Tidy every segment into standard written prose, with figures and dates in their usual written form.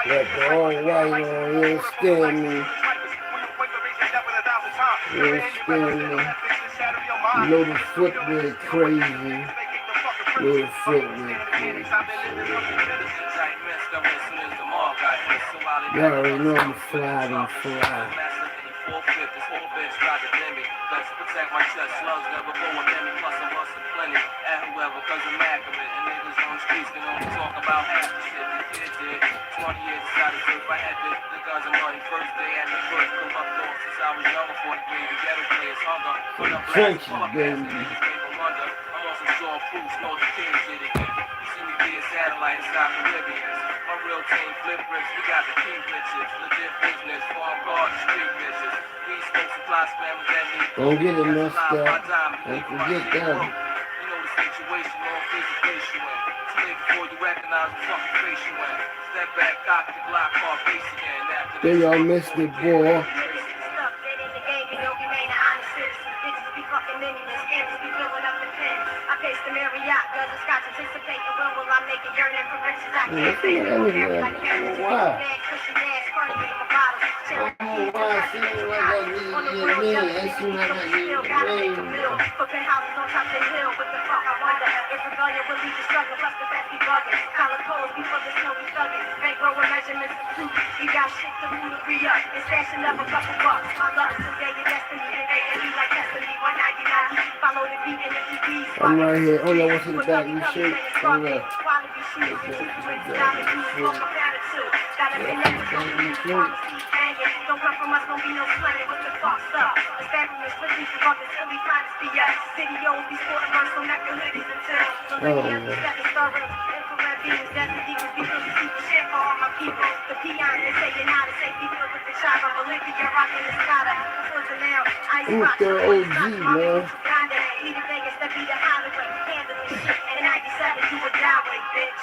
Like the all white on, you ain't scaring me. You ain't scaring me. You know the footwear crazy. You know the footwear crazy. You already know I'm fly and fly. Protect my chest, slugs never go with me, plus I'm busting plenty. And whoever, cause I'm accurate. And niggas on the streets can only talk about half the shit the kid did. 20 years decided to if I had the guns and money. First day at the first, come up north since I was young. 4th grade, the ghetto players hunger. Put up blast, pull up ass, and niggas gave them under. I'm on some short proofs, know the kids did it. You see me be a satellite inside Caribbeans. My real team flip bricks, we got the king bitches. Legit business, farm guard, street bitches. We smoke supply spammers that need. Don't get it messed up. Don't forget that. You know the situation, all physical face you in. Slip before you recognize the fucking face you in. Step back, cock the block, car face again. There y'all missed it, boy. Why? I'm right here. Oh no, what's in the back of your shirt? Oh no. Don't run from us, don't be no slave. What the fuck's up? The fabulous release of all this silly finest BS. Videos, these quarter months, so not your hoodies until. So let me have the second story. Infrared beams, that's the demons, because we keep the shit for all my people. The peons, they say you're not a safety deal with the shop. I'm Olivia, rocking the Scada. Frozen now, ice rock. OG, man. Need a Vegas, that be the highway. Handling shit. And 97, you a die, bitch.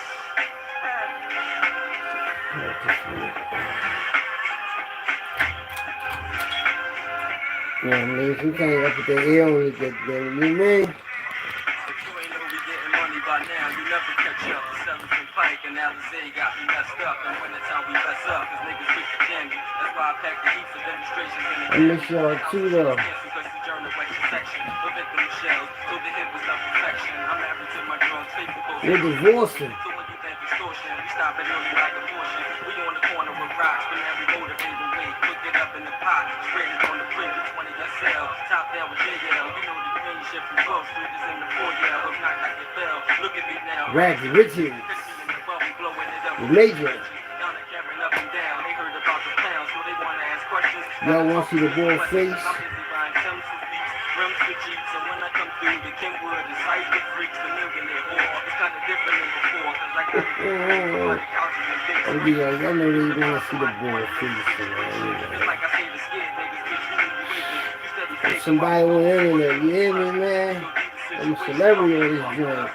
Yeah, man, if you can't up with the L on it, then you mean? You ain't know we getting money by now. You never catch up. The 7th and Pike and Alizé got me messed up. And when it's time we mess up, cause niggas quick to jam you. That's why I packed the heat for demonstrations in the I miss y'all too, though. We're divorcing. So when you think extortion, we stop it early like abortion. We on the corner with rocks, but every motivated way. Cook it up in the pot, spread it on the fridge with 20 SL. Top down with JL. You know the green shit from Gulf Street is in the foyer. Look knock like the bell. Look at me now. Rags, Richards. Major. Y'all want to see the boy face? Oh yeah, y'all know they want to see the boy face. There's somebody on the internet, you hear me, man? I'm a celebrity on this joint.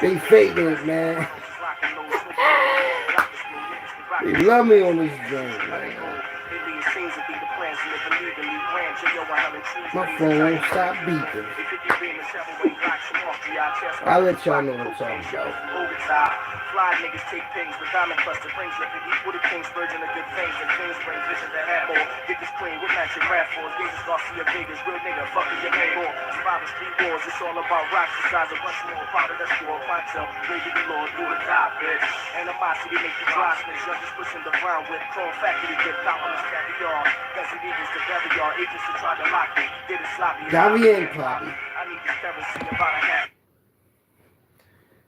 They faking it, man. They love me on this joint, man. My phone won't stop beeping. I'll let y'all know what I'm talking about. Fly niggas take pings with diamond cluster rings that can equal the king's virgin of good things and kings bring vision to have more. Get this queen with magic rap for Jesus Garcia Vegas, real nigga, fucking your name more. Surviving street wars, it's all about rocks the size of much more. Powder that's your clientele, baby the Lord, do or die, bitch. Animosity make you dry snitch, you're just pushing the brown with chrome factory get out on the caviar. That's eagles to caviar, agents to try to lock me. Did it sloppy. Gavian Poppy. I need this currency about a half.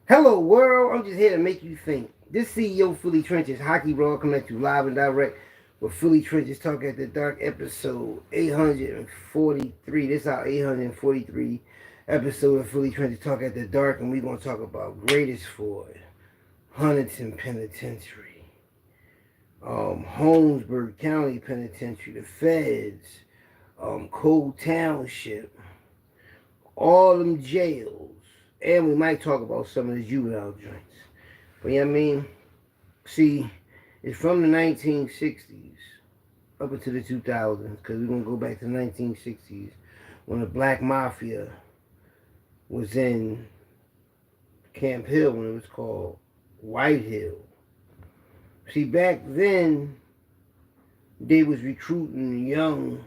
Hello world, I'm just here to make you think. This CEO Philly Trenches Hockey Raw coming at you live and direct with Philly Trenches Talk at the Dark episode 843. This is our 843 episode of Philly Trenches Talk at the Dark, and we're going to talk about GRATERFORD, Huntington Penitentiary. Oh Holmesburg County Penitentiary, the Feds, Cole Township, all them jails. And we might talk about some of the juvenile joints. But you know what I mean? See, it's from the 1960s up into the 2000s, because we're going to go back to the 1960s when the Black Mafia was in Camp Hill when it was called White Hill. See, back then, they was recruiting young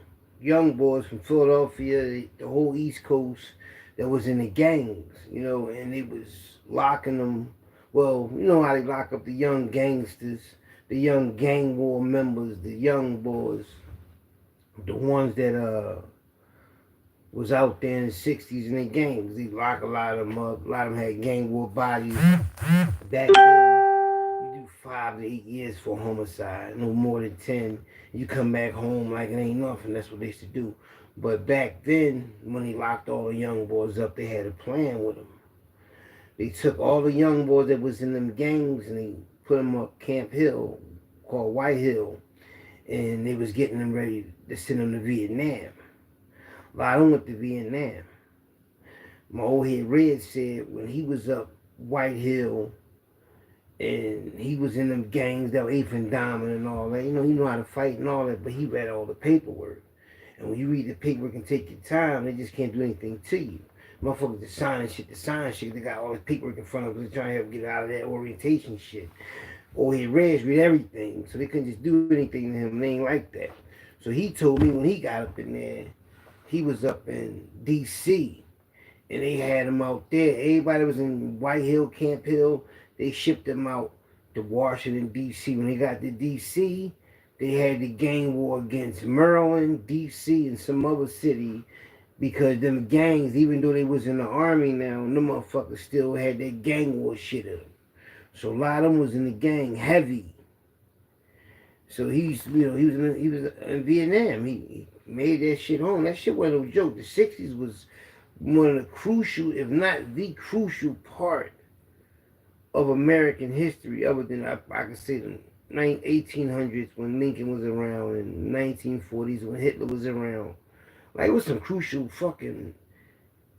boys from Philadelphia, the whole East Coast, that was in the gangs, you know, and they was locking them. Well, you know how they lock up the young gangsters, the young gang war members, the young boys, the ones that was out there in the 60s in the gangs. They lock a lot of them up. A lot of them had gang war bodies. Back then, you do 5 to 8 years for homicide, no more than 10. You come back home like it ain't nothing. That's what they used to do. But back then, when they locked all the young boys up, they had a plan with them. They took all the young boys that was in them gangs and they put them up Camp Hill, called White Hill, and they was getting them ready to send them to Vietnam. A lot of them went to Vietnam. My old head Red said when he was up White Hill and he was in them gangs that were Eighth and Diamond and all that, you know, he knew how to fight and all that, but he read all the paperwork. And when you read the paperwork and take your time, they just can't do anything to you. Motherfuckers just signing shit, they got all this paperwork in front of them, they're trying to help get out of that orientation shit. Old head Reds read everything, so they couldn't just do anything to him, they ain't like that. So he told me when he got up in there, he was up in D.C., and they had him out there. Everybody was in White Hill, Camp Hill. They shipped him out to Washington, D.C. When they got to D.C., they had the gang war against Maryland, D.C., and some other city, because them gangs, even though they was in the army now, them motherfuckers still had that gang war shit up. So a lot of them was in the gang heavy. So he was in Vietnam. He made that shit home. That shit wasn't no joke. The 60s was one of the crucial, if not the crucial part of American history, other than I could say the 1800s when Lincoln was around and 1940s when Hitler was around. Like, it was some crucial fucking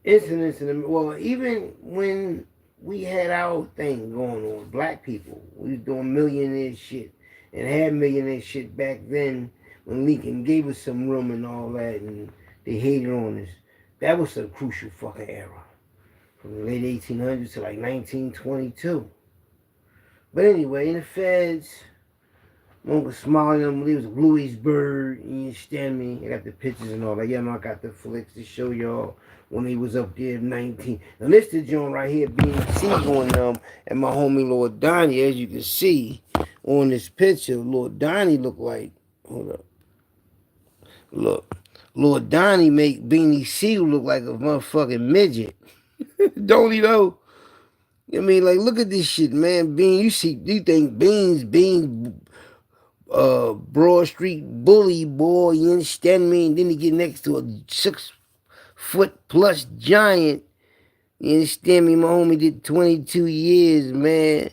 incidents in the, well, even when we had our thing going on, black people, we was doing millionaire shit and had millionaire shit back then when Lincoln gave us some room and all that, and they hated on us. That was a crucial fucking era. From the late 1800s to like 1922. But anyway, in the Feds, Uncle Smiley, they was Louisburg, you understand me? I got the pictures and all that. Yeah, I know I got the flicks to show y'all when they was up there in 19. Now this the joint right here, BC going and my homie Lord Donnie, as you can see on this picture, Lord Donnie look like, hold up. Look, Lord Donnie make Beanie Siegel look like a motherfucking midget. Don't he though? I mean, like, look at this shit, man. Bean, you think Beans, Broad Street bully boy, you understand me? And then he get next to a 6-foot+ giant. You understand me? My homie did 22 years, man.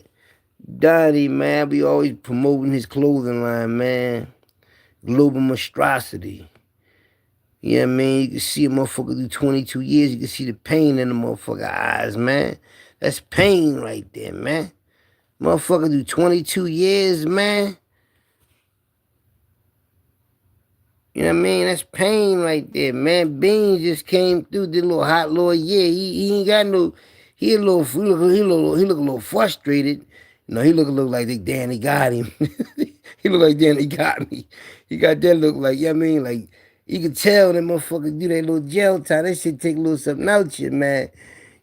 Donnie, man, be always promoting his clothing line, man. Global monstrosity. You know what I mean? You can see a motherfucker do 22 years. You can see the pain in the motherfucker eyes, man. That's pain right there, man. Motherfucker do 22 years, man. You know what I mean? That's pain right there, man. Beans just came through, did a little hot little year. He ain't got no, he look a little frustrated. You know, he look like Danny got him. He look like Danny got me. He got that look like, you know what I mean? Like, you can tell that motherfucker do that little jail time. That shit take a little something out you, man.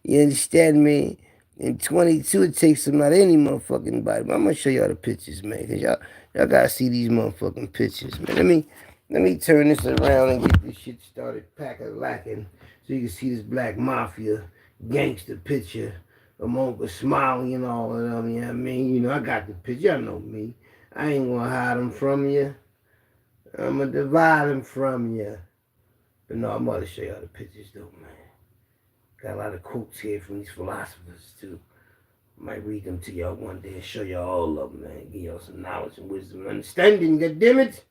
You understand me? In 22, it takes something out of any motherfucking body. But I'm gonna show y'all the pictures, man. Cause y'all gotta see these motherfucking pictures, man. Let me turn this around and get this shit started pack-a-lacking so you can see this Black Mafia gangster picture of Uncle Smiley and all of them, you know what I mean? You know, I got the picture, y'all know me. I ain't gonna hide them from you. I'm gonna divide them from you. But no, I'm gonna show y'all the pictures though, man. Got a lot of quotes here from these philosophers too. I might read them to y'all one day and show y'all all of them, man. Give y'all some knowledge and wisdom and understanding. God damn it.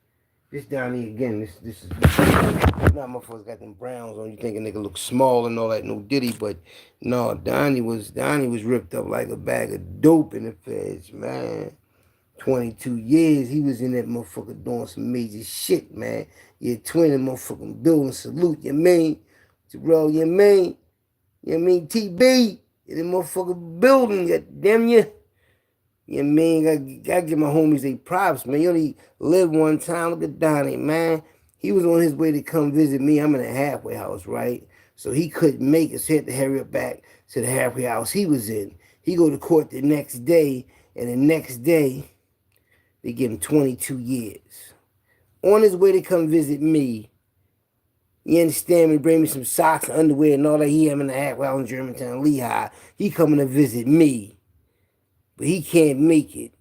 This down here again. This is not motherfuckers got them browns on. You think a nigga look small and all that, no diddy, but no, Donnie was ripped up like a bag of dope in the feds, man. 22 years, he was in that motherfucker doing some major shit, man. Yeah, twin and motherfucking building, salute, you mean? Terrell, you mean? You mean TB? In the motherfucking building, goddamn you. You mean? Gotta give my homies they props, man. You only live one time. Look at Donnie, man. He was on his way to come visit me. I'm in a halfway house, right? So he couldn't make it, so he had to hurry up back to the halfway house he was in. He go to court the next day, and the next day, they give him 22 years. On his way to come visit me, you understand me, bring me some socks and underwear and all that. He having a halfway out in Germantown, Lehigh. He coming to visit me, but he can't make it.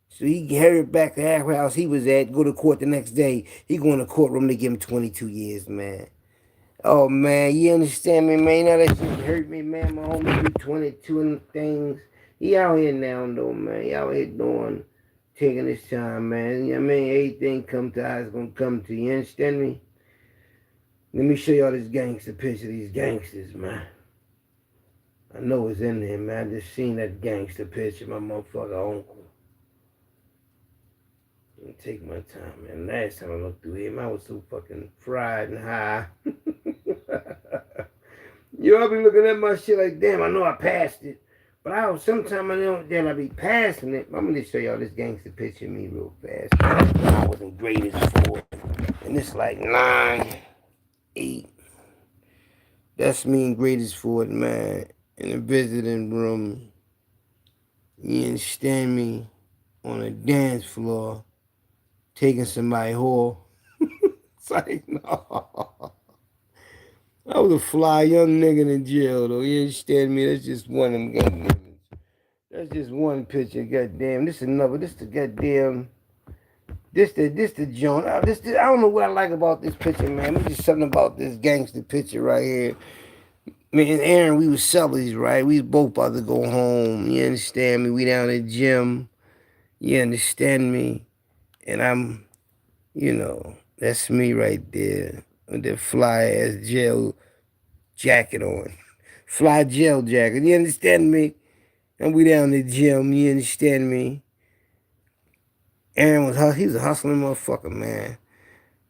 So he hurried back to the halfway house he was at, go to court the next day. He go in the courtroom to give him 22 years, man. Oh, man, you understand me, man? You know that shit hurt me, man. My homie do 22 and things. He out here now, though, man. He out here doing, taking his time, man. You know what I mean? Everything come to us, gonna come to you. You understand me? Let me show y'all this gangster picture of these gangsters, man. I know it's in there, man. I just seen that gangster picture, my motherfucker uncle. Let me take my time, man. Last time I looked through him, I was so fucking fried and high. Yo, I be looking at my shit like, damn, I know I passed it. But sometimes I know, damn, I be passing it. I'm gonna show y'all this gangster picture of me real fast. I was in GRATERFORD. And it's like 9, 8. That's me in GRATERFORD, man. In the visiting room. You understand me? On a dance floor. Taking somebody whore. It's like, no. I was a fly young nigga in jail, though. You understand me? That's just one of them goddamn. That's just one picture, goddamn. This another. This the goddamn. This the joint. I don't know what I like about this picture, man. It's just something about this gangster picture right here. Me and Aaron, we was sellers, right? We was both about to go home. You understand me? We down at the gym. You understand me? And I'm, that's me right there with that fly-ass gel jacket on. Fly gel jacket, you understand me? And we down at the gym, you understand me? Aaron he was a hustling motherfucker, man.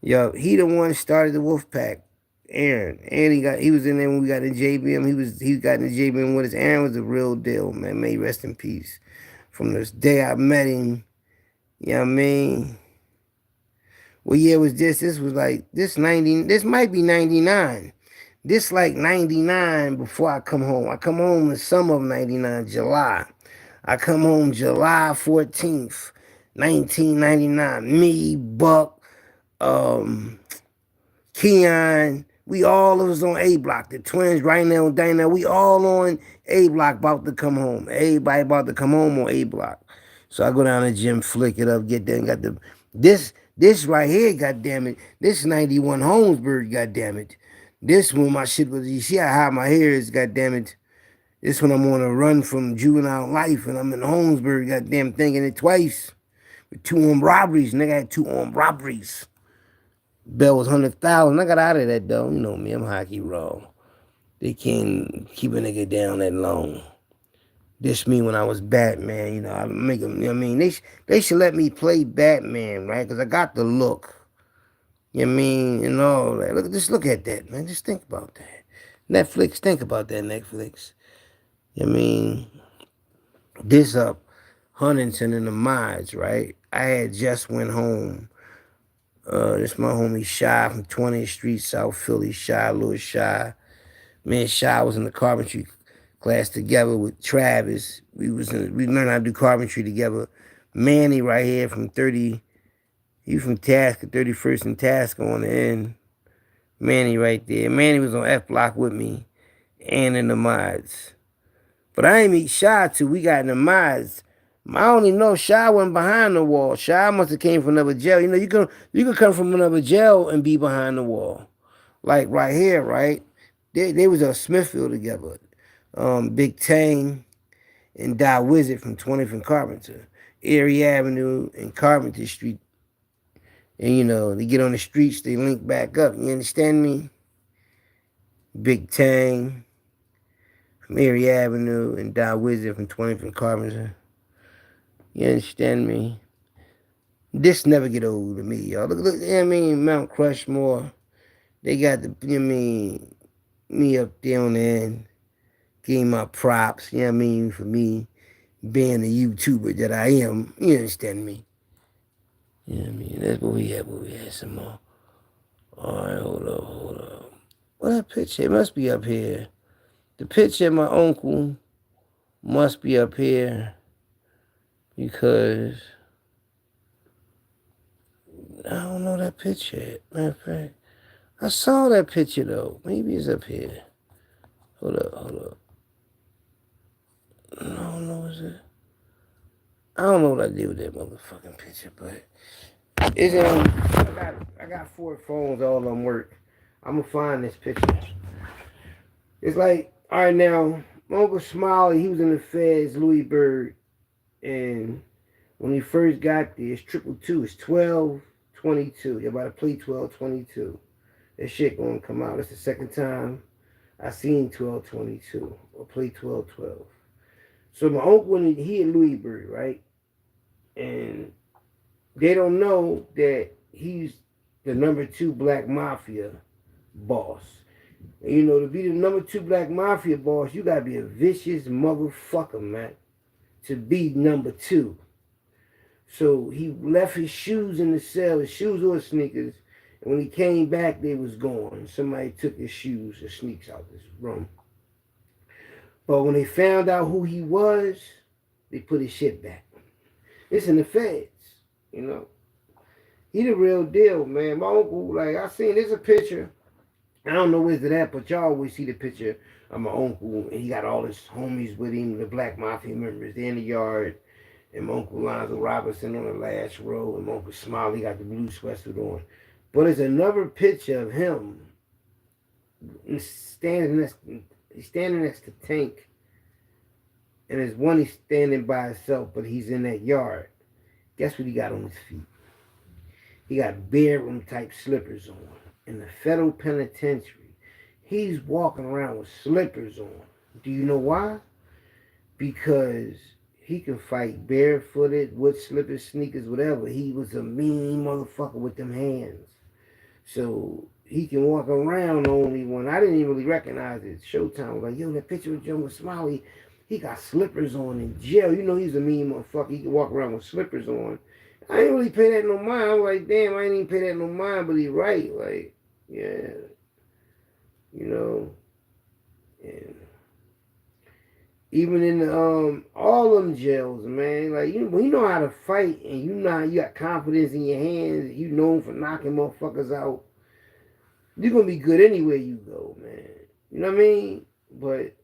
Yo, he the one started the Wolf Pack. Aaron. And he was in there when we got in JBM. He got in the JBM with us. Aaron was the real deal, man. May he rest in peace. From this day I met him, you know what I mean? What year was this? This was like, this might be 99. This like 99 before I come home. I come home in the summer of 99, July. I come home July 14th, 1999. Me, Buck, Keon, we all of us on A Block. The twins right now, Dana, we all on A Block about to come home. Everybody about to come home on A Block. So I go down to the gym, flick it up, get there and got this right here, goddammit. This 91 HOLMESBURG, goddammit. This when my shit was, you see how high my hair is, goddammit. This when I'm on a run from juvenile life and I'm in HOLMESBURG, goddamn, thinking it twice. With 2 armed robberies, nigga, I had 2 armed robberies. Bell was 100,000. I got out of that though. You know me, I'm hockey raw. They can't keep a nigga down that long. This me when I was Batman, I make them, you know what I mean? They should let me play Batman, right? Because I got the look. You know what I mean? And all that. Just look at that, man. Just think about that. Netflix, think about that, Netflix. You know what I mean? This up Huntington and the Mods, right? I had just went home. This my homie Shy from 20th Street, South Philly. Shy, Lil Shy. Me and Shy was in the carpentry class together with Travis. We learned how to do carpentry together. Manny right here from 30, he from Tasker, 31st and Tasker on the end. Manny right there. Manny was on F Block with me and in the Mods. But I ain't meet Shy till we got in the Mods. I only know Shy wasn't behind the wall. Shy must have came from another jail. You can come from another jail and be behind the wall. Like right here, right? They was at Smithfield together. Big Tang and Die Wizard from 20th and Carpenter. Erie Avenue and Carpenter Street. And, you know, they get on the streets, they link back up. You understand me? Big Tang from Erie Avenue and Die Wizard from 20th and Carpenter. You understand me? This never get old to me, y'all. Look, you know what I mean? Mount Crushmore. They got the, you know what I mean, me up there on the end. Gave my props, you know what I mean, for me being the YouTuber that I am. You understand me? You know what I mean? That's what we had some more. Alright, hold up. What that picture? It must be up here. The picture of my uncle must be up here because I don't know that picture. Matter of fact, I saw that picture though. Maybe it's up here. Hold up. I don't know, is it? I don't know what I did with that motherfucking picture, but it's I got 4 phones, all of them work. I'm gonna find this picture. It's like, all right now, my Uncle Smiley, he was in the Feds, Louisburg, and when he first got there, it's 222, it's 1222. You're about to play 1222. That shit gonna come out. It's the second time I seen 1222 or play 1212. So my uncle, he in Louisburg, right? And they don't know that he's the #2 black mafia boss. And you know, to be the #2 black mafia boss, you gotta be a vicious motherfucker, man, to be #2. So he left his shoes in the cell, his shoes or sneakers, and when he came back, they was gone. Somebody took his shoes and sneaks out this room. But when they found out who he was, they put his shit back. It's in the feds, you know. He the real deal, man. My uncle, like, I seen, there's a picture. I don't know where's it at, but y'all always see the picture of my uncle, and he got all his homies with him, the black mafia members. They're in the yard, and my Uncle Lonzo Robinson on the last row, and my Uncle Smiley got the blue sweatsuit on. But there's another picture of him standing next to Tank, and there's one he's standing by himself, but he's in that yard. Guess what he got on his feet? He got bedroom type slippers on. In the federal penitentiary, he's walking around with slippers on. Do you know why? Because he can fight barefooted, with slippers, sneakers, whatever. He was a mean motherfucker with them hands. So he can walk around only one. I didn't even really recognize it. Showtime was like, yo, that picture of Jungle Smiley, he got slippers on in jail. You know he's a mean motherfucker. He can walk around with slippers on. I didn't really pay that no mind. I was like, damn, I didn't even pay that no mind, but he right. Like, yeah. You know. And even in the, all them jails, man, like, when you know how to fight and you got confidence in your hands, you known for knocking motherfuckers out, you're going to be good anywhere you go, man. You know what I mean? But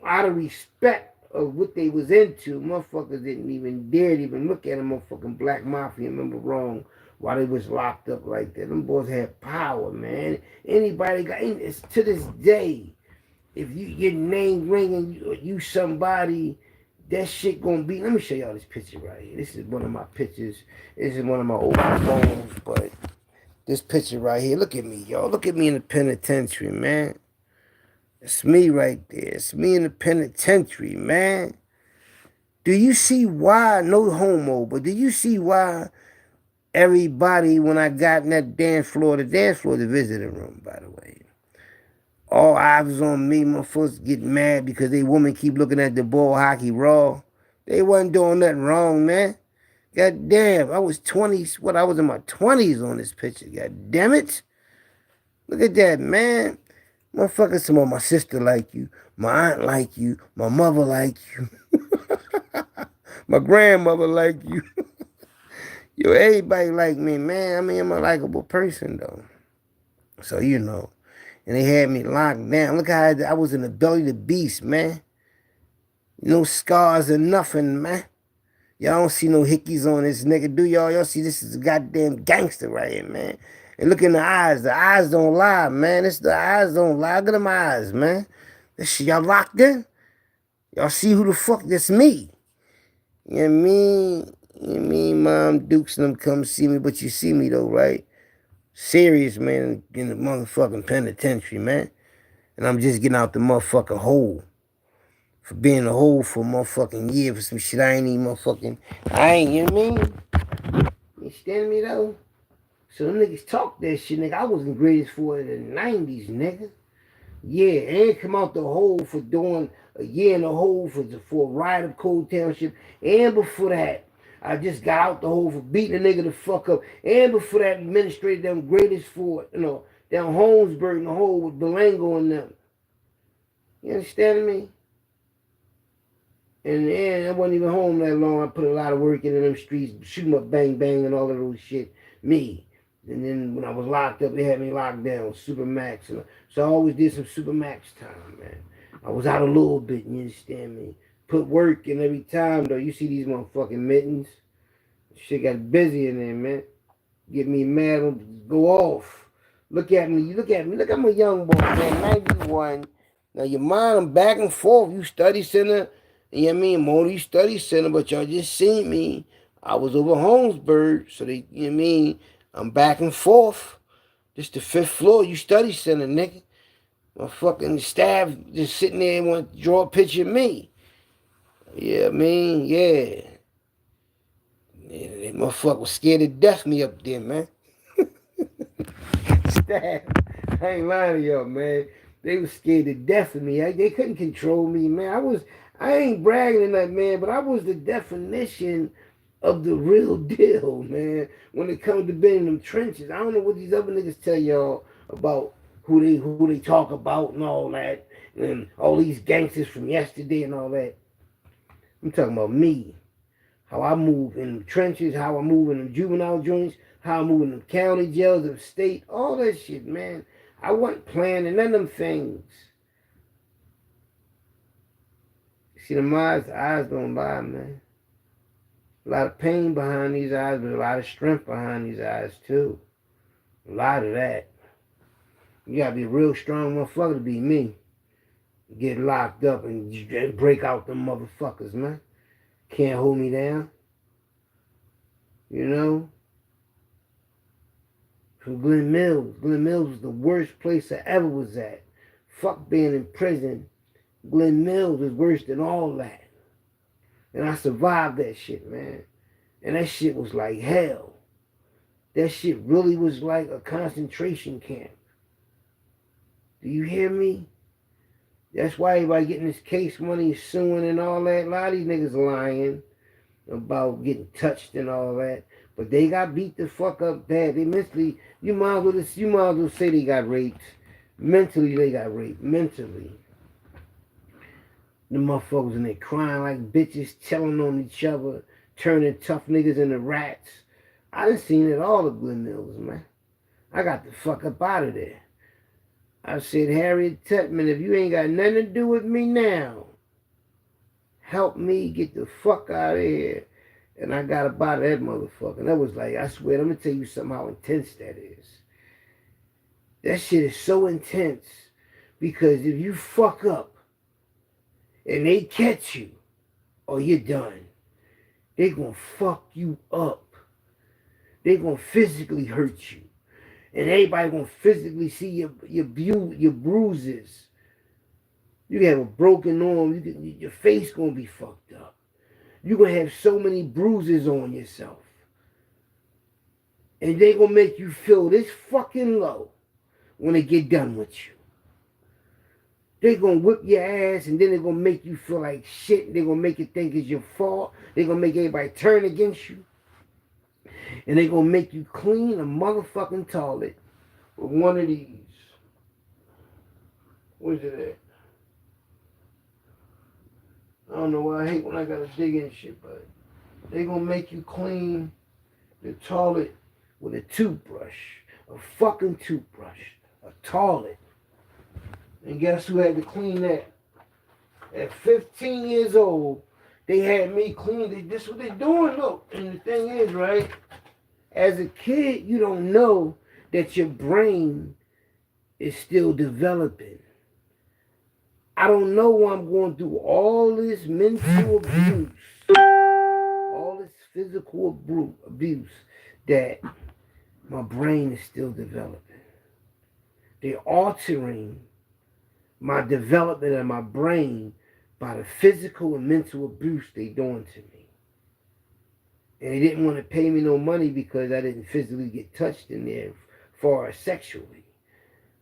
out of respect of what they was into, motherfuckers didn't even dare to even look at a motherfucking black mafia member wrong while they was locked up like that. Them boys had power, man. Anybody got, to this day, if you get name ringing, you somebody, that shit gonna be, let me show y'all this picture right here. This is one of my pictures. This is one of my old phones, but this picture right here, look at me, y'all. Look at me in the penitentiary, man. It's me right there. It's me in the penitentiary, man. Do you see why, no homo, but do you see why everybody, when I got in that dance floor, the visitor room, by the way, all eyes was on me. My folks get mad because they women keep looking at the ball hockey raw. They wasn't doing nothing wrong, man. God damn, I was 20s, I was in my 20s on this picture. God damn it. Look at that, man. Motherfuckers, some of my sister like you, my aunt like you, my mother like you, my grandmother like you. Yo, everybody like me, man. I mean, I'm a likable person, though. So, you know. And they had me locked down. Look how I was in the belly of the beast, man. No scars or nothing, man. Y'all don't see no hickeys on this nigga, do y'all? Y'all see this is a goddamn gangster right here, man. And look in the eyes. The eyes don't lie, man. The eyes don't lie. Look at them eyes, man. This shit, y'all locked in? Y'all see who the fuck that's me? You know what I mean? You know what I mean? Mom Dukes and them come see me, but you see me though, right? Serious, man, in the motherfucking penitentiary, man. And I'm just getting out the motherfucking hole. For being a hole for a motherfucking year for some shit I ain't even motherfucking... I ain't, you know what I mean? You understand me though? So them niggas talk that shit, nigga. I wasn't greatest for it in the 90s, nigga. Yeah, and come out the hole for doing a year in the hole for a ride of Cold Township. And before that, I just got out the hole for beating a nigga the fuck up. And before that, administrated them greatest for, down Holmesburg in the hole with Belango and them. You understand me? And I wasn't even home that long. I put a lot of work into them streets, shoot 'em up, bang, bang, and all of those shit. Me. And then when I was locked up, they had me locked down, Supermax. So I always did some Supermax time, man. I was out a little bit, you understand me? Put work in every time, though. You see these motherfucking mittens? Shit got busy in there, man. Get me mad, go off. Look at me, look at my young boy, man, 91. Now, your mind, I'm back and forth. You study center, you know what I mean? Modi Study Center, but y'all just seen me. I was over Holmesburg, so they, you know what I mean? I'm back and forth. This the 5th floor, you study center, nigga. My fucking staff just sitting there and want to draw a picture of me. Yeah, I mean, yeah. That motherfucker was scared to death me up there, man. Staff, I ain't lying to y'all, man. They was scared to death of me. They couldn't control me, man. I ain't bragging in that, man, but I was the definition of the real deal, man. When it comes to being in them trenches, I don't know what these other niggas tell y'all about who they talk about and all that, and all these gangsters from yesterday and all that. I'm talking about me, how I move in the trenches, how I move in the juvenile joints, how I move in the county jails of state, all that shit, man. I wasn't planning none of them things. See, the eyes don't lie, man. A lot of pain behind these eyes, but a lot of strength behind these eyes, too. A lot of that. You gotta be a real strong motherfucker to be me. Get locked up and break out them motherfuckers, man. Can't hold me down. You know? From Glen Mills. Glen Mills was the worst place I ever was at. Fuck being in prison. Glen Mills was worse than all that. And I survived that shit, man. And that shit was like hell. That shit really was like a concentration camp. Do you hear me? That's why everybody getting this case money, suing and all that. A lot of these niggas lying about getting touched and all that. But they got beat the fuck up bad. They mentally, you might as well say they got raped. Mentally, they got raped. Mentally. The motherfuckers in there crying like bitches, telling on each other, turning tough niggas into rats. I done seen it all at Glen Mills, man. I got the fuck up out of there. I said, Harriet Tubman, if you ain't got nothing to do with me now, help me get the fuck out of here. And I got up out of that motherfucker. And that was like, I swear, I'm going to tell you something how intense that is. That shit is so intense. Because if you fuck up and they catch you, or you're done, they going to fuck you up. They going to physically hurt you. And everybody gonna physically see your bruises. You can have a broken arm. Your face gonna be fucked up. You gonna have so many bruises on yourself, and they gonna make you feel this fucking low when they get done with you. They gonna whip your ass, and then they gonna make you feel like shit. They gonna make you think it's your fault. They gonna make everybody turn against you. And they gonna make you clean a motherfucking toilet with one of these. Where's it at? I don't know why I hate when I gotta dig in shit, but they gonna make you clean the toilet with a toothbrush. A fucking toothbrush. A toilet. And guess who had to clean that? At 15 years old, they had me clean. This is what they doing, look. And the thing is, right? As a kid, you don't know that your brain is still developing. I don't know why I'm going through all this mental abuse, all this physical abuse that my brain is still developing. They're altering my development of my brain by the physical and mental abuse they doing to me. And they didn't want to pay me no money because I didn't physically get touched in there far as sexually.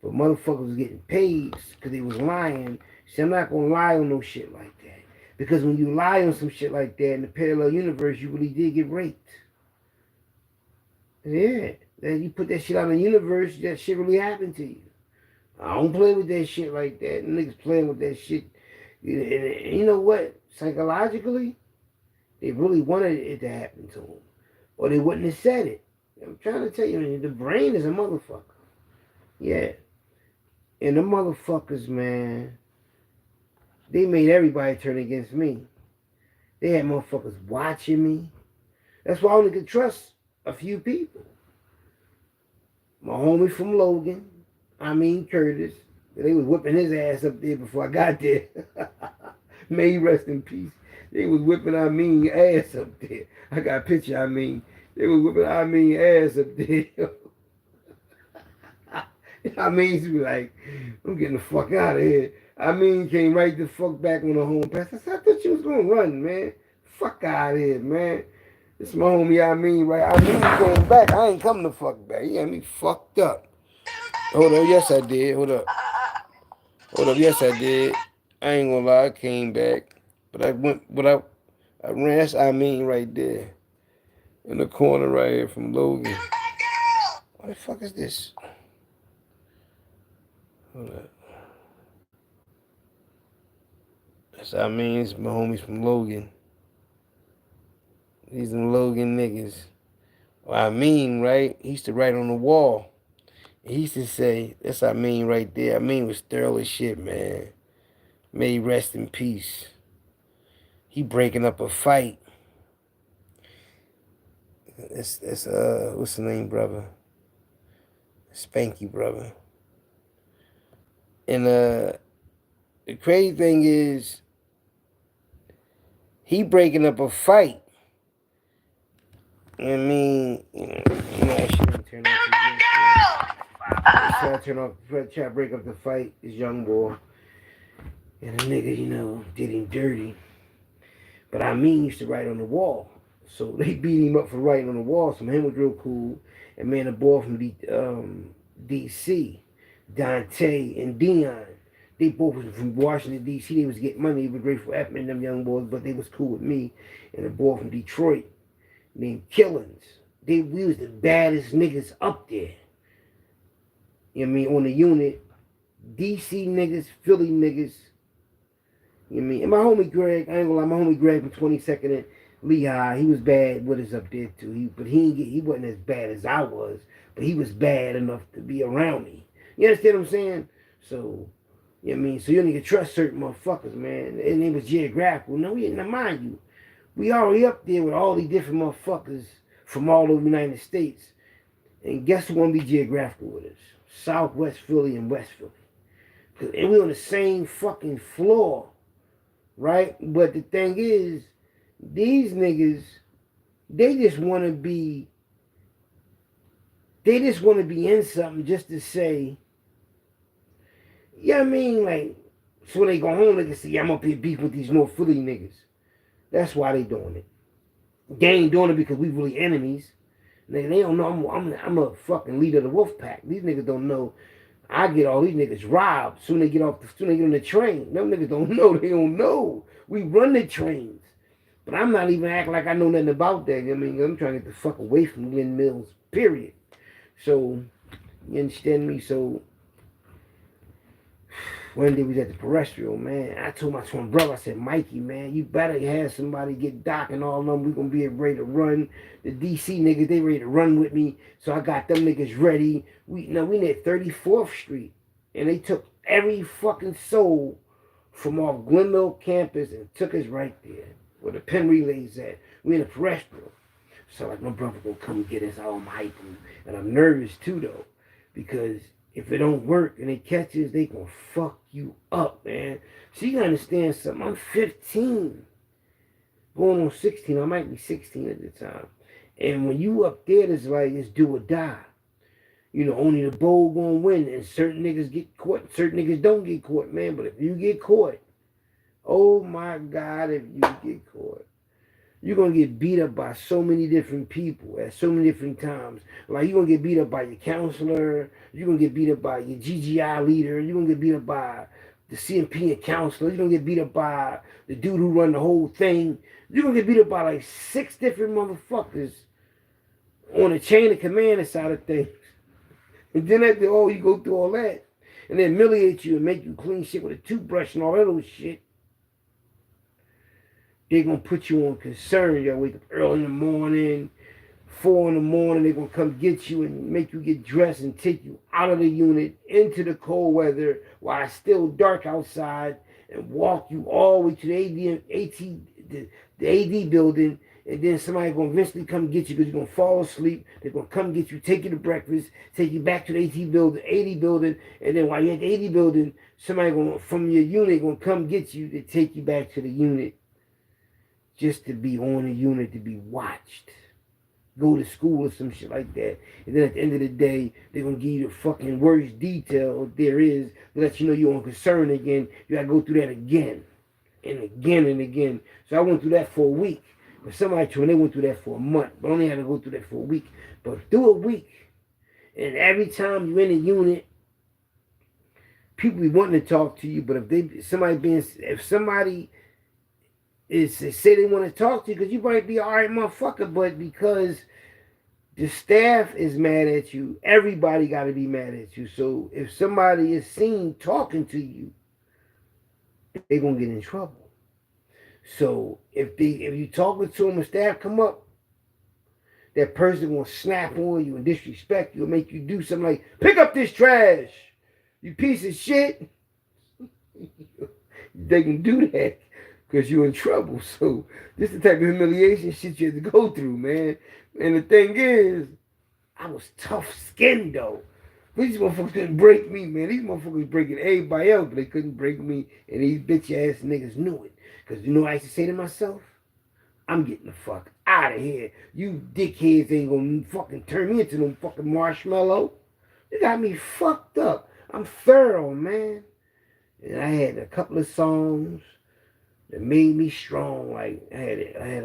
But motherfuckers was getting paid because they was lying. See, I'm not going to lie on no shit like that. Because when you lie on some shit like that in the parallel universe, you really did get raped. Yeah. Then you put that shit out in the universe, that shit really happened to you. I don't play with that shit like that. Niggas playing with that shit. And you know what? Psychologically, they really wanted it to happen to them. Or they wouldn't have said it. I'm trying to tell you, the brain is a motherfucker. Yeah. And the motherfuckers, man, they made everybody turn against me. They had motherfuckers watching me. That's why I only could trust a few people. My homie from Logan, Curtis. They was whipping his ass up there before I got there. May he rest in peace. They was whipping ass up there. I got a picture, They was whipping ass up there. She was like, I'm getting the fuck out of here. Came right the fuck back on the home pass. I said, I thought you was gonna run, man. Fuck out of here, man. This my homie, right? Going back. I ain't coming the fuck back. He got me fucked up. Hold up, yes I did. Hold up, yes I did. I ain't gonna lie, I came back. But I ran, that's right there. In the corner right here from Logan. What the fuck is this? Hold up. That's it's my homies from Logan. These them Logan niggas. Well, right? He used to write on the wall. He used to say, that's right there. Was thorough as shit, man. May he rest in peace. He breaking up a fight. It's what's the name, brother? Spanky, brother. And the crazy thing is, he breaking up a fight. I shouldn't turn off try to break up the fight, this young boy. And the nigga, did him dirty. But used to write on the wall. So they beat him up for writing on the wall. So him was real cool. And man, the boy from DC, Dante and Dion, they both was from Washington, D.C. They was getting money. They were grateful for me and them young boys, but they was cool with me. And the boy from Detroit named Killings. We was the baddest niggas up there. On the unit. DC niggas, Philly niggas. And my homie Greg, I ain't gonna lie, my homie Greg from 22nd and Lehigh, he was bad with us up there too. But he wasn't as bad as I was, but he was bad enough to be around me. You understand what I'm saying? So, so you only can trust certain motherfuckers, man. And it was geographical. Now mind you, we already up there with all these different motherfuckers from all over the United States. And guess who wanna be geographical with us? Southwest Philly and West Philly. And we on the same fucking floor. Right? But the thing is, these niggas, they just want to be in something just to say, so when they go home, they can say, I'm up here beef with these North Philly niggas. That's why they doing it. They ain't doing it because we really enemies. They don't know I'm a fucking leader of the wolf pack. These niggas don't know I get all these niggas robbed soon they get on the train. Them niggas don't know. They don't know. We run the trains. But I'm not even acting like I know nothing about that. I'm trying to get the fuck away from Glen Mills, period. So, you understand me? So, one day we was at the terrestrial, man. I told my twin brother, I said, Mikey, man, you better have somebody get Doc and all of them. We're going to be ready to run. The DC niggas, they ready to run with me. So I got them niggas ready. We near 34th Street. And they took every fucking soul from off Glenville campus and took us right there where the pen relays at. We in the terrestrial. So like my brother gonna come get us all hyped. And I'm nervous too though. Because If it don't work and it catches, they gonna fuck you up, man. So you gotta understand something. I'm 15, going on 16. I might be 16 at the time. And when you up there, it's like it's do or die. You know, only the bold gonna win, and certain niggas get caught, certain niggas don't get caught, man. But if you get caught, oh my God, if you get caught, you're gonna get beat up by so many different people at so many different times. Like you're gonna get beat up by your counselor, you're gonna get beat up by your GGI leader, you're gonna get beat up by the CMP and counselor, you're gonna get beat up by the dude who run the whole thing. You're gonna get beat up by like 6 different motherfuckers on the chain of command side of things. And then after all, you go through all that and then humiliate you and make you clean shit with a toothbrush and all that old shit. They're going to put you on concern. You'll wake up early in the morning, 4 in the morning. They're going to come get you and make you get dressed and take you out of the unit into the cold weather while it's still dark outside and walk you all the way to the AD building. And then somebody going to eventually come get you because you're going to fall asleep. They're going to come get you, take you to breakfast, take you back to the AD building. And then while you're at the AD building, somebody from your unit going to come get you to take you back to the unit. Just to be on a unit, to be watched. Go to school or some shit like that. And then at the end of the day, they're going to give you the fucking worst detail there is to let you know you're on concern again. You got to go through that again and again and again. So I went through that for a week. But somebody told me they went through that for a month. But I only had to go through that for a week. But through a week, and every time you're in a unit, people be wanting to talk to you. But if somebody is they say they want to talk to you, because you might be an alright motherfucker, but because the staff is mad at you, everybody got to be mad at you. So if somebody is seen talking to you, they're going to get in trouble. So if you talking to them and staff come up, that person going to snap on you and disrespect you and make you do something like, pick up this trash, you piece of shit. They can do that because you're in trouble. So this is the type of humiliation shit you have to go through, man. And the thing is, I was tough-skinned, though. These motherfuckers couldn't break me, man. These motherfuckers breaking everybody else, but they couldn't break me. And these bitch-ass niggas knew it. Because you know what I used to say to myself? I'm getting the fuck out of here. You dickheads ain't gonna fucking turn me into no fucking marshmallow. They got me fucked up. I'm thorough, man. And I had a couple of songs that made me strong. Like I had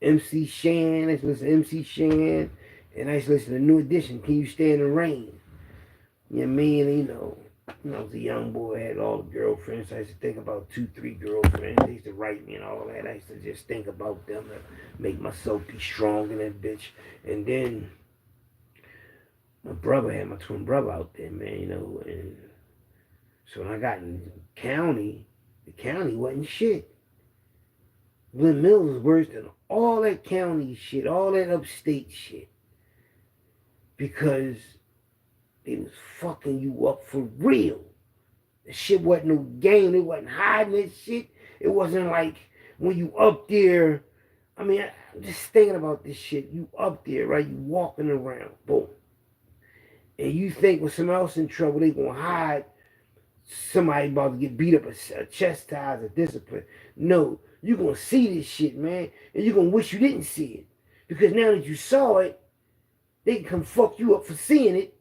MC Shan. I used to listen to MC Shan, and I used to listen to New Edition. Can You Stand the Rain? You know what I mean? You know, when I was a young boy, I had all the girlfriends. I used to think about 2, 3 girlfriends. They used to write me and all that. I used to just think about them to make myself be strong in that bitch. And then my brother had my twin brother out there, man. You know, and so when I got in the county wasn't shit. Glen Mills was worse than all that county shit, all that upstate shit. Because they was fucking you up for real. The shit wasn't no game. They wasn't hiding that shit. It wasn't like when you up there. I mean, I'm just thinking about this shit. You up there, right? You walking around, boom. And you think when somebody else in trouble, they gonna hide somebody about to get beat up, a chastised, or discipline. No, you're going to see this shit, man, and you're going to wish you didn't see it. Because now that you saw it, they can come fuck you up for seeing it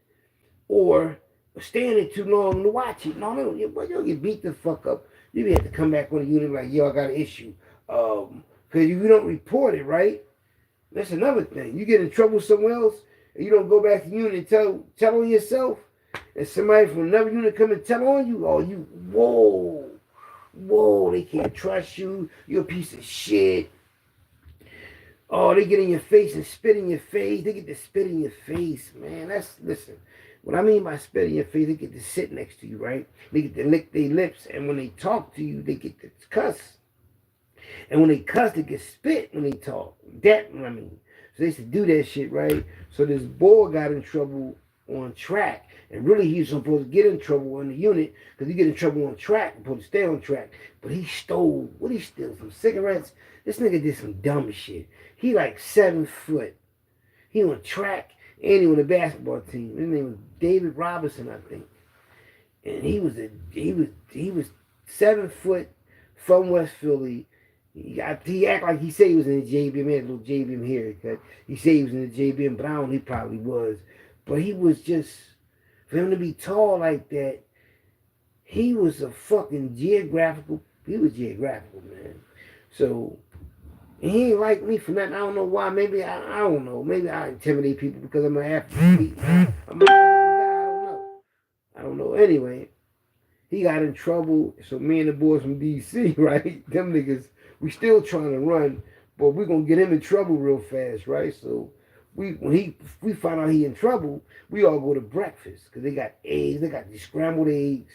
or standing too long to watch it. No, you'll get beat the fuck up. You have to come back on the unit like, yo, I got an issue. Because if you don't report it, right, that's another thing. You get in trouble somewhere else, and you don't go back to the unit and tell on yourself, and somebody from another unit come and tell on you, oh, you, whoa, they can't trust you, you're a piece of shit. Oh, they get in your face and spit in your face. They get to spit in your face, man. Listen, what I mean by spit in your face, they get to sit next to you, right? They get to lick their lips, and when they talk to you, they get to cuss. And when they cuss, they get spit when they talk. That, I mean. So they used to do that shit, right? So this boy got in trouble on track. And really, he was supposed to get in trouble in the unit because he get in trouble on track, supposed to stay on track. But he stole, what he steal? Some cigarettes? This nigga did some dumb shit. He like 7 foot. He on track. And he on the basketball team. His name was David Robinson, I think. And he was 7 foot from West Philly. He act like he said he was in the JBM. He had a little JBM haircut. He said he was in the JBM, but I don't know, he probably was. But he was just, for him to be tall like that, he was a fucking geographical, man. So, and he ain't like me for nothing. I don't know why. Maybe, I don't know. Maybe I intimidate people because I'm an athlete. I'm a guy. I don't know. Anyway, he got in trouble. So me and the boys from DC, right? Them niggas, we still trying to run, but we gonna get him in trouble real fast, right? So when we find out he in trouble, we all go to breakfast because they got eggs. They got these scrambled eggs,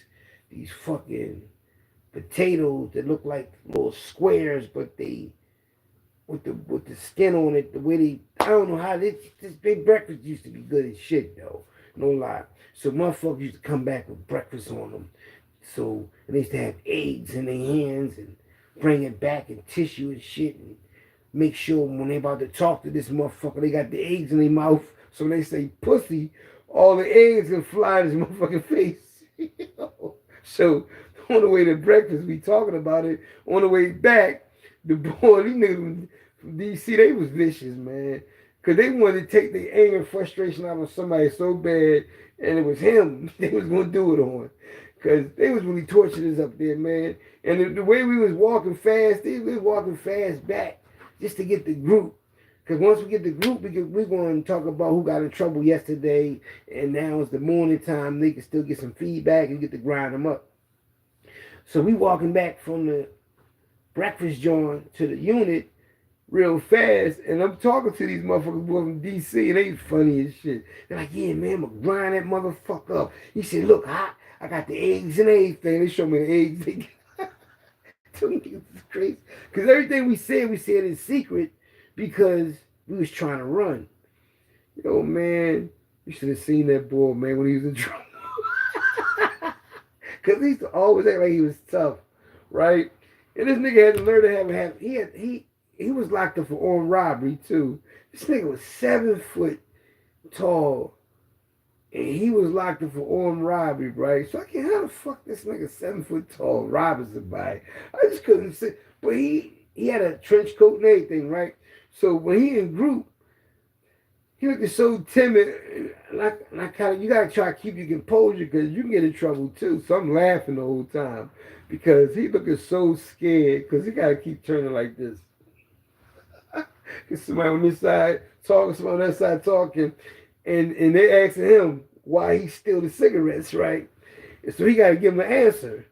these fucking potatoes that look like little squares, but they with the skin on it. The way they, I don't know how this big breakfast used to be good as shit though. No lie. So motherfuckers used to come back with breakfast on them. So, and they used to have eggs in their hands and bring it back in tissue and shit and make sure when they about to talk to this motherfucker, they got the eggs in their mouth. So when they say pussy, all the eggs can fly in his motherfucking face. So on the way to breakfast, we talking about it. On the way back, the boy, these niggas from DC, they was vicious, man. Because they wanted to take their anger and frustration out of somebody so bad, and it was him they was going to do it on. Because they was really torturing us up there, man. And the way we was walking fast, they was walking fast back just to get the group. Because once we get the group, we're going to talk about who got in trouble yesterday, and now it's the morning time. They can still get some feedback and get to grind them up. So we walking back from the breakfast joint to the unit real fast, and I'm talking to these motherfuckers from DC, and they funny as shit. They're like, yeah, man, I'm gonna grind that motherfucker up. He said, look, I got the eggs and everything. They show me the eggs. They it's crazy. Because everything we said in secret because we was trying to run. Yo, man, you should have seen that boy, man, when he was in trouble. Because he used to always act like he was tough, right? And this nigga had to learn to have he was locked up for armed robbery too. This nigga was 7 foot tall, and he was locked up for armed robbery, right? So I can't, how the fuck this nigga 7 foot tall robbing somebody? I just couldn't see. But he had a trench coat and everything, right? So when he in group, he looked so timid. And I kind of, you gotta try to keep your composure because you can get in trouble too. So I'm laughing the whole time because he looking so scared because he gotta keep turning like this. Somebody on this side talking, somebody on that side talking, and they asking him why he steal the cigarettes, right? And so he got to give them an answer.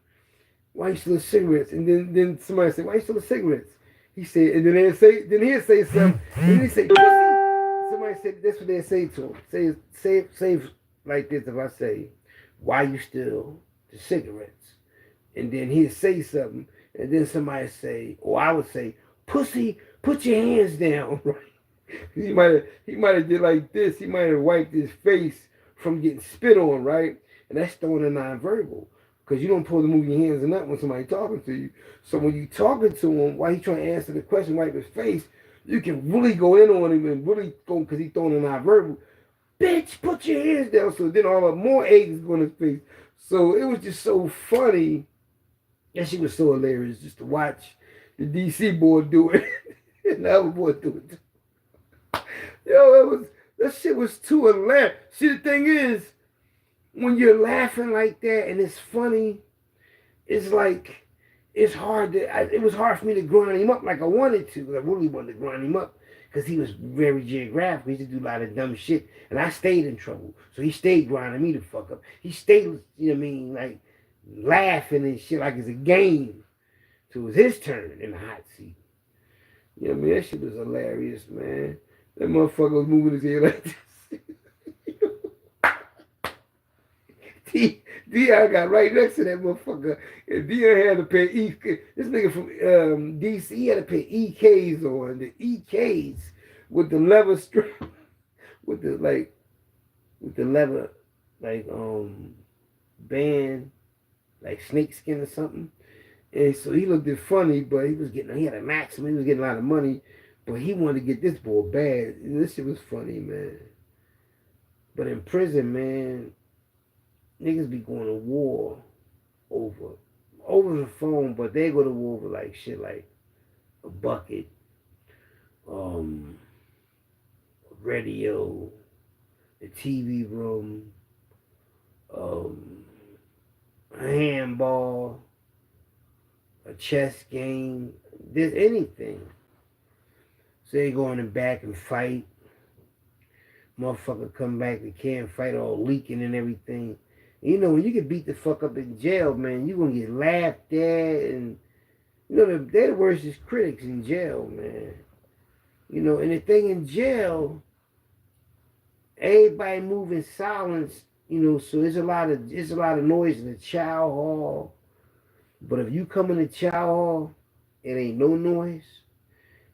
Why he steal the cigarettes? And then somebody said, why you steal the cigarettes? He said, and then he'll say something, and then he say, pussy. Somebody said, that's what they say to him. Say like this if I say, why you steal the cigarettes? And then he'll say something, and then somebody say, or I would say, pussy, put your hands down, right? He might have did like this. He might have wiped his face from getting spit on, right? And that's throwing a nonverbal. Because you don't pull to move your hands or nothing when somebody's talking to you. So when you talking to him, while he's trying to answer the question, wipe his face, you can really go in on him and really go, because he's throwing a nonverbal. Bitch, put your hands down. So then all the more eggs go in his face. So it was just so funny. That shit was so hilarious just to watch the DC boy do it. And the other boy do it too. Yo, that shit was too hilarious. See, the thing is, when you're laughing like that and it's funny, it's like, it's hard to, it was hard for me to grind him up like I wanted to. I really wanted to grind him up because he was very geographic. He used to do a lot of dumb shit. And I stayed in trouble. So he stayed grinding me the fuck up. He stayed, you know what I mean, like laughing and shit like it's a game. So it was his turn in the hot seat. You know what I mean? That shit was hilarious, man. That motherfucker was moving his head like this. Dion got right next to that motherfucker. And Dion had to pay this nigga from DC, he had to pay EKs on. The EKs with the leather strap, with the leather, like, band, like snakeskin or something. And so he looked funny, but he had a maximum, he was getting a lot of money, but he wanted to get this boy bad. And this shit was funny, man. But in prison, man, niggas be going to war over the phone, but they go to war over like shit like a bucket, um, radio, the TV room, um, a handball, a chess game, there's anything. So they go in the back and fight. Motherfucker come back, they can't fight, all leaking and everything. You know, when you get beat the fuck up in jail, man, you gonna get laughed at, and you know they're the worstest critics in jail, man. You know, and the thing in jail, everybody move in silence. You know, so there's a lot of noise in the chow hall. But if you come in the chow hall, it ain't no noise.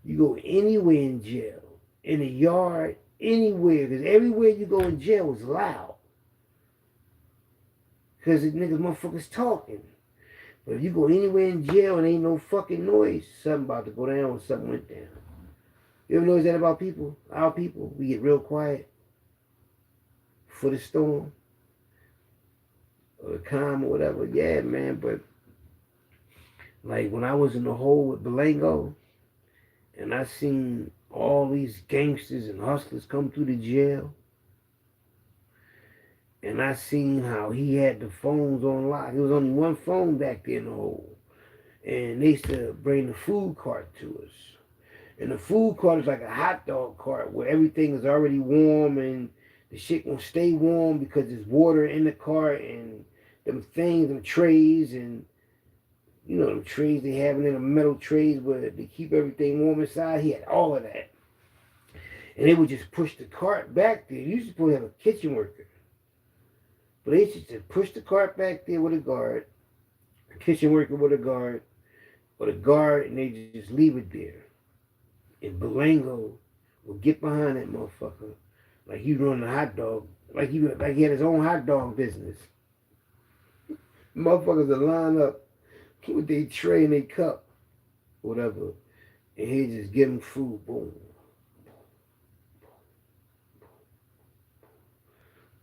You go anywhere in jail, in the yard, anywhere, because everywhere you go in jail is loud. Because the niggas motherfuckers talking. But if you go anywhere in jail and ain't no fucking noise, something about to go down or something went down. You ever notice that about people? Our people, we get real quiet for the storm or the calm or whatever. Yeah, man, but like when I was in the hole with Belango and I seen all these gangsters and hustlers come through the jail, and I seen how he had the phones on lock. There was only one phone back there in the hole. And they used to bring the food cart to us. And the food cart is like a hot dog cart where everything is already warm and the shit gonna stay warm because there's water in the cart and them things, them trays, and you know them trays they have in them metal trays where they keep everything warm inside. He had all of that. And they would just push the cart back there. You used to probably have a kitchen worker. But they used to push the cart back there with a guard, a kitchen worker with a guard, or a guard, and they just leave it there. And Belango would get behind that motherfucker like he run a hot dog, like he had his own hot dog business. Motherfuckers would line up with their tray and their cup, whatever, and he'd just give them food, boom.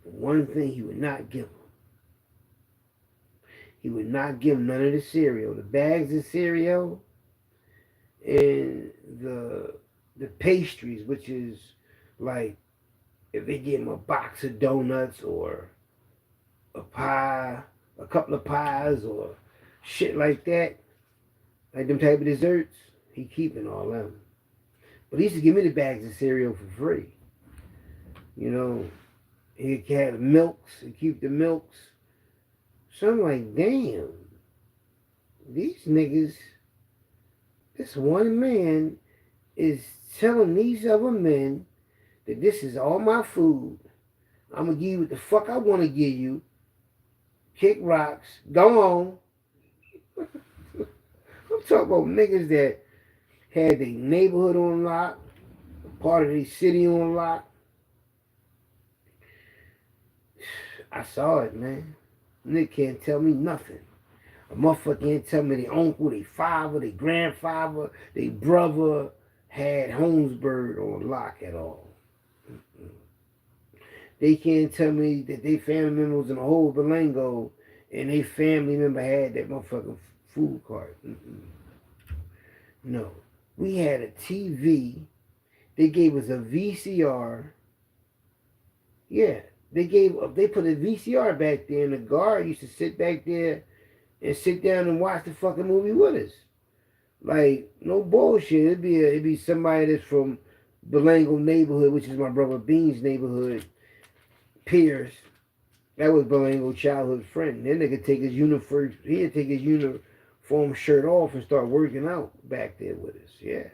One thing he would not give them. He would not give them none of the cereal. The bags of cereal and the pastries, which is like if they give him a box of donuts or a pie, a couple of pies or shit like that, like them type of desserts, he keeping all them. But he used to give me the bags of cereal for free. You know, he had the milks, he keep the milks. So I'm like, damn, these niggas, this one man is telling these other men that this is all my food. I'm going to give you what the fuck I want to give you. Kick rocks. Go on. I'm talking about niggas that had their neighborhood on lock, part of their city on lock. I saw it, man. Nigga can't tell me nothing. A motherfucker can't tell me their uncle, their father, their grandfather, their brother had HOLMESBURG on lock at all. They can't tell me that they family member was in a whole Belango and they family member had that motherfucking food cart. No. We had a TV. They gave us a VCR. Yeah. They put a VCR back there and the guard used to sit back there and sit down and watch the fucking movie with us. Like, no bullshit. It'd be somebody that's from Belango neighborhood, which is my brother Bean's neighborhood. Pierce. That was Belango's childhood friend. Then they could take his uniform, he'd take his uniform shirt off and start working out back there with us. Yeah.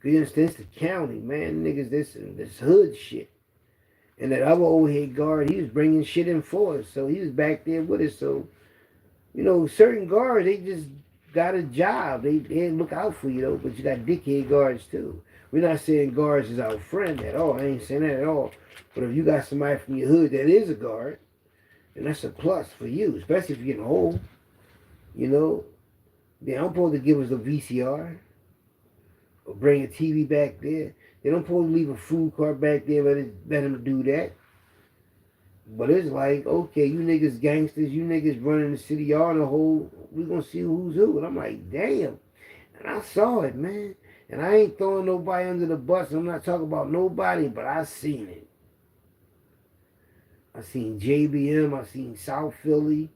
Cause you understand, it's the county, man. Niggas, this hood shit. And that other old head guard, he was bringing shit in for us. So he was back there with us. So, you know, certain guards, they just got a job. They look out for you, though. But you got dickhead guards, too. We're not saying guards is our friend at all. I ain't saying that at all. But if you got somebody from your hood that is a guard, then that's a plus for you, especially if you're getting old. You know, they don't supposed to give us a VCR or bring a TV back there. They don't supposed to leave a food cart back there, let them do that. But it's like, okay, you niggas gangsters, you niggas running the city, y'all in the whole, we gonna see who's who. And I'm like, damn. And I saw it, man. And I ain't throwing nobody under the bus. I'm not talking about nobody, but I seen it. I seen JBM, I seen South Philly.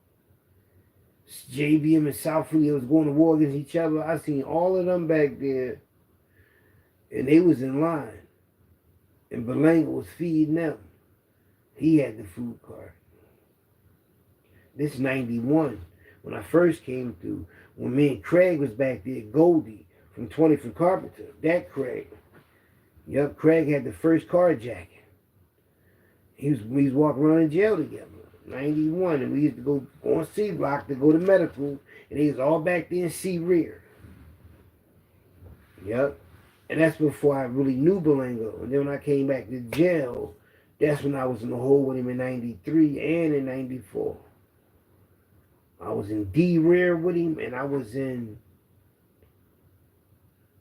JBM and South Philly was going to war against each other. I seen all of them back there, and they was in line. And Belanga was feeding them. He had the food cart. This 91, when I first came through, when me and Craig was back there, Goldie from 20 from Carpenter, that Craig. Yup, Craig had the first carjacking. We was walking around in jail together. 91, and we used to go on C Block to go to medical, and he was all back there in C Rear. Yep. And that's before I really knew Belango. And then when I came back to jail, that's when I was in the hole with him in 93 and in 94. I was in D Rear with him, and I was in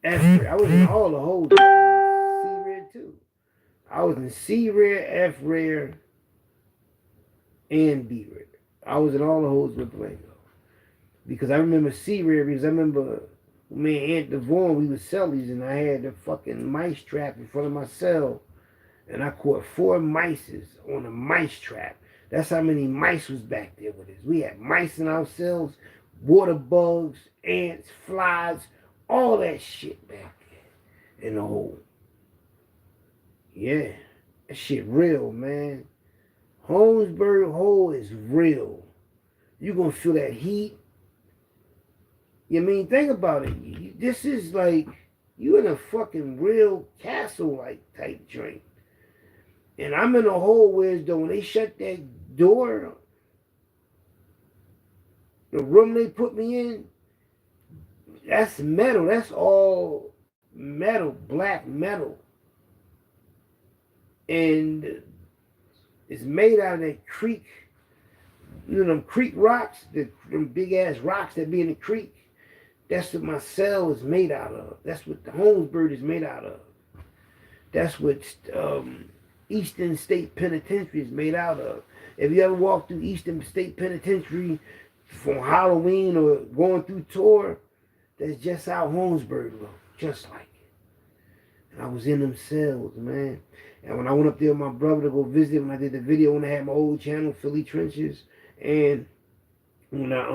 F Rear. I was in all the holes. I was in C Rear too. I was in C Rear, F Rear, and B Rear. I was in all the holes with Belango. Because I remember C Rear, because I remember me and Aunt Devon, we was cellies, and I had the fucking mice trap in front of my cell. And I caught 4 mices on a mice trap. That's how many mice was back there with us. We had mice in our cells, water bugs, ants, flies, all that shit back there in the hole. Yeah, that shit real, man. Holmesburg hole is real. You gonna feel that heat. You mean, think about it. This is like, you in a fucking real castle-like type joint. And I'm in a hole where though when they shut that door, the room they put me in, that's metal. That's all metal, black metal. And it's made out of that creek, you know, them creek rocks, them big ass rocks that be in the creek. That's what my cell is made out of. That's what the Holmesburg is made out of. That's what Eastern State Penitentiary is made out of. If you ever walk through Eastern State Penitentiary for Halloween or going through tour, that's just how Holmesburg look, just like it. And I was in them cells, man. And when I went up there with my brother to go visit, when I did the video, when I had my old channel, Philly Trenches, and when I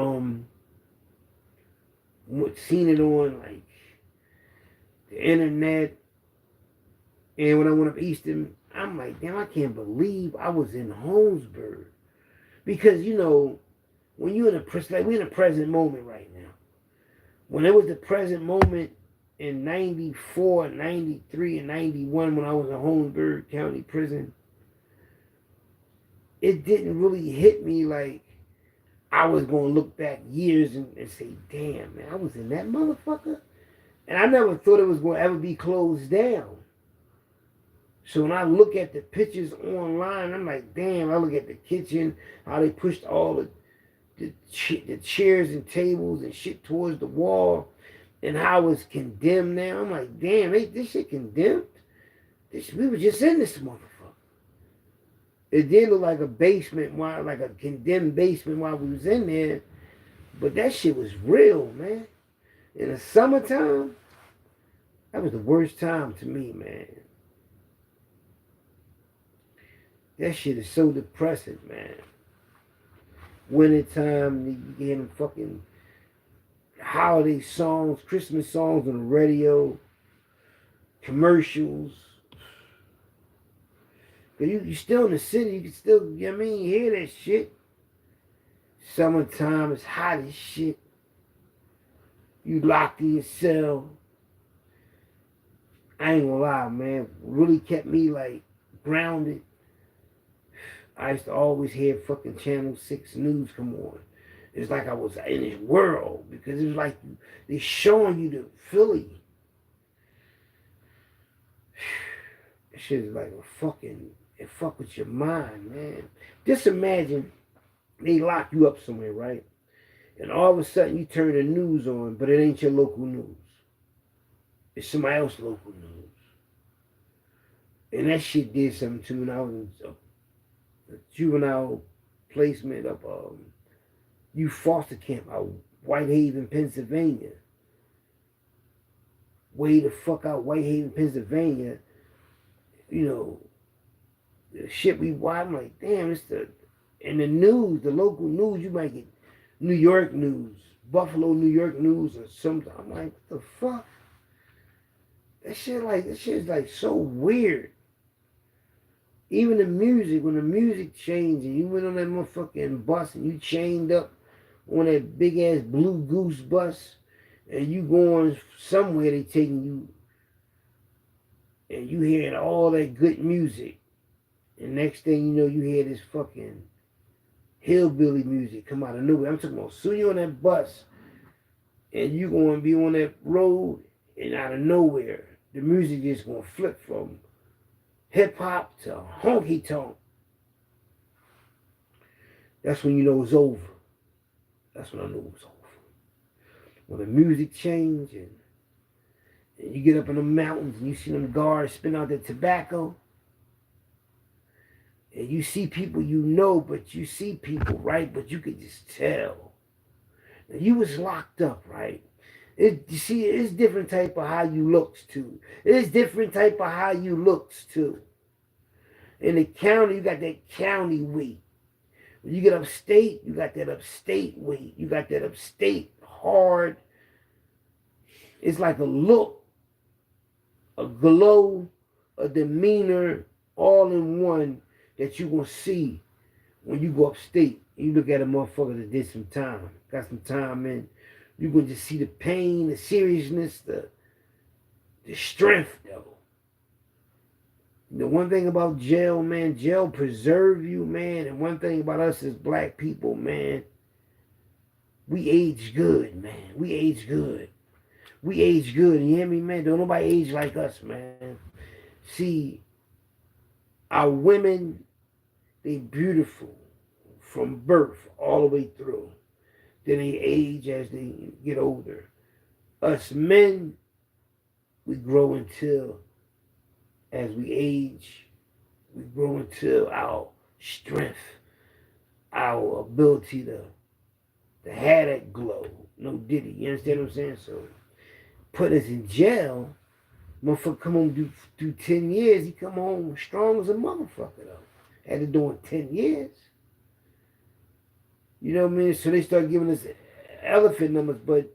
seen it on like the internet, and when I went up Eastern, I'm like, damn, I can't believe I was in Holmesburg. Because, you know, when you're in a, like we're in a present moment right now. When it was the present moment in 94, 93, and 91 when I was in Holmesburg County Prison, it didn't really hit me like I was going to look back years and say, damn, man, I was in that motherfucker. And I never thought it was going to ever be closed down. So when I look at the pictures online, I'm like, damn, I look at the kitchen, how they pushed all the chairs and tables and shit towards the wall, and how it's condemned now. I'm like, damn, this shit condemned? We were just in this motherfucker. It did look like a basement, like a condemned basement while we was in there, but that shit was real, man. In the summertime, that was the worst time to me, man. That shit is so depressing, man. Wintertime, you hear them fucking holiday songs, Christmas songs on the radio, commercials. Cause you still in the city, you can still, you know what I mean, hear that shit. Summertime, it's hot as shit. You locked in your cell. I ain't gonna lie, man. Really kept me like grounded. I used to always hear fucking Channel 6 news come on. It's like I was in this world because it was like they showing you the Philly. That shit is like a fucking, it fuck with your mind, man. Just imagine they lock you up somewhere, right? And all of a sudden you turn the news on, but it ain't your local news. It's somebody else's local news. And that shit did something to me when I was the juvenile placement of youth foster camp out Whitehaven, Pennsylvania. Way the fuck out Whitehaven, Pennsylvania. You know, the shit we watch, I'm like, damn, it's the in the news, the local news, you might get New York news, Buffalo, New York news or something. I'm like, what the fuck? That shit's like so weird. Even the music, when the music changed and you went on that motherfucking bus and you chained up on that big ass Blue Goose bus and you going somewhere, they taking you and you hearing all that good music. And next thing you know, you hear this fucking hillbilly music come out of nowhere. I'm talking about soon you're on that bus and you going to be on that road and out of nowhere, the music is going to flip from hip hop to honky tonk. That's when you know it's over. That's when I knew it was over. When the music changed and you get up in the mountains and you see them guards spin out the tobacco. And you see people you know, but you see people, right? But you could just tell. Now, you was locked up, right? You see, it's different type of how you looks too. It's different type of how you looks too. In the county, you got that county weight. When you get upstate, you got that upstate weight. You got that upstate hard. It's like a look, a glow, a demeanor, all in one that you gonna see when you go upstate. You look at a motherfucker that did some time, got some time in. You gonna just see the pain, the seriousness, the strength, though. The one thing about jail, man, jail preserve you, man. And one thing about us as black people, man, we age good, man. We age good. We age good. You hear me, man? Don't nobody age like us, man. See, our women, they beautiful from birth all the way through. Then they age as they get older. Us men, we grow until, as we age, we grow until our strength, our ability to have that glow. No diddy. You understand what I'm saying? So, put us in jail. Motherfucker come home do 10 years. He come home strong as a motherfucker, though. Had to do it 10 years. You know what I mean? So they started giving us elephant numbers, but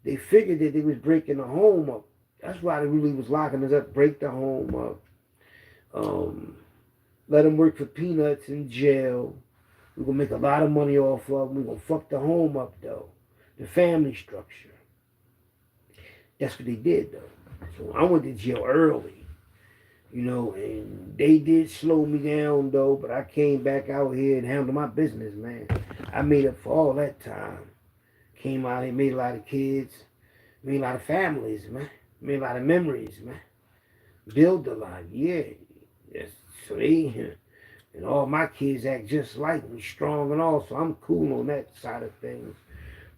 they figured that they was breaking the home up. That's why they really was locking us up, break the home up. Let them work for peanuts in jail. We're going to make a lot of money off of them. We're going to fuck the home up, though. The family structure. That's what they did, though. So I went to jail early, you know, and they did slow me down, though, but I came back out here and handled my business, man. I made up for all that time. Came out here, made a lot of kids, made a lot of families, man. Made a lot of memories, man. Built a lot, yeah. Yes. So they, and all my kids act just like me, strong and all, so I'm cool on that side of things.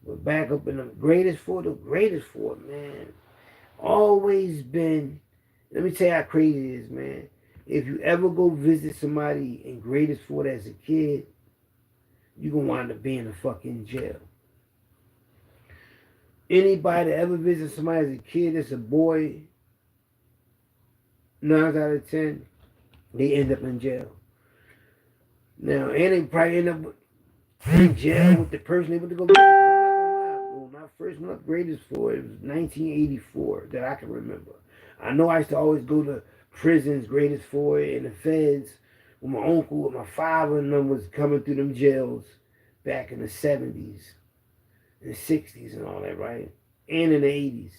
But back up in the greatest Ford, man. Always been, let me tell you how crazy it is, man. If you ever go visit somebody in Greatest Ford as a kid, you're going to wind up being in fucking jail. Anybody that ever visits somebody as a kid that's a boy, 9 out of 10, they end up in jail. Now, and they probably end up in jail with the person they went to go visit. I'm not gonna lie. Well, my first one up Greatest Ford, it was 1984 that I can remember. I know I used to always go to prisons, Greatest Ford, and the feds with my uncle, with my father, and them was coming through them jails back in the 70s. In the 60s and all that, right? And in the 80s.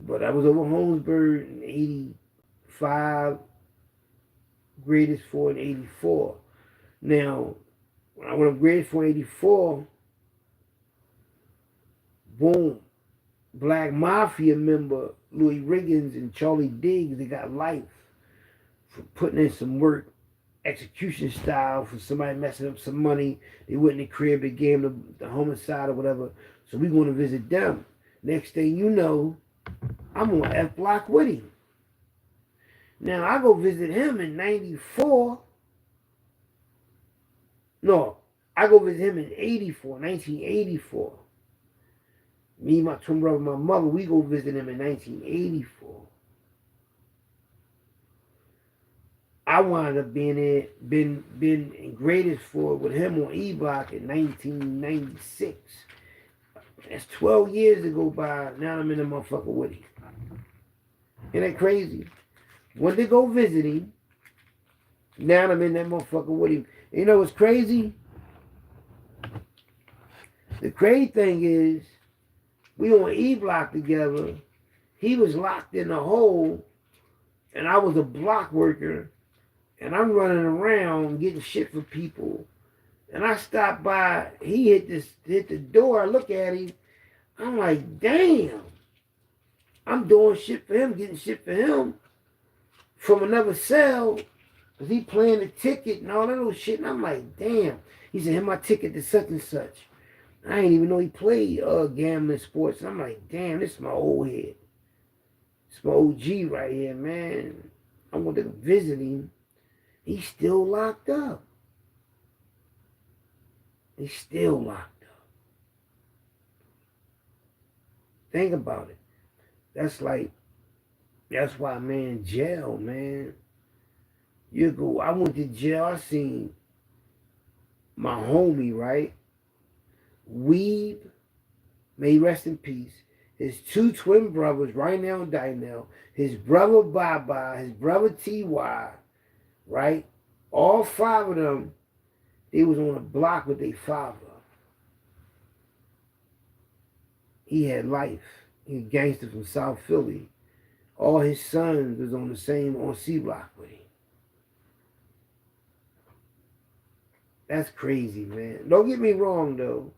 But I was over Holmesburg in 85, Greatest Ford in 84. Now, when I went up Greatest Ford in 84, boom, Black Mafia member Louis Riggins and Charlie Diggs, they got life for putting in some work, execution style, for somebody messing up some money. They went in the crib, they gave them the homicide or whatever. So we going to visit them. Next thing you know, I'm on F Block with him. Now I go visit him in 94. No, I go visit him in 84, 1984. Me, my twin brother, my mother, we go visit him in 1984. I wound up being in GRATERFORD with him on E Block in 1996. That's 12 years to go by. Now I'm in the motherfucker with him. Ain't that crazy? When they go visit him, now I'm in that motherfucker with him. And you know what's crazy? The crazy thing is, we on E Block together. He was locked in a hole, and I was a block worker, and I'm running around getting shit for people. And I stopped by. He hit the door. I look at him. I'm like, damn. I'm doing shit for him, getting shit for him from another cell, because he playing the ticket and all that little shit. And I'm like, damn. He said, "Here's my ticket to such and such." I didn't even know he played gambling sports. And I'm like, damn, this is my old head. It's my OG right here, man. I went to visit him. He's still locked up. He's still locked up. Think about it. That's why, man, jail, man. I went to jail. I seen my homie, right? Weeb, may he rest in peace. His two twin brothers, right now and Dynell. His brother Baba, his brother Ty, right? All five of them, they was on a block with their father. He had life. He a gangster from South Philly. All his sons was on C block with him. That's crazy, man. Don't get me wrong, though.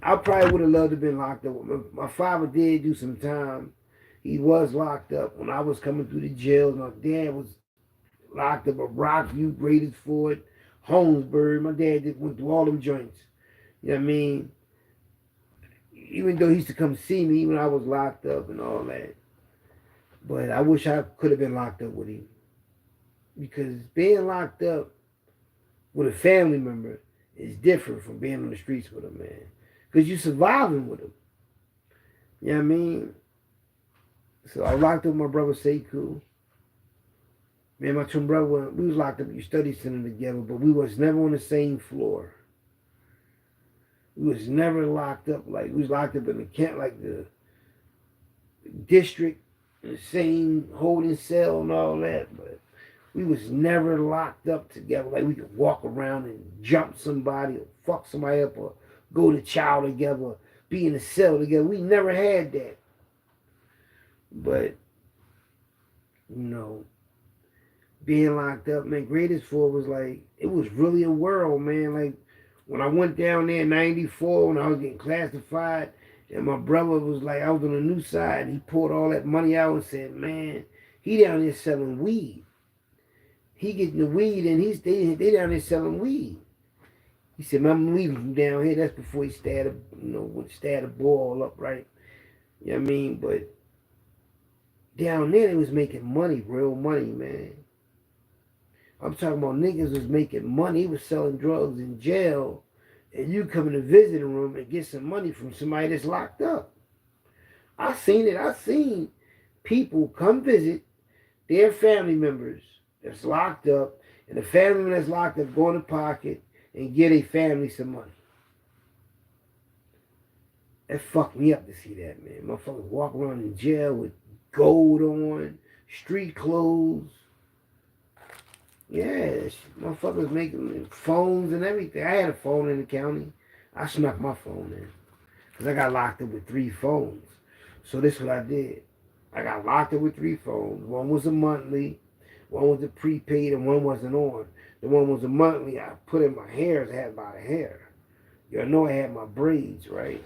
I probably would have loved to have been locked up. My father did do some time. He was locked up when I was coming through the jail. My dad was locked up at Rockview, GRATERFORD, HOLMESBURG. My dad went through all them joints. You know what I mean? Even though he used to come see me when I was locked up and all that. But I wish I could have been locked up with him. Because being locked up with a family member is different from being on the streets with him, man. Because you're surviving with him. You know what I mean? So I locked up with my brother Sekou. Me and my twin brother, we was locked up at the study center together, but we was never on the same floor. We was never locked up we was locked up in the camp, like the district, the same holding cell and all that, but we was never locked up together. Like we could walk around and jump somebody or fuck somebody up or go to chow together, or be in a cell together. We never had that. But, you know, being locked up, man, GRATERFORD was it was really a world, man. Like, when I went down there in 94, when I was getting classified, and my brother was I was on the new side, he pulled all that money out and said, man, he down there selling weed. He getting the weed, and they down there selling weed. He said, "Man, I'm leaving from down here." That's before he stabbed a ball up, right? You know what I mean? But down there, they was making money, real money, man. I'm talking about niggas was making money. He was selling drugs in jail, and you come in the visiting room and get some money from somebody that's locked up. I seen it. I seen people come visit their family members that's locked up, and the family member that's locked up go in the pocket and get a family some money. That fucked me up to see that, man. Motherfuckers walk around in jail with gold on, street clothes. Yeah, motherfuckers making phones and everything. I had a phone in the county. I snuck my phone in. Because I got locked up with 3 phones. So this is what I did. I got locked up with 3 phones. One was a monthly, one was a prepaid, and one wasn't on. The one was a monthly. I put in my hair. I had a lot of hair. You know I had my braids, right?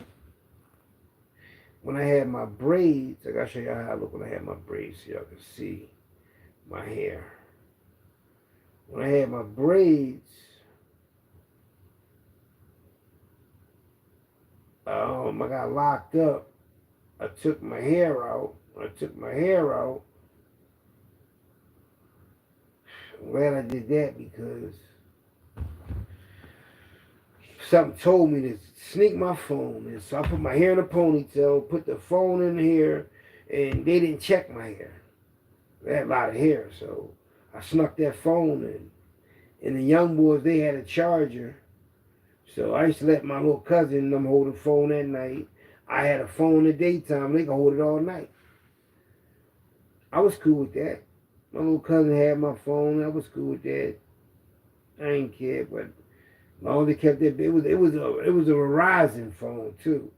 When I had my braids, I gotta show y'all how I look when I had my braids so y'all can see my hair. When I had my braids, I got locked up. I took my hair out. I'm glad I did that because something told me to sneak my phone. And so I put my hair in a ponytail, put the phone in here, and they didn't check my hair. They had a lot of hair, so I snuck that phone in. And the young boys, they had a charger. So I used to let my little cousin them hold the phone at night. I had a phone in the daytime. They could hold it all night. I was cool with that. My little cousin had my phone. I was cool with that. I ain't care, but as long as they kept it, it was a Verizon phone too.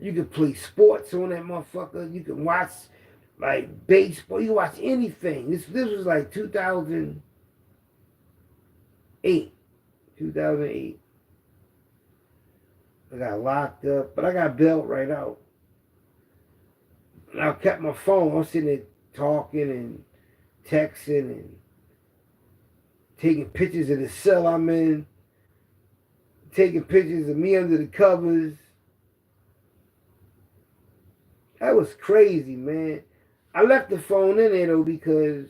You could play sports on that motherfucker. You could watch like baseball. You could watch anything. This was like 2008. 2008. I got locked up, but I got bailed right out. And I kept my phone. I was sitting there talking and texting and taking pictures of the cell I'm in, taking pictures of me under the covers. That was crazy, man. I left the phone in there though because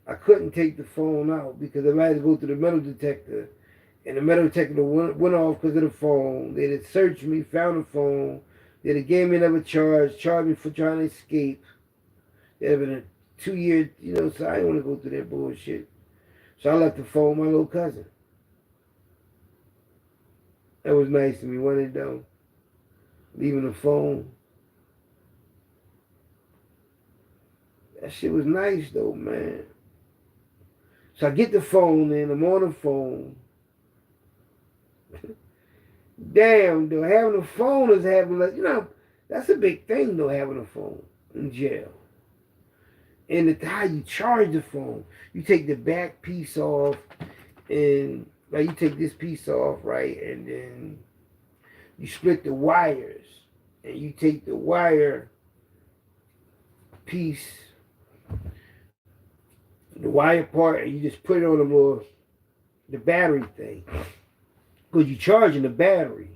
I couldn't take the phone out because I had to go through the metal detector. And the metal detector went off because of the phone. They'd have searched me, found the phone. They'd have gave me another charge, charged me for trying to escape. They'd have been a 2-year, so I didn't want to go through that bullshit. So I left the phone with my little cousin. That was nice of me, wasn't it though? Leaving the phone. That shit was nice though, man. So I get the phone in, I'm on the phone. Damn, though, having a phone is having, that's a big thing, though, having a phone in jail. And it's how you charge the phone. You take the back piece off, and you take this piece off, right? And then you split the wires, and you take the wire piece, the wire part, and you just put it on the battery thing. Because you're charging the battery.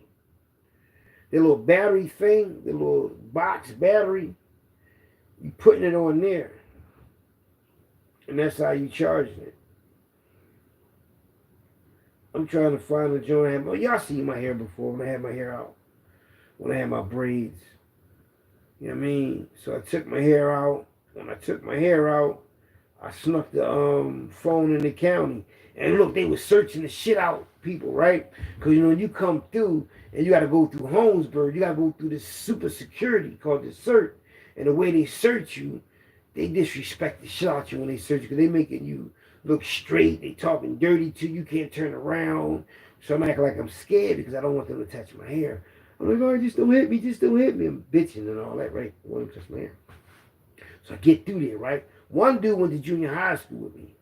The little battery thing, the little box battery, you putting it on there. And that's how you charging it. I'm trying to find a joint. Y'all seen my hair before when I had my hair out. When I had my braids. You know what I mean? So I took my hair out. When I took my hair out, I snuck the phone in the county. And look, they were searching the shit out, people, right? Because, when you come through and you got to go through HOLMESBURG, you got to go through this super security called the cert. And the way they search you, they disrespect the shit out you when they search you because they making you look straight. They talking dirty to you. You can't turn around. So I'm acting like I'm scared because I don't want them to touch my hair. I'm like, oh, just don't hit me. Just don't hit me. I'm bitching and all that, right? I want to touch my hair. So I get through there, right? One dude went to junior high school with me.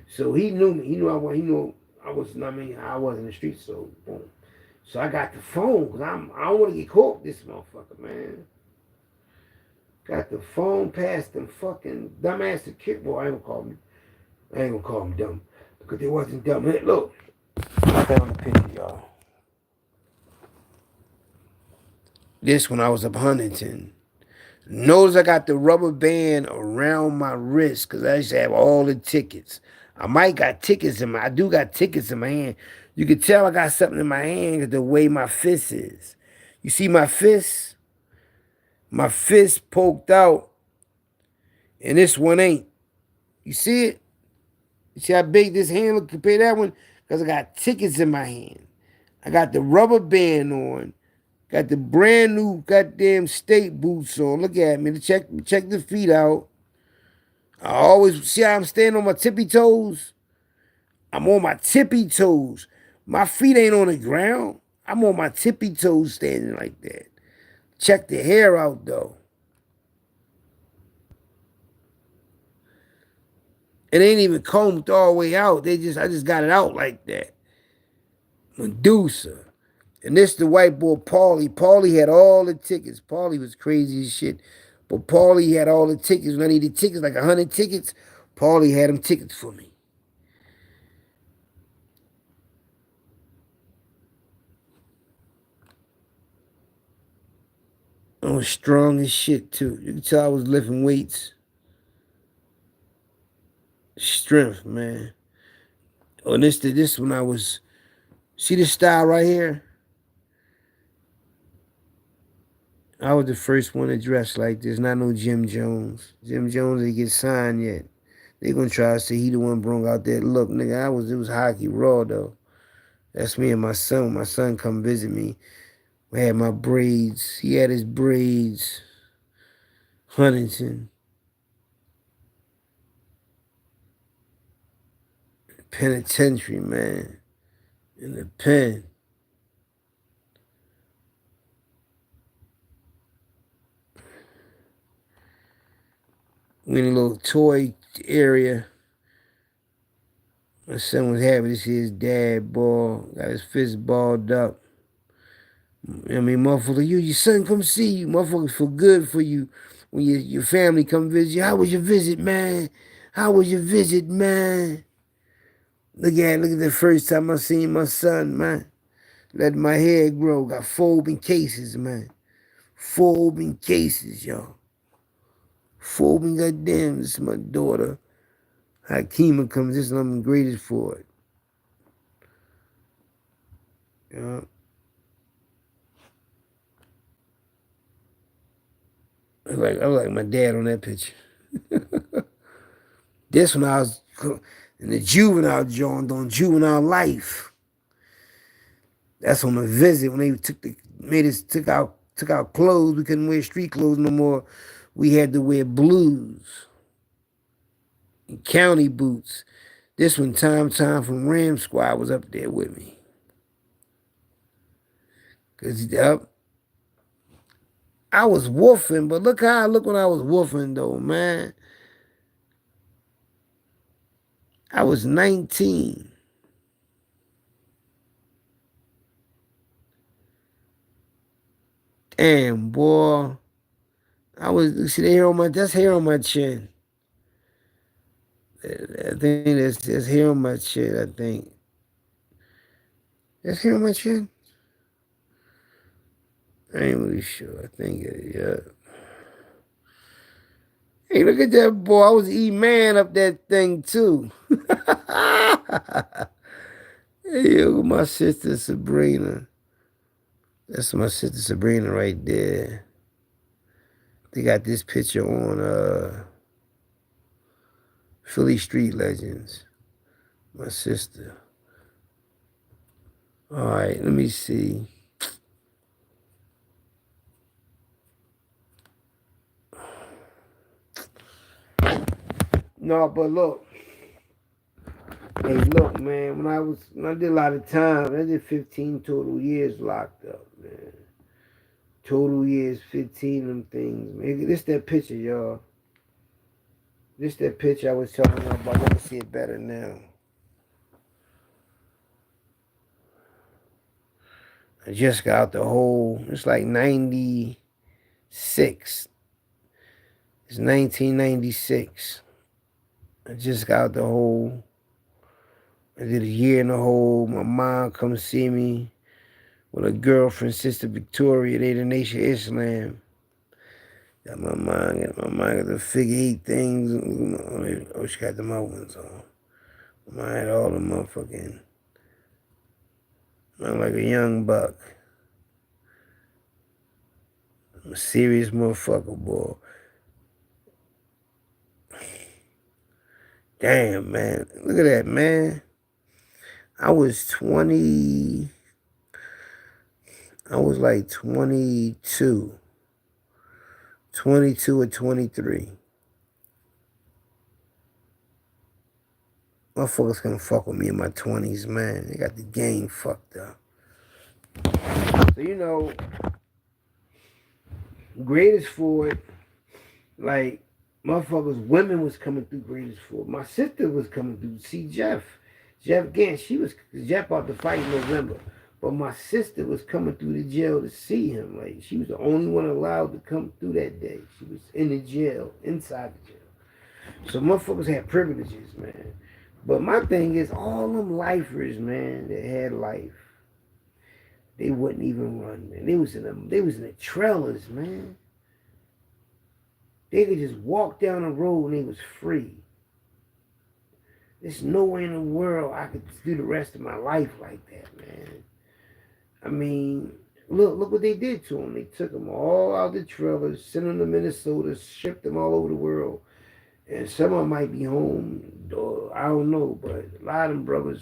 So he knew me. He knew I was, I was in the streets, so boom. So I got the phone, because I don't want to get caught with this motherfucker, man. Got the phone past them fucking dumbass security. Boy, I ain't gonna call them dumb. Because they wasn't dumb. Hey, look. I found the picture, y'all. This when I was up Huntington. Notice I got the rubber band around my wrist because I used to have all the tickets. I do got tickets in my hand. You can tell I got something in my hand because the way my fist is. You see my fist? My fist poked out, and this one ain't. You see it? You see how big this hand look compared to that one? Because I got tickets in my hand. I got the rubber band on. Got the brand new goddamn state boots on. Look at me. Check the feet out. I always see how I'm standing on my tippy toes. I'm on my tippy toes. My feet ain't on the ground. I'm on my tippy toes standing like that. Check the hair out though. It ain't even combed all the way out. I just got it out like that. Medusa. And this the white boy, Paulie. Paulie had all the tickets. Paulie was crazy as shit. But Paulie had all the tickets. When I needed tickets, like 100 tickets, Paulie had them tickets for me. I was strong as shit, too. You can tell I was lifting weights. Strength, man. Oh, this when I was, see this style right here? I was the first one to dress like this, not no Jim Jones. Jim Jones didn't get signed yet. They gonna try to say he the one brought out that look, nigga. It was hockey raw though. That's me and my son. My son come visit me. I had my braids. He had his braids. Huntington. Penitentiary, man. In the pen. We in a little toy area. My son was happy to see his dad ball. Got his fist balled up. I mean, motherfucker, your son come see you. Motherfuckers feel good for you when your family come visit you. How was your visit, man? How was your visit, man? Look at the first time I seen my son, man. Let my hair grow. Got 4 open cases, man. 4 open cases, y'all. 4 open goddamn. This is my daughter. Hakima comes. This is I'm GRATERFORD. Yeah. I was like my dad on that picture. This when I was in the juvenile joint on Juvenile Life. That's on the visit when they took out clothes. We couldn't wear street clothes no more. We had to wear blues and county boots. This one, Time from Ram Squad was up there with me. Cause I was woofing, but look how I look when I was woofing though, man. I was 19. Damn, boy. See the hair on that's hair on my chin. I think that's hair on my chin, I think. That's hair on my chin? I ain't really sure. I think yeah. Hey, look at that boy. I was E-man up that thing too. Hey, yo, my sister Sabrina. That's my sister Sabrina right there. They got this picture on Philly Street Legends. My sister. All right, let me see. No, but look. Hey, look, man. When I did a lot of time, I did 15 total years locked up, man. Total years, 15 of them things, man. This that picture, y'all. This that picture I was telling you about. I can see it better now. I just got out the whole, it's like 96. It's 1996. I just got out the hole. I did a year in the hole. My mom come see me with a girlfriend, Sister Victoria. They the Nation of Islam. Got my mom got the figure 8 things. Oh, she got the other ones on. My mom had all the motherfucking. I'm like a young buck. I'm a serious motherfucker, boy. Damn, man. Look at that, man. I was 20. I was like 22. 22 or 23. Motherfuckers gonna fuck with me in my 20s, man. They got the game fucked up. So, GRATERFORD, like, motherfuckers, women was coming through GRATERFORD. My sister was coming through to see Jeff. Jeff Gant, Jeff out to fight in November. But my sister was coming through the jail to see him. Like, she was the only one allowed to come through that day. She was in the jail, inside the jail. So motherfuckers had privileges, man. But my thing is, all them lifers, man, that had life, they wouldn't even run, man. They was in the trailers, man. They could just walk down the road and they was free. There's no way in the world I could do the rest of my life like that, man. I mean, look what they did to him. They took him all out the trailers, sent him to Minnesota, shipped them all over the world. And some of them might be home, or I don't know, but a lot of them brothers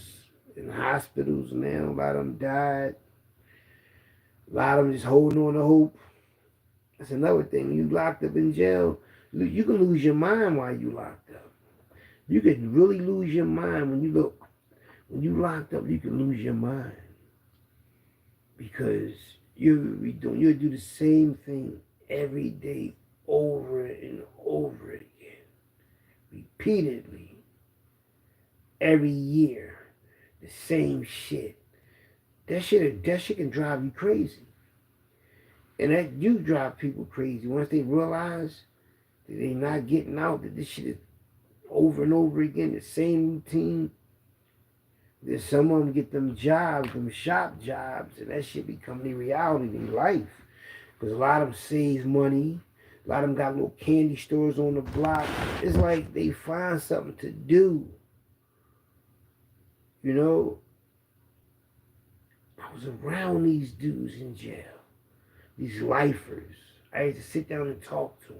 in hospitals now. A lot of them died. A lot of them just holding on to hope. That's another thing. You locked up in jail, you can lose your mind while you locked up. You can really lose your mind when you locked up. You can lose your mind because you'll do the same thing every day, over and over again, repeatedly, every year, the same shit. That shit can drive you crazy. And that do drive people crazy once they realize that they're not getting out, that this shit is over and over again, the same routine. That some of them get them jobs, them shop jobs, and that shit become their reality, their life. Because a lot of them save money. A lot of them got little candy stores on the block. It's like they find something to do. You know? I was around these dudes in jail. These lifers. I had to sit down and talk to them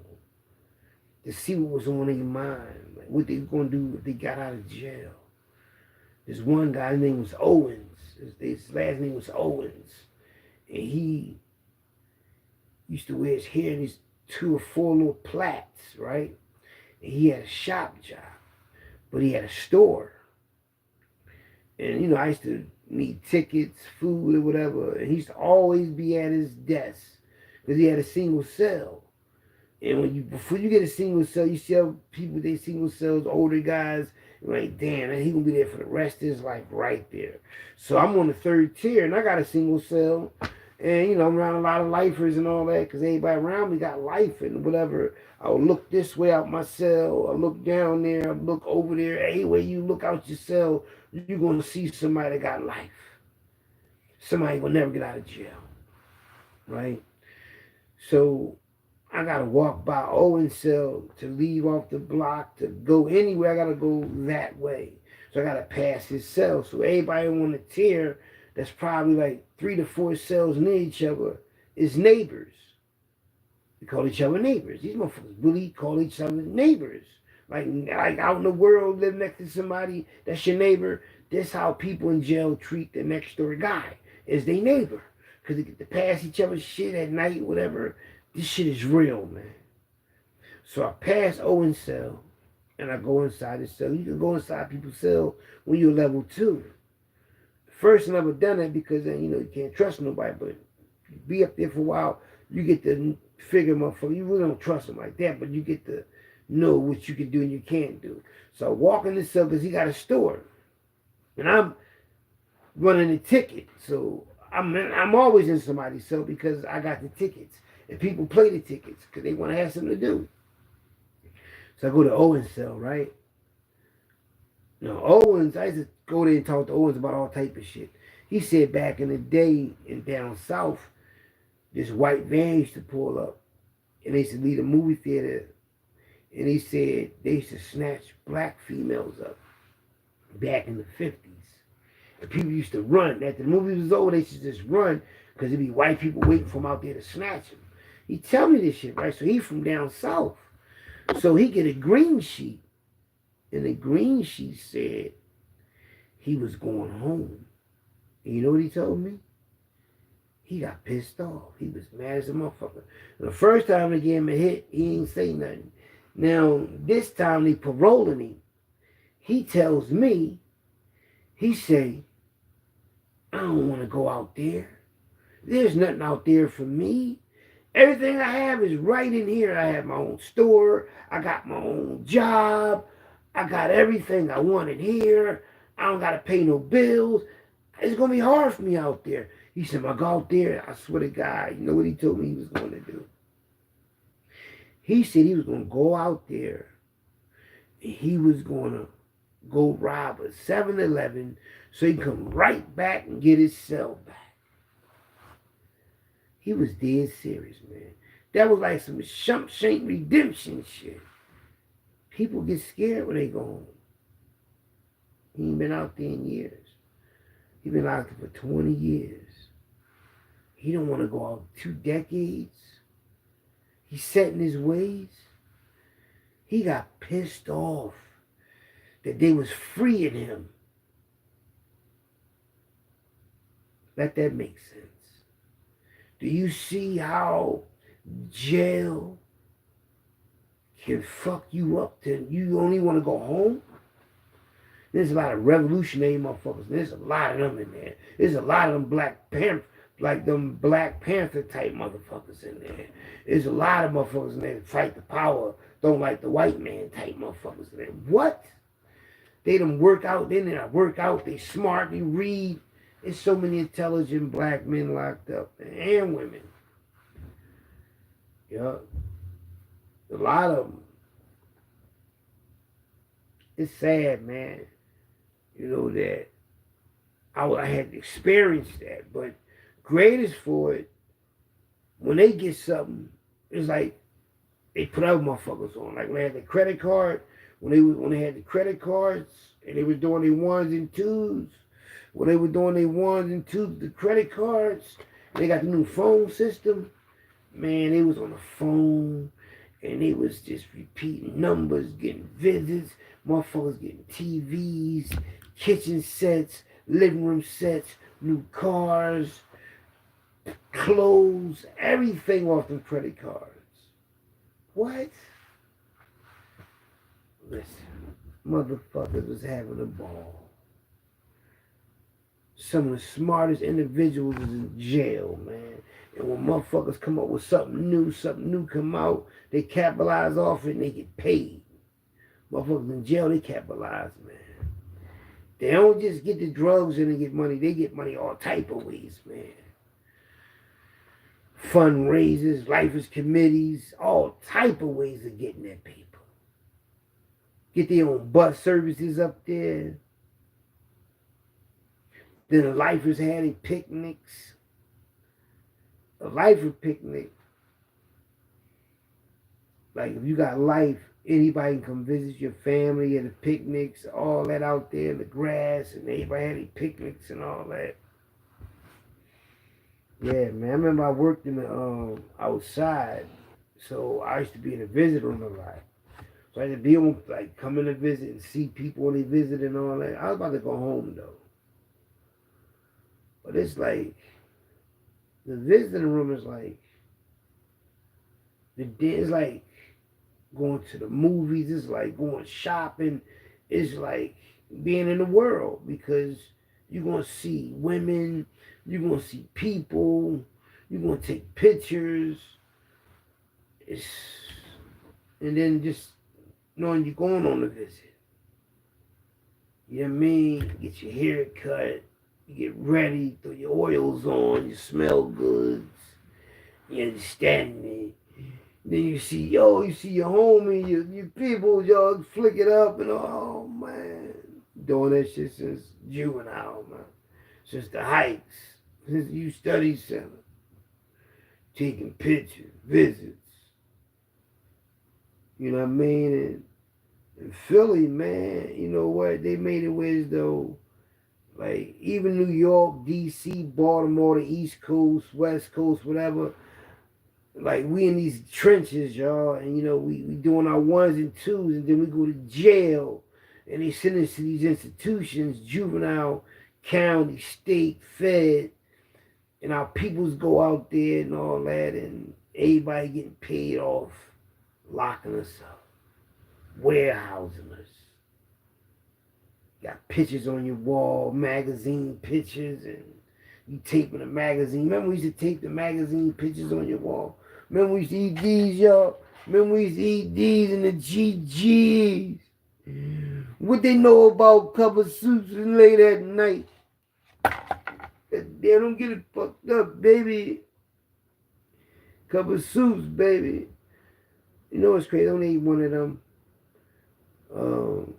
to see what was on their mind, like what they were going to do if they got out of jail. This one guy, his name was Owens. His last name was Owens. And he used to wear his hair in these 2 or 4 little plaits, right? And he had a shop job, but he had a store. And, you know, I used to need tickets, food, or whatever. And he used to always be at his desk because he had a single cell. And before you get a single cell, you see how people, they single cells, older guys, like, damn, and he gonna be there for the rest of his life right there. So I'm on the 3rd tier, and I got a single cell. And, you know, I'm around a lot of lifers and all that, because everybody around me got life and whatever. I'll look this way out my cell. I'll look down there. I'll look over there. Anyway, you look out your cell, you're going to see somebody that got life. Somebody will never get out of jail. Right? So I got to walk by Owen's cell to leave off the block, to go anywhere. I got to go that way. So I got to pass his cell. So everybody on the tier that's probably like 3 to 4 cells near each other is neighbors. We call each other neighbors. These motherfuckers really call each other neighbors. Like out in the world, live next to somebody that's your neighbor. That's how people in jail treat the next door guy, is their neighbor. Because they get to pass each other's shit at night, whatever. This shit is real, man. So I pass Owen's cell, and I go inside his cell. You can go inside people's cell when you're level 2. First, I never done it because then, you know, you can't trust nobody. But you be up there for a while, you get to figure, motherfucker, you really don't trust them like that, but you get to know what you can do and you can't do. So I walk in the cell because he got a store. And I'm running the ticket. So I'm always in somebody's cell because I got the tickets. And people play the tickets because they want to have something to do. So I go to Owen's cell, right? Now, Owens, I used to go there and talk to Owens about all type of shit. He said back in the day and down south, this white van used to pull up. And they used to leave a movie theater. And he said they used to snatch black females up back in the 50s. And people used to run. After the movie was over, they used to just run because there'd be white people waiting for him out there to snatch them. He tell me this shit, right? So he from down south. So he get a green sheet. And the green sheet said he was going home. And you know what he told me? He got pissed off. He was mad as a motherfucker. And the first time they gave him a hit, he ain't say nothing. Now, this time they paroling him. He tells me, he say, I don't want to go out there. There's nothing out there for me. Everything I have is right in here. I have my own store. I got my own job. I got everything I wanted here. I don't got to pay no bills. It's going to be hard for me out there. He said, I go out there, I swear to God, you know what he told me he was going to do? He said he was going to go out there and he was going to go rob a 7-Eleven so he can come right back and get his cell back. He was dead serious, man. That was like some Shump-Shank redemption shit. People get scared when they go home. He ain't been out there in years. He been out there for 20 years. He don't want to go out 2 decades. He's set in his ways. He got pissed off that they was freeing him. Let that make sense. Do you see how jail can fuck you up till you only want to go home? There's a lot of revolutionary motherfuckers. There's a lot of them in there. There's a lot of them Black Panther type motherfuckers in there. There's a lot of motherfuckers in there that fight the power, don't like the white man type motherfuckers in there. What? They done work out, they didn't work out, they smart, they read. There's so many intelligent black men locked up, and women. Yeah. A lot of them. It's sad, man. You know that I had experienced that, but GRATERFORD, when they get something, it's like they put other motherfuckers on. Like when they had the credit card, when they had the credit cards and they were doing their ones and twos, when they were doing their ones and twos, the credit cards, they got the new phone system. Man, they was on the phone and they was just repeating numbers, getting visits, motherfuckers getting TVs, kitchen sets, living room sets, new cars, clothes, everything off them credit cards. What? Listen, motherfuckers was having a ball. Some of the smartest individuals is in jail, man. And when motherfuckers come up with something new come out, they capitalize off it and they get paid. Motherfuckers in jail, they capitalize, man. They don't just get the drugs in and get money. They get money all type of ways, man. Fundraisers, lifers committees, all type of ways of getting that paper. Get their own bus services up there. Then the lifers had their picnics. A lifer picnic, like if you got life, anybody can come visit your family at the picnics, all that out there in the grass, and everybody had their picnics and all that. Yeah, man, I remember I worked in the outside, so I used to be in the visit room a lot. So I had to be on, like, come in to visit and see people when they visit and all that. I was about to go home, though. But it's like, the visiting room is like, it's like going to the movies, it's like going shopping, it's like being in the world because you're going to see women, you're going to see people, you're going to take pictures. And then just knowing you're going on a visit. You know what I mean? Get your hair cut. You get ready, throw your oils on, you smell good. You understand me? Then you see your homie, your people, y'all flick it up and oh man. Doing that shit since juvenile, man. Since the hikes, since the youth study center. Taking pictures, visits. You know what I mean? And in Philly, man, you know what? They made it where as though, like, even New York, D.C., Baltimore, the East Coast, West Coast, whatever, like, we in these trenches, y'all, and, you know, we doing our ones and twos, and then we go to jail, and they send us to these institutions, juvenile, county, state, fed, and our peoples go out there and all that, and everybody getting paid off, locking us up, warehousing us. Got pictures on your wall, magazine pictures, and you taping a magazine. Remember we used to tape the magazine pictures on your wall? Remember we used to eat these, y'all? Remember we used to eat these in the GGs? What they know about cover soups and late at night? They don't get it fucked up, baby. Cover soups, baby. You know what's crazy? I don't eat one of them.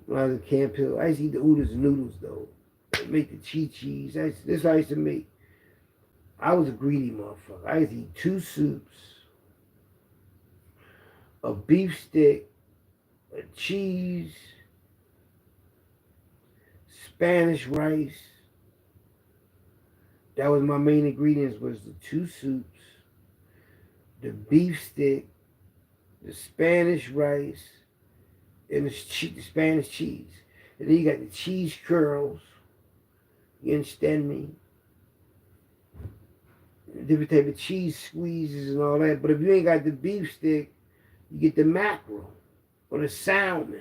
When I was in Camp Hill, I used to eat the oodles and noodles though. I make the chi-chis. That's what I used to make. I was a greedy motherfucker. I used to eat 2 soups, a beef stick, a cheese, Spanish rice. That was my main ingredients, was the 2 soups, the beef stick, the Spanish rice, and the Spanish cheese. And then you got the cheese curls. You understand me? Different type of cheese squeezes and all that. But if you ain't got the beef stick, you get the mackerel or the salmon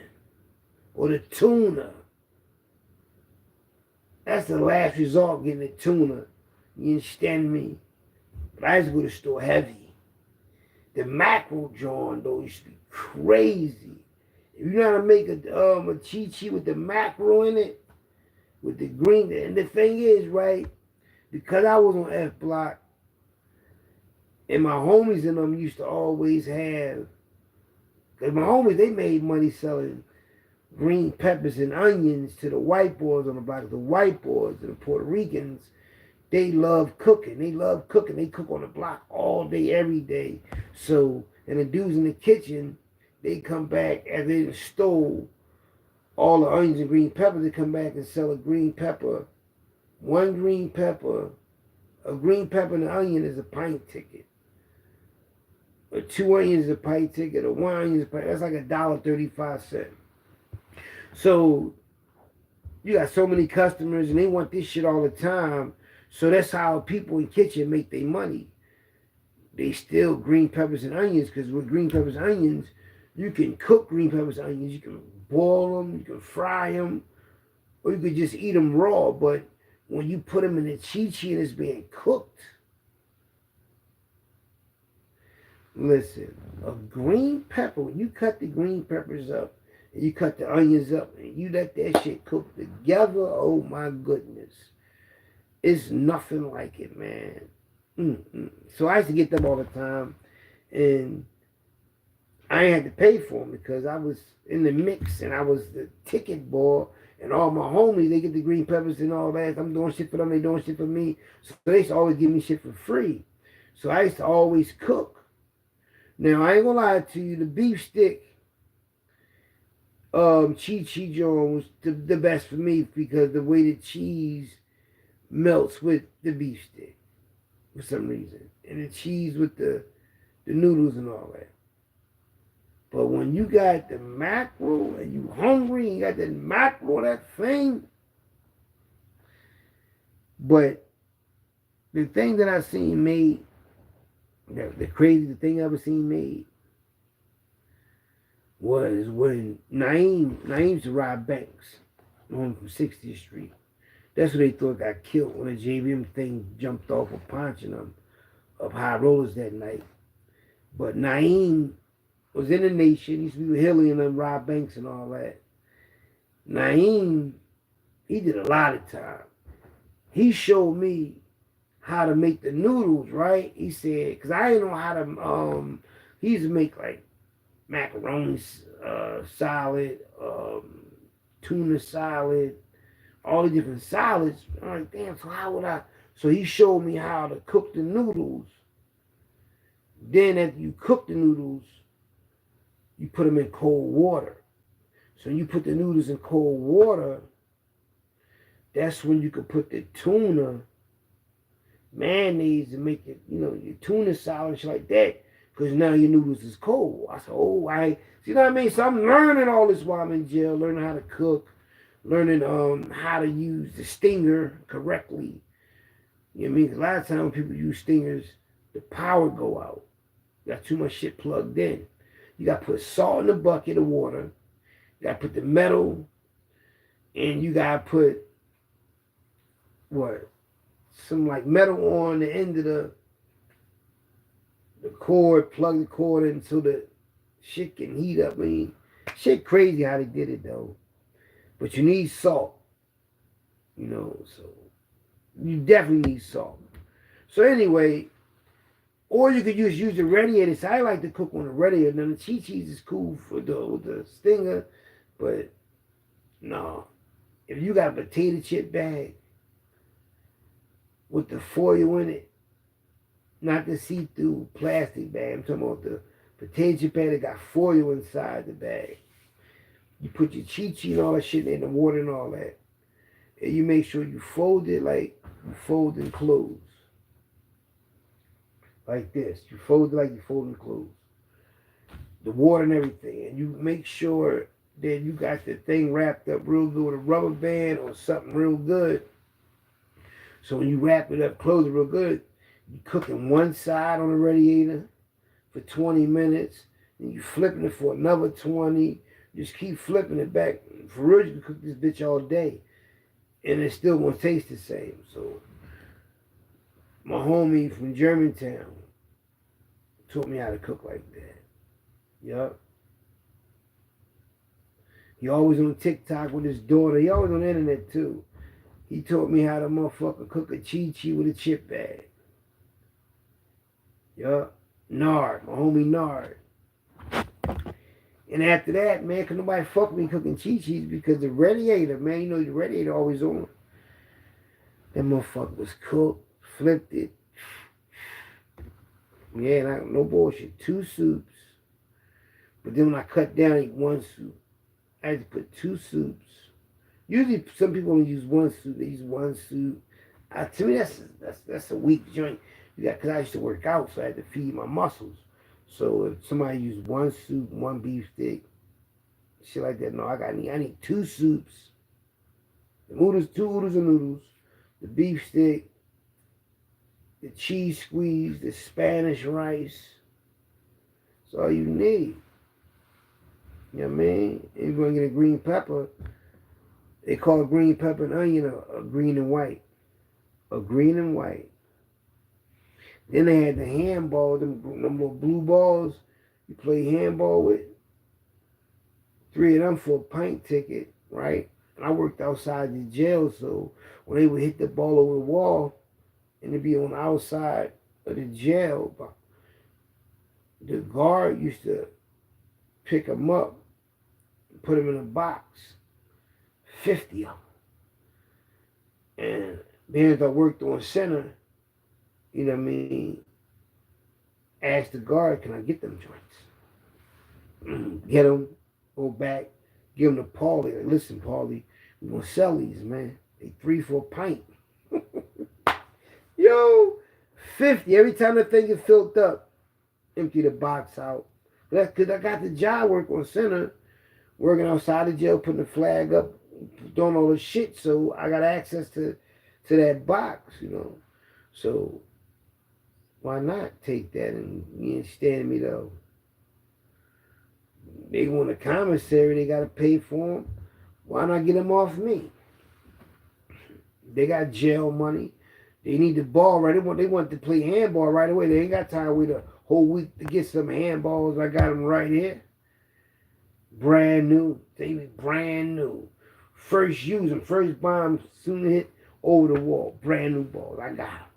or the tuna. That's the last resort, getting the tuna. You understand me? But I used to go to the store heavy. The mackerel John, though, used to be crazy. If you know how to make a chi-chi with the mackerel in it, with the green, and the thing is, right, because I was on F Block, and my homies and them used to always have, because my homies, they made money selling green peppers and onions to the white boys on the block. The white boys and the Puerto Ricans, they love cooking. They love cooking. They cook on the block all day, every day. So, and the dudes in the kitchen, they come back as they stole all the onions and green peppers. They come back and sell a green pepper. One green pepper, a green pepper and an onion is a pint ticket. A 2 onions is a pint ticket. A 1 onion is a pint. That's like $1.35. So you got so many customers and they want this shit all the time. So that's how people in kitchen make their money. They steal green peppers and onions, because with green peppers and onions, you can cook green peppers and onions. You can boil them, you can fry them, or you could just eat them raw. But when you put them in the chi-chi and it's being cooked, listen, a green pepper, when you cut the green peppers up, and you cut the onions up, and you let that shit cook together, oh my goodness. It's nothing like it, man. So I used to get them all the time, and I ain't had to pay for them because I was in the mix, and I was the ticket boy, and all my homies, they get the green peppers and all that. I'm doing shit for them, they doing shit for me. So they used to always give me shit for free. So I used to always cook. Now, I ain't gonna lie to you, the beef stick, Chi John was the best for me, because the way the cheese melts with the beef stick for some reason, and the cheese with the noodles and all that. But when you got the mackerel and you hungry and you got that mackerel, that thing. But the thing that I seen made, the craziest thing I ever seen made, was when Naeem used to rob banks on 60th Street. That's what they thought got killed when the JVM thing jumped off of punching them up High Rollers that night. But Naeem was in the nation. He used to be with Hilly and them, rob banks and all that. Naeem, he did a lot of time. He showed me how to make the noodles, right? He said, because I didn't know how to, he used to make like macaroni salad, tuna salad, all the different salads. I'm like, damn, so how would I? So he showed me how to cook the noodles. Then after you cook the noodles, you put them in cold water. So when you put the noodles in cold water, that's when you can put the tuna, mayonnaise, and make it, your tuna salad and shit like that. Because now your noodles is cold. I said, oh, see what I mean? So I'm learning all this while I'm in jail, learning how to cook, learning how to use the stinger correctly. You know what I mean? Because a lot of times when people use stingers, the power go out. You got too much shit plugged in. You got to put salt in a bucket of water. You got to put the metal, and you got to put, some like metal on the end of the cord, plug the cord in so the shit can heat up. I mean, shit crazy how they did it, though. But you need salt, so you definitely need salt. So anyway, or you could just use the radiator. So I like to cook on the radiator. Now the chi-chis is cool with the stinger, but no. If you got a potato chip bag with the foil in it, not the see-through plastic bag, I'm talking about the potato chip bag that got foil inside the bag. You put your chi-chi and all that shit in the water and all that. and you make sure you fold it like you folding clothes. Like this. You fold it like you folding clothes. The water and everything. And you make sure that you got the thing wrapped up real good with a rubber band or something real good. So when you wrap it up, close it real good, you cooking one side on the radiator for 20 minutes, and you flipping it for another 20. Just keep flipping it back. For real, you can cook this bitch all day, and it still won't taste the same. So my homie from Germantown taught me how to cook like that. Yup. He always on TikTok with his daughter. He always on the internet too. He taught me how to motherfucker cook a chi-chi with a chip bag. Yup. Nard, my homie Nard. And after that, man, cause nobody fuck with me cooking chi-chis because the radiator, man, you know the radiator always on. That motherfucker was cooked, flipped it. Yeah, no bullshit. 2 soups. But then when I cut down, I eat 1 soup. I had to put 2 soups. Usually, some people only use 1 soup. They use 1 soup. To me, that's a weak joint. Because I used to work out, so I had to feed my muscles. So if somebody used 1 soup, 1 beef stick, shit like that, no, I need 2 soups. The noodles, 2 oodles of noodles, the beef stick, the cheese squeeze, the Spanish rice. That's all you need. You know what I mean? If you're going to get a green pepper, they call a green pepper and onion a green and white. A green and white. Then they had the handball, them little blue balls you play handball with. 3 of them for a pint ticket, right? And I worked outside the jail, so when they would hit the ball over the wall, and it'd be on the outside of the jail, the guard used to pick them up, put them in a box, 50 of them. And then as I worked on center, you know what I mean, asked the guard, can I get them joints? Get them, go back, give them to Paulie. Like, listen, Paulie, we're going to sell these, man. They 3 for a pint. Yo, 50. Every time the thing get filled up, empty the box out. That's because I got the job work on center, working outside the jail, putting the flag up, doing all the shit. So I got access to that box, you know. So why not take that? And you understand me, though. They want a commissary, they got to pay for them. Why not get them off me? They got jail money. They need the ball right. They want to play handball right away. They ain't got time to wait a whole week to get some handballs. I got them right here. Brand new. They was brand new. First use them. First bomb soon hit over the wall. Brand new balls. I got them.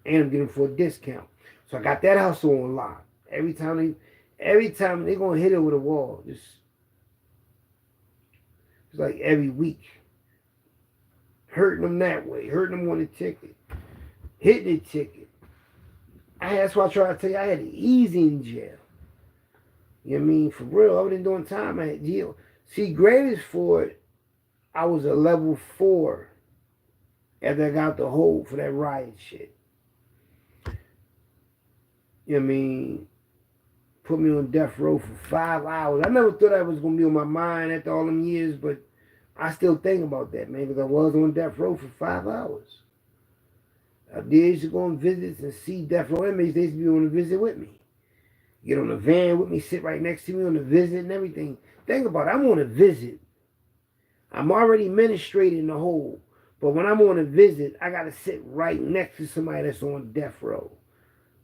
And I'm getting them for a discount. So I got that hustle on lock. Every time they gonna hit over the wall. It's like every week. Hurting them that way. Hurting them on the ticket. Hitting the ticket. That's why I try to tell you, I had it easy in jail. You know what I mean? For real, I wasn't doing time. I had jail. See, GRATERFORD, I was a level 4 after I got the hold for that riot shit. You know what I mean? Put me on death row for 5 hours. I never thought that was going to be on my mind after all them years, but I still think about that, man, because I was on death row for 5 hours. I used to go on visits and see death row inmates. They used to be on a visit with me. Get on the van with me, sit right next to me on the visit and everything. Think about it. I'm on a visit. I'm already administrating the whole. But when I'm on a visit, I got to sit right next to somebody that's on death row.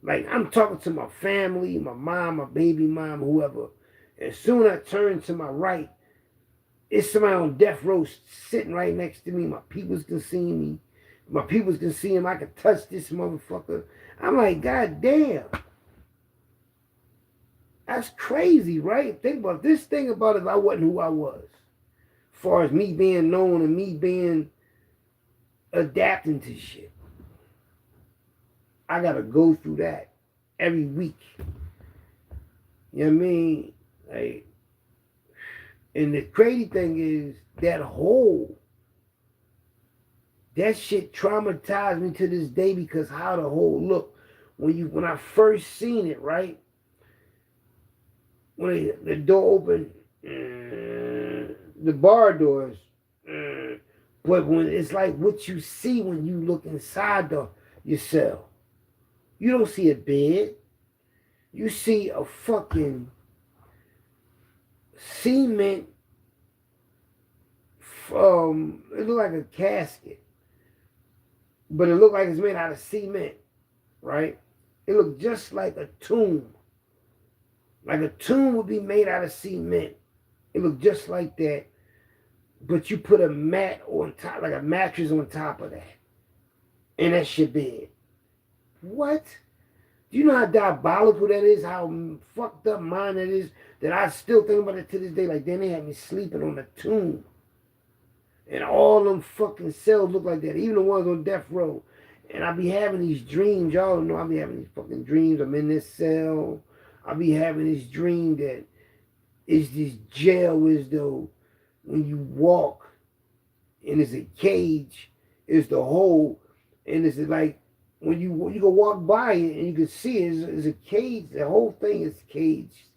Like, I'm talking to my family, my mom, my baby mom, whoever. As soon as I turn to my right, it's somebody on death row sitting right next to me. My peoples can see me. My peoples can see him. I can touch this motherfucker. I'm like, God damn. That's crazy, right? Think about this thing about if I wasn't who I was. As far as me being known and me being adapting to shit. I got to go through that every week. You know what I mean? Like, and the crazy thing is that hole That shit traumatized me to this day because how the hole looked. When I first seen it, right? When the door opened, the bar doors, but when it's like what you see when you look inside your cell. You don't see a bed. You see a fucking cement. It looked like a casket, but it looked like it's made out of cement, right? It looked just like a tomb. Like a tomb would be made out of cement. It looked just like that, but you put a mat on top, like a mattress on top of that, and that's your bed. What? Do you know how diabolical that is? How fucked up mind that is? That I still think about it to this day. Like, then they had me sleeping on a tomb. And all them fucking cells look like that. Even the ones on death row. And I be having these dreams. Y'all don't know I be having these fucking dreams. I'm in this cell. I be having this dream that it's this jail as though when you walk and it's a cage, it's the hole. And it's like when you go walk by it and you can see it's a cage. The whole thing is caged.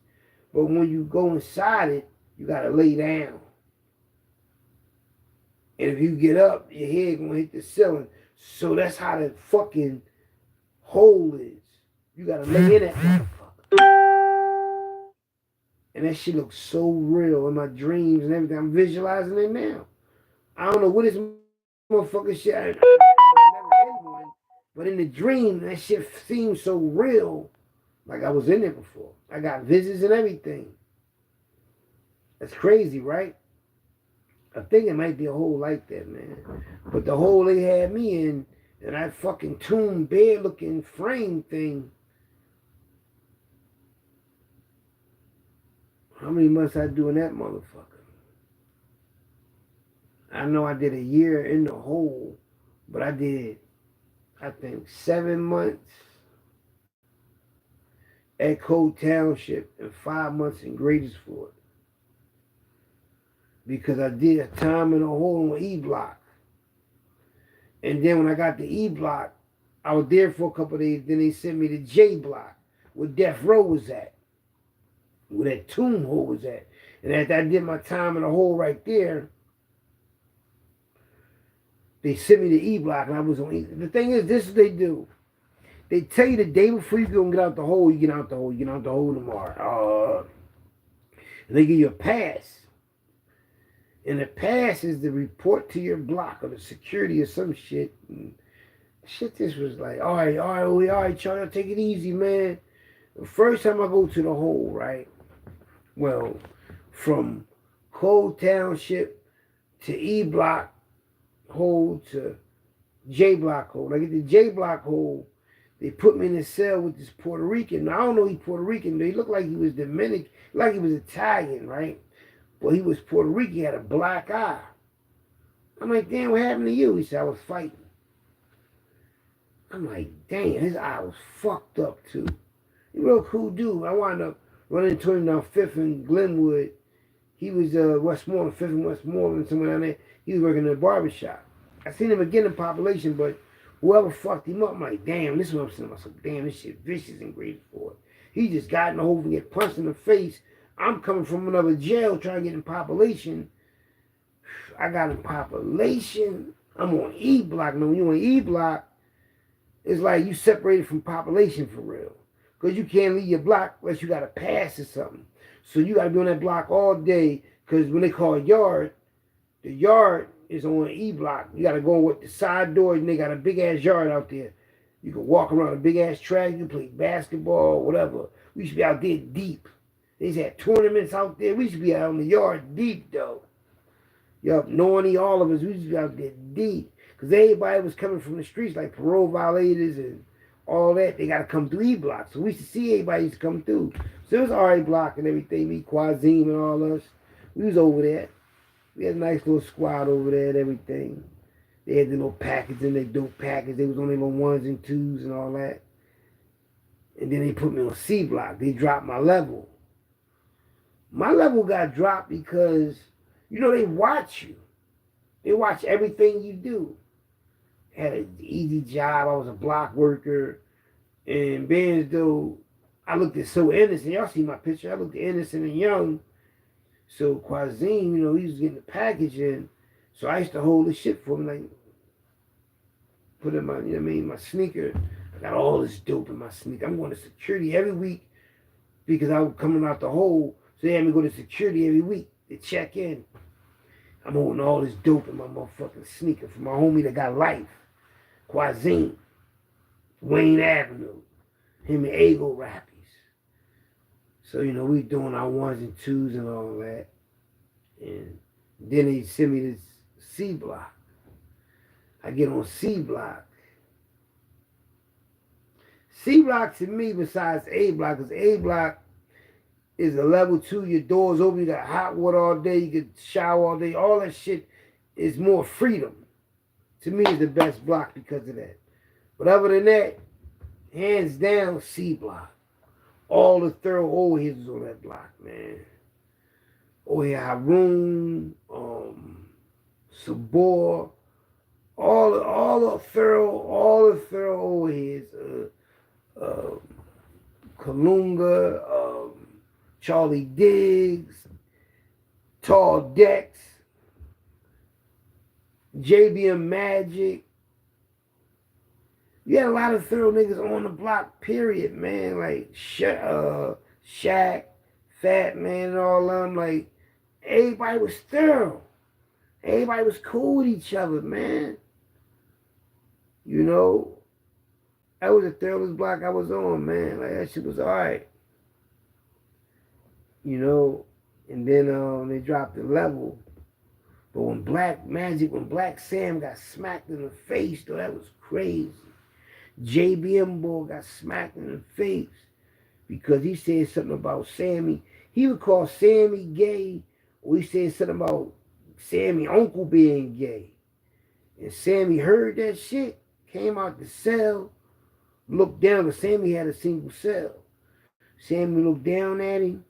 But when you go inside it, you got to lay down. And if you get up, your head gonna hit the ceiling. So that's how the fucking hole is. You gotta lay in that motherfucker. And that shit looks so real in my dreams and everything. I'm visualizing it now. I don't know what this motherfucking shit. I never been one, but in the dream, that shit seems so real. Like I was in it before. I got visits and everything. That's crazy, right? I think it might be a hole like that, man. But the hole they had me in, and that fucking tomb bed looking frame thing. How many months I do in that motherfucker? I know I did a year in the hole, but I did, I think, 7 months at Cole Township and 5 months in GRATERFORD. Because I did a time in a hole on E block. And then when I got to E block, I was there for a couple of days. Then they sent me to J block, where death row was at, where that tomb hole was at. And after I did my time in the hole right there, they sent me to E block, and I was on E. The thing is, this is what they do. They tell you the day before you gonna get out the hole, you get out the hole, you get out the hole tomorrow. And they give you a pass. And the pass is the report to your block or the security or some shit. And shit, this was like, all right, y'all take it easy, man. The first time I go to the hole, right? Well, from Cole Township to E block hole to J block hole. I get the J block hole. They put me in a cell with this Puerto Rican. Now, I don't know he's Puerto Rican. They looked like he was Dominican, like he was Italian, right? Well, he was Puerto Rican. He had a black eye. I'm like, damn, what happened to you? He said, I was fighting. I'm like, damn, his eye was fucked up, too. He a real cool dude. I wound up running into him down 5th and Glenwood. He was Westmoreland, 5th and Westmoreland, somewhere down there. He was working in a barbershop. I seen him again in population, but whoever fucked him up, I'm like, damn, this is what I'm saying. I was like, damn, this shit vicious and GRATERFORD. He just got in the hole and get punched in the face. I'm coming from another jail trying to get in population. I got in population. I'm on E block. Now, when you on E block, it's like you separated from population for real. Because you can't leave your block unless you got a pass or something. So you got to be on that block all day. Because when they call a yard, the yard is on E block. You got to go with the side doors, and they got a big-ass yard out there. You can walk around a big-ass track. You can play basketball, whatever. We should be out there deep. They just had tournaments out there. We should be out in the yard deep, though. Yup, Norney, all of us, we should be out there deep. Because everybody was coming from the streets, like parole violators and all that. They got to come through E block. So we used to see everybody used to come through. So it was RA block and everything. Me, Quazim and all us. We was over there. We had a nice little squad over there and everything. They had the little packets in their dope packets. They was on their little 1s and 2s and all that. And then they put me on C block. They dropped my level. My level got dropped because, you know, they watch you. They watch everything you do. had an easy job. I was a block worker. And being as though I looked at so innocent, y'all see my picture, I looked innocent and young. So Quazine, you know, he was getting the package in. So I used to hold the shit for him, like, put in my, you know what I mean, my sneaker. I got all this dope in my sneaker. I'm going to security every week because I was coming out the hole. So they had me go to security every week to check in. I'm holding all this dope in my motherfucking sneaker for my homie that got life. Quazine. Wayne Avenue. Him and Ego Rappies. So, you know, we doing our ones and twos and all that. And then they send me this C block. I get on C block. C block to me, besides A block, because A block is a level 2, your doors open, you got hot water all day, you can shower all day, all that shit is more freedom. To me, it's the best block because of that. But other than that, hands down, C block. All the thorough old hitters on that block, man. Oh yeah, Haroon, Sabor, all the thorough old heads, Kalunga, Charlie Diggs, Tall Dex, JBM Magic. You had a lot of thorough niggas on the block, period, man. Like Shaq, Fat Man, and all of them. Like, everybody was thorough. Everybody was cool with each other, man. You know, that was the thoroughest block I was on, man. Like, that shit was alright. You know, and then they dropped the level. But when Black Sam got smacked in the face, though, that was crazy. JBM boy got smacked in the face because he said something about Sammy. He would call Sammy gay, or he said something about Sammy uncle being gay. And Sammy heard that shit, came out the cell, looked down, because Sammy had a single cell. Sammy looked down at him,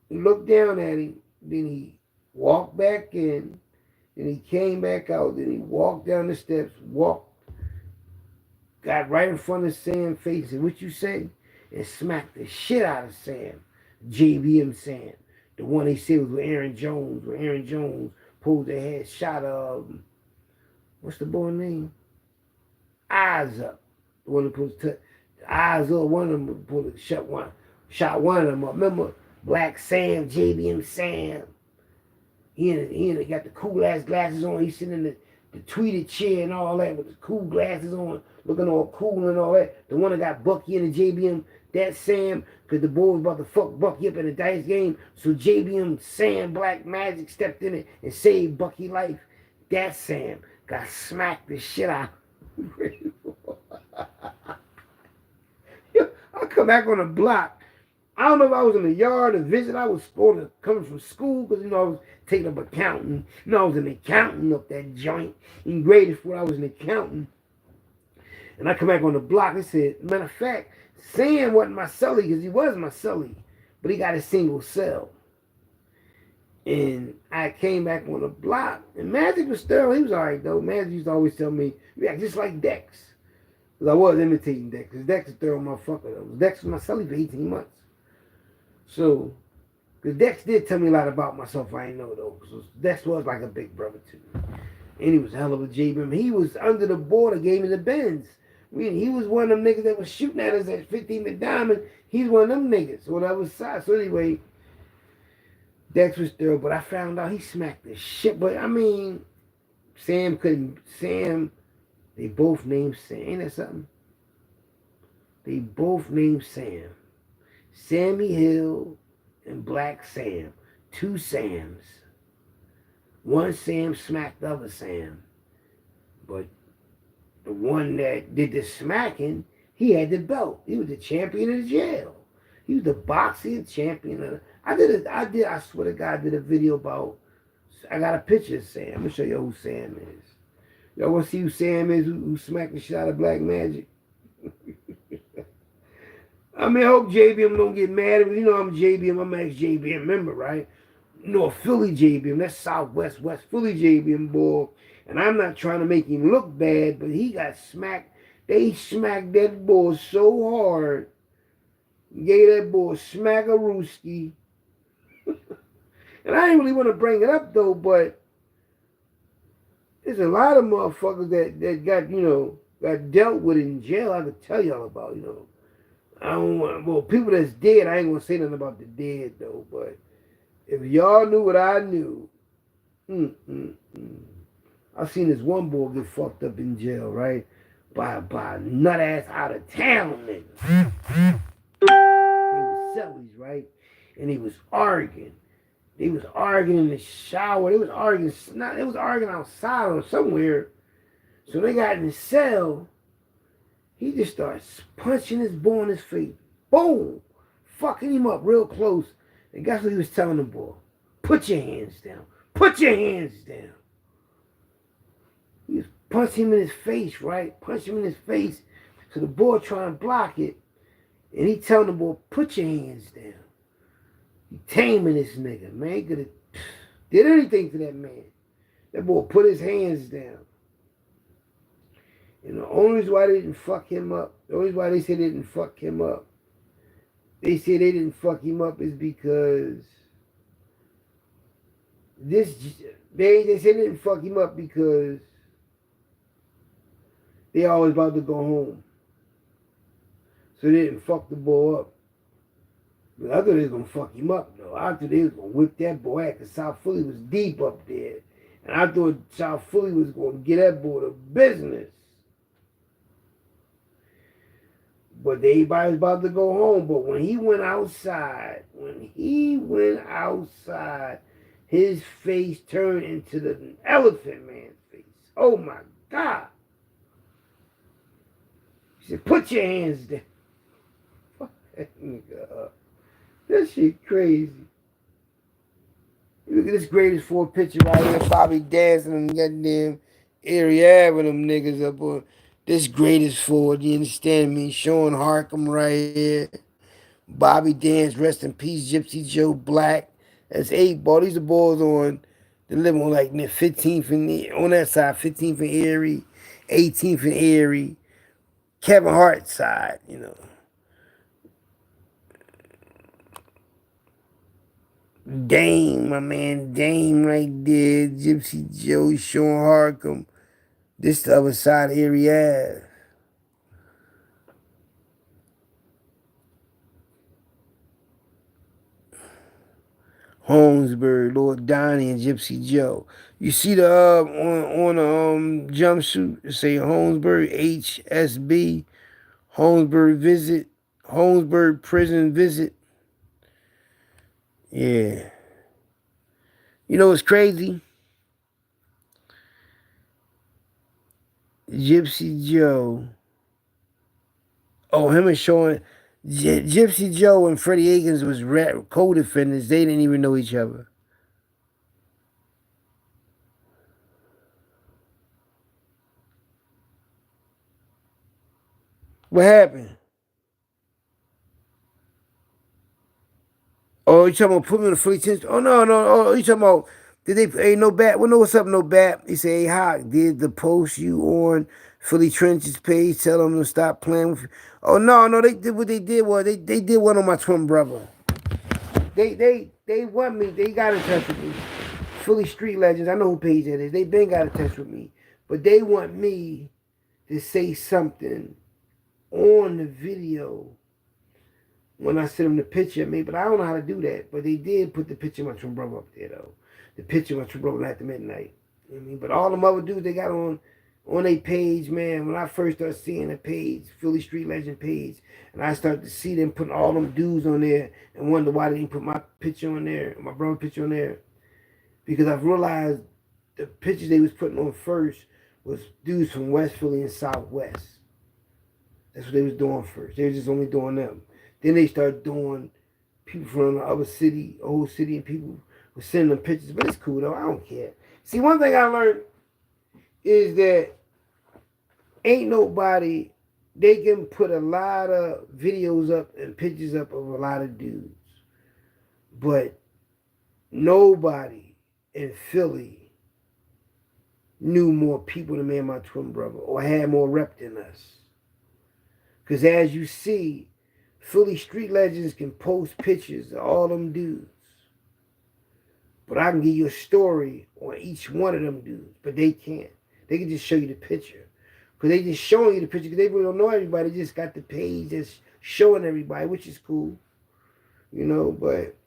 looked down at him, then he walked back in, then he came back out, then he walked down the steps, got right in front of Sam's face, and what you say? And smacked the shit out of Sam. JBM Sam. The one they said was with Aaron Jones, where Aaron Jones pulled their head, shot what's the boy name? Eyes Up. The one that put the eyes up, one of them shot one of them up. Remember Black Sam, JBM Sam? He got the cool ass glasses on. He's sitting in the tweeted chair and all that with the cool glasses on, looking all cool and all that. The one that got Bucky in the JBM, that's Sam, because the boy was about to fuck Bucky up in the dice game. So JBM Sam Black Magic stepped in it and saved Bucky's life. That Sam got smacked the shit out. I come back on the block. I don't know if I was in the yard to visit. I was coming from school because, you know, I was taking up accounting. You know, I was an accountant up that joint. In GRATERFORD, I was an accountant. And I come back on the block and said, matter of fact, Sam wasn't my cellie because he was my cellie, but he got a single cell. And I came back on the block, and Magic was thorough. He was all right, though. Magic used to always tell me, you act just like Dex. Because I was imitating Dex, because Dex is a thorough motherfucker, though. Dex was my cellie for 18 months. So, because Dex did tell me a lot about myself I ain't know, though. So Dex was like a big brother, too. And he was a hell of a JBM. He was under the border, gave me the Benz. He was one of them niggas that was shooting at us at 15 McDiamond. He's one of them niggas on the other side. So anyway, Dex was thorough, but I found out he smacked the shit. But I mean, they both named Sam. Ain't that something? They both named Sam. Sammy Hill and Black Sam. Two Sams. One Sam smacked the other Sam. But the one that did the smacking, he had the belt. He was the champion of the jail. He was the boxing champion. I swear to God, I did a video about, I got a picture of Sam. I'm going to show you who Sam is. Y'all want to see who Sam is, who smacked the shit out of Black Magic? I mean, I hope JBM don't get mad at me. You know I'm JBM, I'm an ex-JBM member, right? North Philly JBM. That's Southwest West Philly JBM boy. And I'm not trying to make him look bad, but he got smacked. They smacked that boy so hard. Gave that boy smack-a-rooski. And I didn't really want to bring it up though, but there's a lot of motherfuckers that got, got dealt with in jail. I could tell y'all about, I don't want, well, people that's dead, I ain't gonna say nothing about the dead though, but if y'all knew what I knew, I seen this one boy get fucked up in jail, right? By a nut ass out of town nigga. He was Sellies, right? And he was arguing. They was arguing in the shower. They was arguing outside or somewhere. So they got in the cell. He just starts punching this boy in his face. Boom! Fucking him up real close. And guess what he was telling the boy? Put your hands down. Put your hands down. He was punching him in his face, right? Punching him in his face. So the boy trying to block it. And he telling the boy, put your hands down. He taming this nigga, man. He could have did anything to that man. That boy put his hands down. And the only reason why they didn't fuck him up, the only reason why they said they didn't fuck him up, they said they didn't fuck him up is because they said they didn't fuck him up because they always about to go home. So they didn't fuck the boy up. But I thought they was going to fuck him up, though. I thought they was going to whip that boy out because South Philly was deep up there. And I thought South Philly was going to get that boy to business. But everybody was about to go home. But when he went outside, his face turned into the elephant man's face. Oh, my God. He said, put your hands down. Fuck that nigga up. That shit crazy. Look at this greatest four picture right here. Bobby dancing and goddamn area with them niggas up on this greatest four. Do you understand me? Sean Harkham right here. Bobby Dance, rest in peace. Gypsy Joe Black. That's 8 ball. These are balls on the living on like 15th and on that side, 15th and Erie, 18th and Erie. Kevin Hart's side, Dame, my man, Dame right there. Gypsy Joe, Sean Harkham. This the other side of Erie Ave. Holmesburg, Lord Donnie, and Gypsy Joe. You see the on the jumpsuit it say Holmesburg HSB, Holmesburg visit, Holmesburg prison visit. Yeah. You know what's crazy? Gypsy Joe. Oh, him and Sean. Gypsy Joe and Freddie Akins was co-defendants. They didn't even know each other. What happened? Oh, you talking about put me on the free tension? Oh, no. Oh, you talking about, did they, hey, no bat? Well, no, what's up, no bat? He said, hey, Hawk, did the post you on Philly Trenches page tell them to stop playing with you? Oh, no, they did what they did was, they did one on my twin brother. They want me, they got in touch with me. Philly Street Legends, I know who page that is. They been got in touch with me. But they want me to say something on the video when I sent them the picture of me, but I don't know how to do that. But they did put the picture of my twin brother up there, though. The picture of my twin brother after midnight. You know what I mean? But all them other dudes they got on their page, man, when I first started seeing the page, Philly Street Legend page, and I started to see them putting all them dudes on there and wonder why they didn't put my picture on there, my brother's picture on there. Because I've realized the pictures they was putting on first was dudes from West Philly and Southwest. That's what they was doing first. They was just only doing them. Then they started doing people from the other city, whole city, and people were sending them pictures. But it's cool, though. I don't care. See, one thing I learned is that ain't nobody, they can put a lot of videos up and pictures up of a lot of dudes. But Nobody in Philly knew more people than me and my twin brother, or had more rep than us. Because as you see, Philly street legends can post pictures of all them dudes. But I can give you a story on each one of them dudes. But they can't. They can just show you the picture. Because they just showing you the picture because they really don't know everybody. They just got the page that's showing everybody, which is cool. You know, but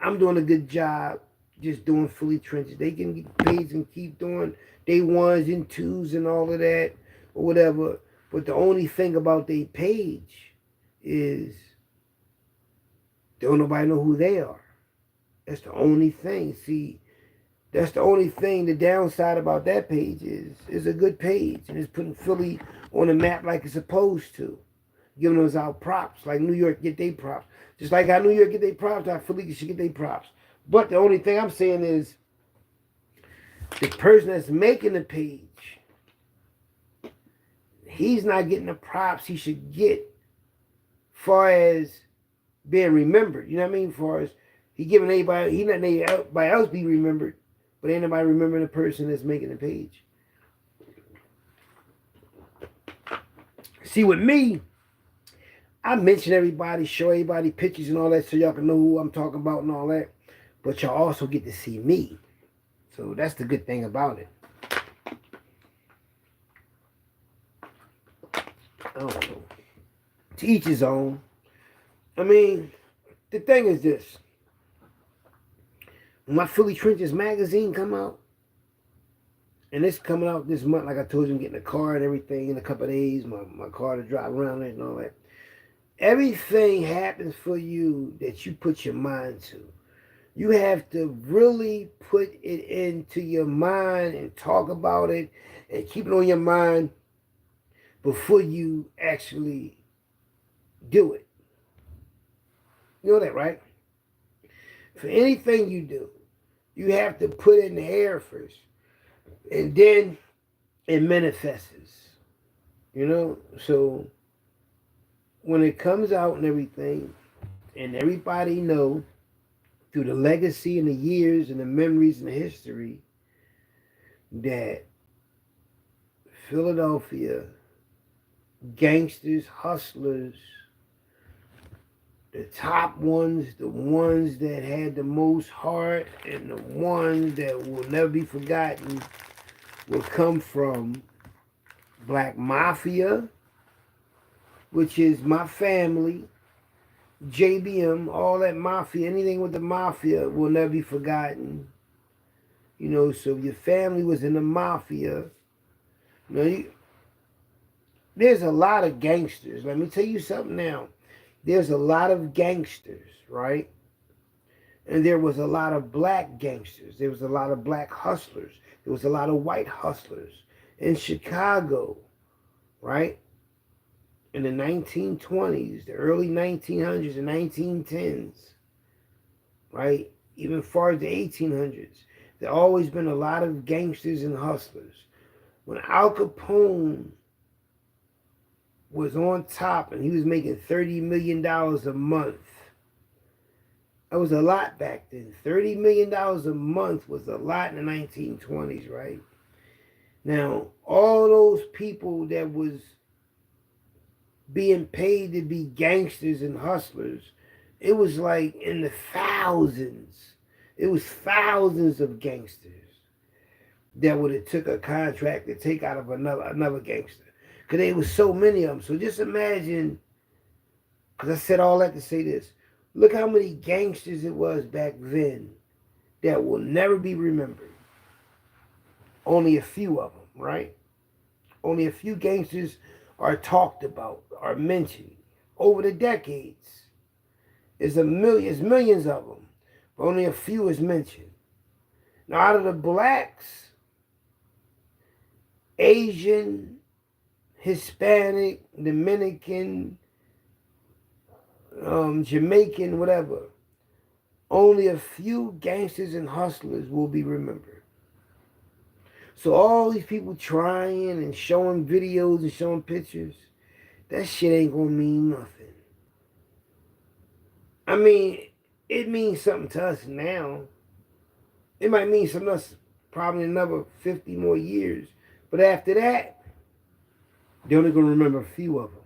I'm doing a good job just doing Philly trenches. They can get paid and keep doing day ones and twos and all of that or whatever. But the only thing about their page is don't nobody know who they are. That's the only thing. See, that's the only thing. The downside about that page is a good page. And it's putting Philly on the map like it's supposed to. Giving us our props. Like New York get their props. Just like how New York get their props, how Philly should get their props. But the only thing I'm saying is the person that's making the page, he's not getting the props he should get far as being remembered. You know what I mean? Far as he giving anybody, he letting anybody else be remembered, but ain't nobody remembering the person that's making the page. See, with me, I mention everybody, show everybody pictures and all that so y'all can know who I'm talking about and all that. But y'all also get to see me. So that's the good thing about it. I don't know. To each his own. I mean, the thing is this. When my Philly Trenches magazine come out, and it's coming out this month, like I told you, I'm getting a car and everything in a couple of days, my car to drive around it and all that. Everything happens for you that you put your mind to. You have to really put it into your mind and talk about it and keep it on your mind before you actually do it. You know that, right? For anything you do, you have to put it in the air first. And then it manifests. You know? So when it comes out and everything, and everybody know through the legacy and the years and the memories and the history that Philadelphia gangsters, hustlers, the top ones, the ones that had the most heart and the ones that will never be forgotten will come from Black Mafia, which is my family, JBM, all that mafia, anything with the mafia will never be forgotten. You know, so if your family was in the mafia, you know, there's a lot of gangsters. Let me tell you something now. There's a lot of gangsters, right? And there was a lot of black gangsters. There was a lot of black hustlers. There was a lot of white hustlers in Chicago, right? In the 1920s, the early 1900s and 1910s, right? Even far as the 1800s, there always been a lot of gangsters and hustlers. When Al Capone was on top and he was making $30 million a month, that was a lot back then. $30 million a month was a lot in the 1920s, right? Now, all those people that was being paid to be gangsters and hustlers, it was like in the thousands. It was thousands of gangsters that would have took a contract to take out of another gangster. Because there was so many of them. So just imagine, because I said all that to say this. Look how many gangsters it was back then that will never be remembered. Only a few of them, right? Only a few gangsters are talked about, are mentioned over the decades. There's millions of them, but only a few is mentioned. Now, out of the blacks, Asian, Hispanic, Dominican, Jamaican, whatever, only a few gangsters and hustlers will be remembered. So all these people trying and showing videos and showing pictures, that shit ain't gonna mean nothing. I mean, it means something to us now, It might mean something else probably another 50 more years. But after that, they're only going to remember a few of them.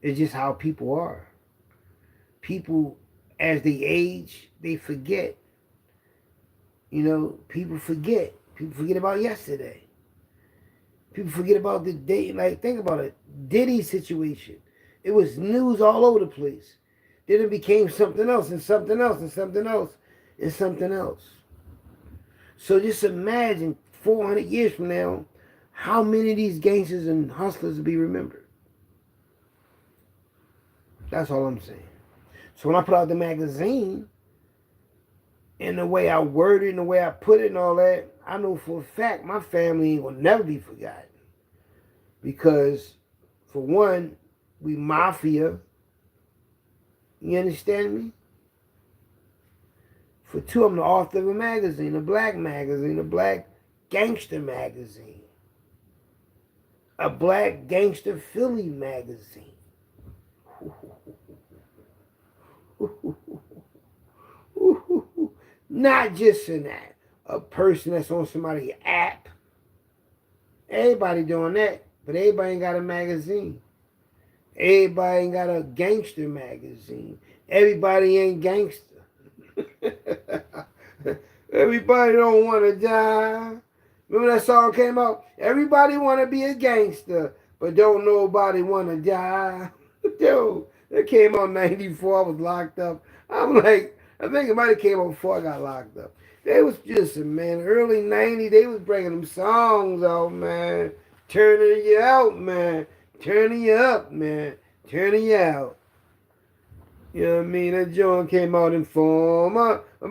It's just how people are. People, as they age, they forget. You know, people forget. People forget about yesterday. People forget about the day. Like, think about it. Diddy's situation. It was news all over the place. Then it became something else and something else and something else and something else. So just imagine 400 years from now, how many of these gangsters and hustlers will be remembered. That's all I'm saying. So when I put out the magazine, and the way I word it and the way I put it and all that, I know for a fact my family will never be forgotten. Because, for one, we mafia. You understand me? For two, I'm the author of a magazine, a black gangster magazine. A black gangster Philly magazine. Not just an app, a person that's on somebody's app. Everybody doing that, but everybody ain't got a magazine. Everybody ain't got a gangster magazine. Everybody ain't gangster. Everybody don't want to die. Remember that song came out? Everybody want to be a gangster, but don't nobody want to die. Dude, that came out in 94. I was locked up. I'm like, I think it might have came out before I got locked up. They was just, man, early 90s, they was bringing them songs out, man. Turning you out, man. Turning you up, man. Turning you out. You know what I mean? That joint came out in form. Bang. I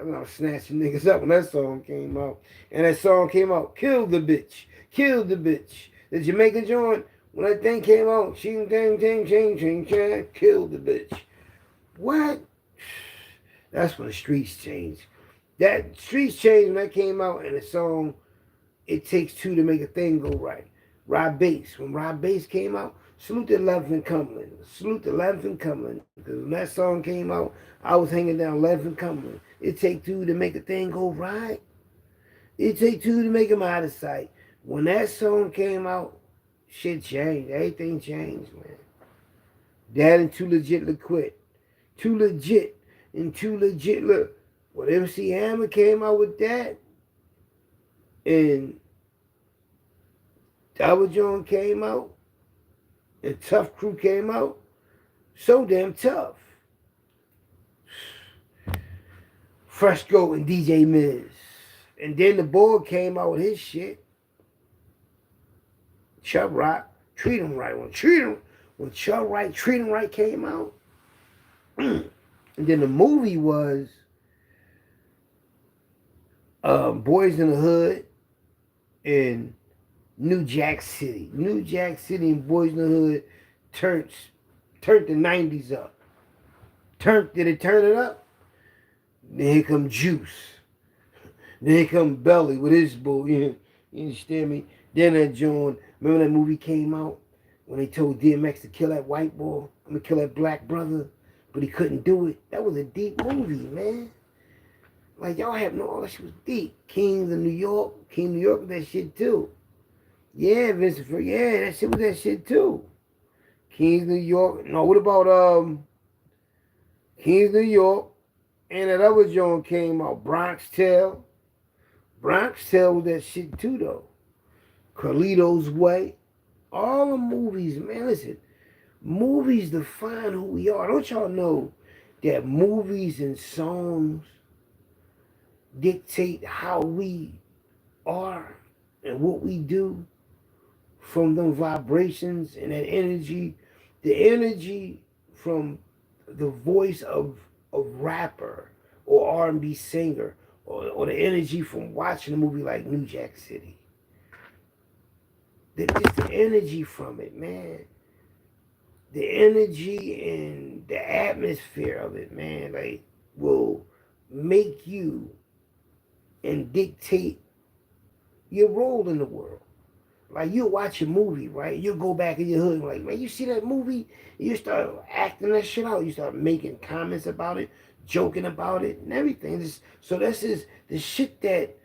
mean, I was snatching niggas up when that song came out. And that song came out, Kill the Bitch. Kill the Bitch. The Jamaican joint, when that thing came out, ching, dang, dang, ching, ching, ching, kill the bitch. What? That's when the streets changed. That streets changed when that came out, and the song It Takes Two to Make a Thing Go Right. Rob Bass. When Rob Bass came out, salute to 11th and Cumberland. Salute to 11th and Cumberland. Because when that song came out, I was hanging down 11th and Cumberland. It take two to make a thing go right. It take two to make him out of sight. When that song came out, shit changed. Everything changed, man. That and Too Legit to Quit. Too Legit and Too Legit. Look, when MC Hammer came out with that, and Double John came out, and Tough Crew came out, So Damn Tough. Fresco and DJ Miz. And then the boy came out with his shit. Chuck Rock, Treat 'Em Right. When Chuck Right, Treat 'Em Right came out. And then the movie was Boys in the Hood in New Jack City. New Jack City and Boys in the Hood turned the 90s up. Did it turn it up? Then here come Juice. Then here come Belly with his bull. You understand me? Then that John, remember that movie came out when they told DMX to kill that white boy? I'm gonna kill that black brother, but he couldn't do it. That was a deep movie, man. Like, y'all have no, all that shit was deep. King of New York was that shit too. Yeah, Vincent, yeah, that shit was that shit too. Kings of New York. No, what about Kings of New York? And that other joint came out, Bronx Tale. Bronx Tale was that shit too, though. Carlito's Way. All the movies, man, listen. Movies define who we are. Don't y'all know that movies and songs dictate how we are and what we do from them vibrations and that energy? The energy from the voice of a rapper or R&B singer, or the energy from watching a movie like New Jack City. Just the energy from it, man. The energy and the atmosphere of it, man, like, will make you and dictate your role in the world. Like, you'll watch a movie, right? You'll go back in your hood and like, man, you see that movie? You start acting that shit out. You start making comments about it, joking about it and everything. So this is the shit that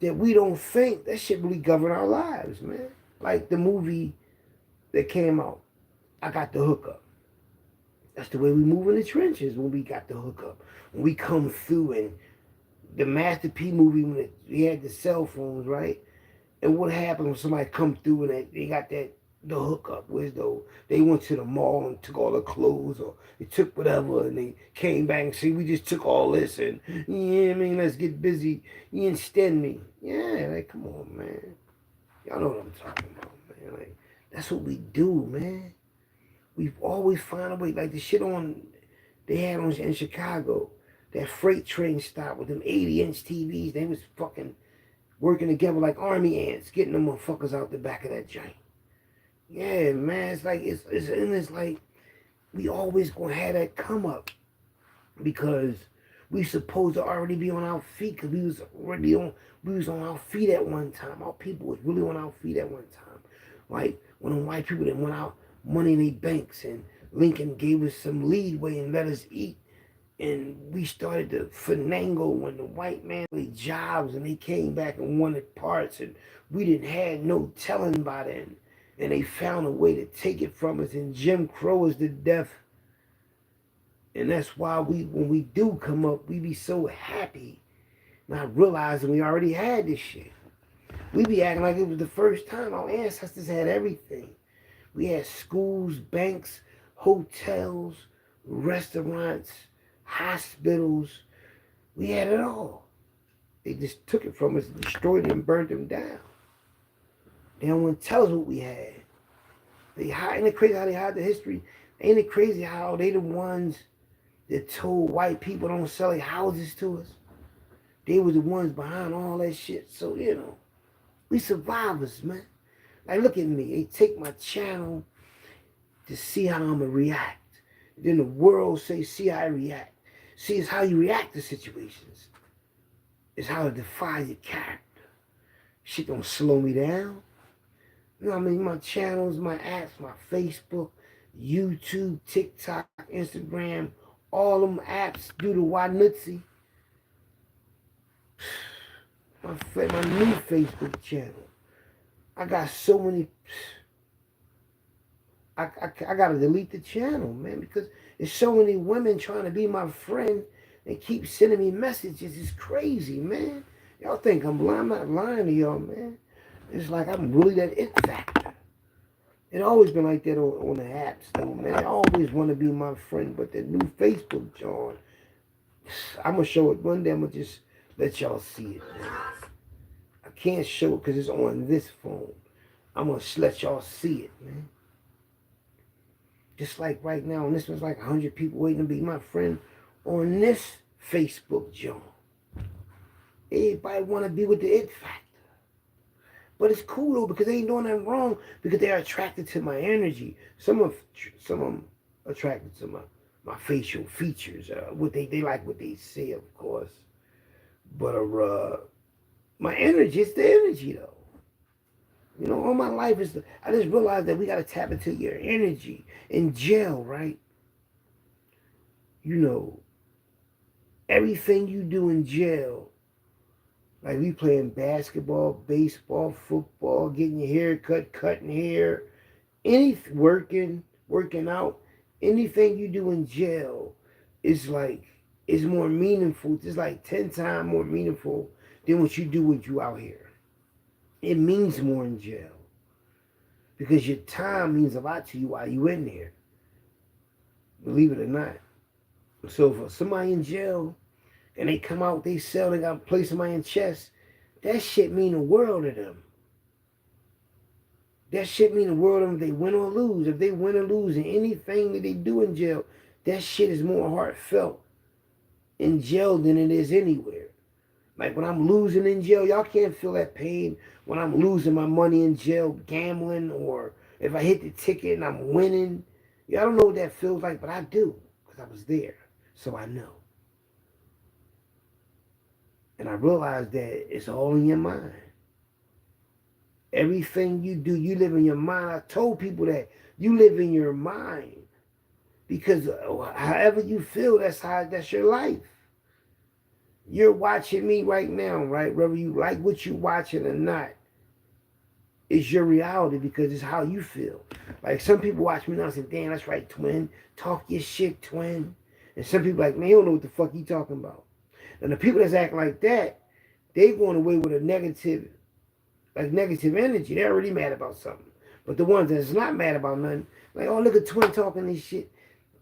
we don't think, that shit really govern our lives, man. Like the movie that came out, I Got the Hookup. That's the way we move in the trenches when we got the hookup. When we come through, and the Master P movie, when we had the cell phones, right? And what happened when somebody come through and they got the hookup? Where's they went to the mall and took all the clothes, or they took whatever, and they came back and said, we just took all this, and yeah, I mean, let's get busy. You extend me. Yeah, like, come on, man. Y'all know what I'm talking about, man. Like, that's what we do, man. We've always found a way. Like the shit they had in Chicago, that freight train stop with them 80-inch TVs. They was fucking working together like army ants, getting them motherfuckers out the back of that joint. Yeah, man, it's like, it's like, we always gonna have that come up, because we supposed to already be on our feet, because we was on our feet at one time. Our people was really on our feet at one time. Like when the white people that went out money in their banks, and Lincoln gave us some leeway and let us eat, and we started to finagle when the white man made jobs, and they came back and wanted parts, and we didn't have no telling by then, and they found a way to take it from us, and Jim Crow is the death. And that's why when we do come up, we be so happy, not realizing we already had this shit. We be acting like it was the first time. Our ancestors had everything. We had schools, banks, hotels, restaurants, hospitals. We had it all. They just took it from us, destroyed it, and burnt them down. They don't want to tell us what we had. They hide. Ain't it crazy how they hide the history? Ain't it crazy how they the ones that told white people don't sell their houses to us? They were the ones behind all that shit. So, we survivors, man. Like, look at me. They take my channel to see how I'm going to react. Then the world say, see how I react. See, it's how you react to situations. It's how it defies your character. Shit don't slow me down. You know what I mean? My channels, my apps, my Facebook, YouTube, TikTok, Instagram, all them apps do the Wanutsi. My new Facebook channel. I got so many. I gotta delete the channel, man, because there's so many women trying to be my friend and keep sending me messages. It's crazy, man. Y'all think I'm lying? I'm not lying to y'all, man. It's like I'm really that it factor. It always been like that on the apps, though, man. I always want to be my friend, but the new Facebook, John, I'm gonna show it one day. I'm gonna just let y'all see it, man. I can't show it because it's on this phone. I'm going to let y'all see it, man. Just like right now, and this one's like 100 people waiting to be my friend on this Facebook, John. Everybody want to be with the it factor. But it's cool, though, because they ain't doing nothing wrong, because they're attracted to my energy. Some of them attracted to my facial features. They like what they say, of course. But my energy, it's the energy, though. All my life I just realized that we got to tap into your energy. In jail, right? Everything you do in jail, like we playing basketball, baseball, football, getting your hair cut, cutting hair, working out, anything you do in jail is more meaningful. It's like 10 times more meaningful than what you do when you out here. It means more in jail, because your time means a lot to you while you in there, believe it or not. So for somebody in jail and they come out, they sell, they got to play somebody in chess, that shit mean the world to them. That shit mean the world to them if they win or lose. If they win or lose in anything that they do in jail, that shit is more heartfelt in jail than it is anywhere. Like when I'm losing in jail, y'all can't feel that pain when I'm losing my money in jail gambling, or if I hit the ticket and I'm winning. Y'all don't know what that feels like, but I do, because I was there, so I know. And I realized that it's all in your mind. Everything you do, you live in your mind. I told people that you live in your mind. Because however you feel, that's your life. You're watching me right now, right? Whether you like what you're watching or not, it's your reality because it's how you feel. Like some people watch me now and say, damn, that's right, twin. Talk your shit, twin. And some people like, man, you don't know what the fuck you talking about. And the people that's acting like that, they going away with a negative energy. They're already mad about something. But the ones that's not mad about nothing, like, oh, look at twin talking this shit.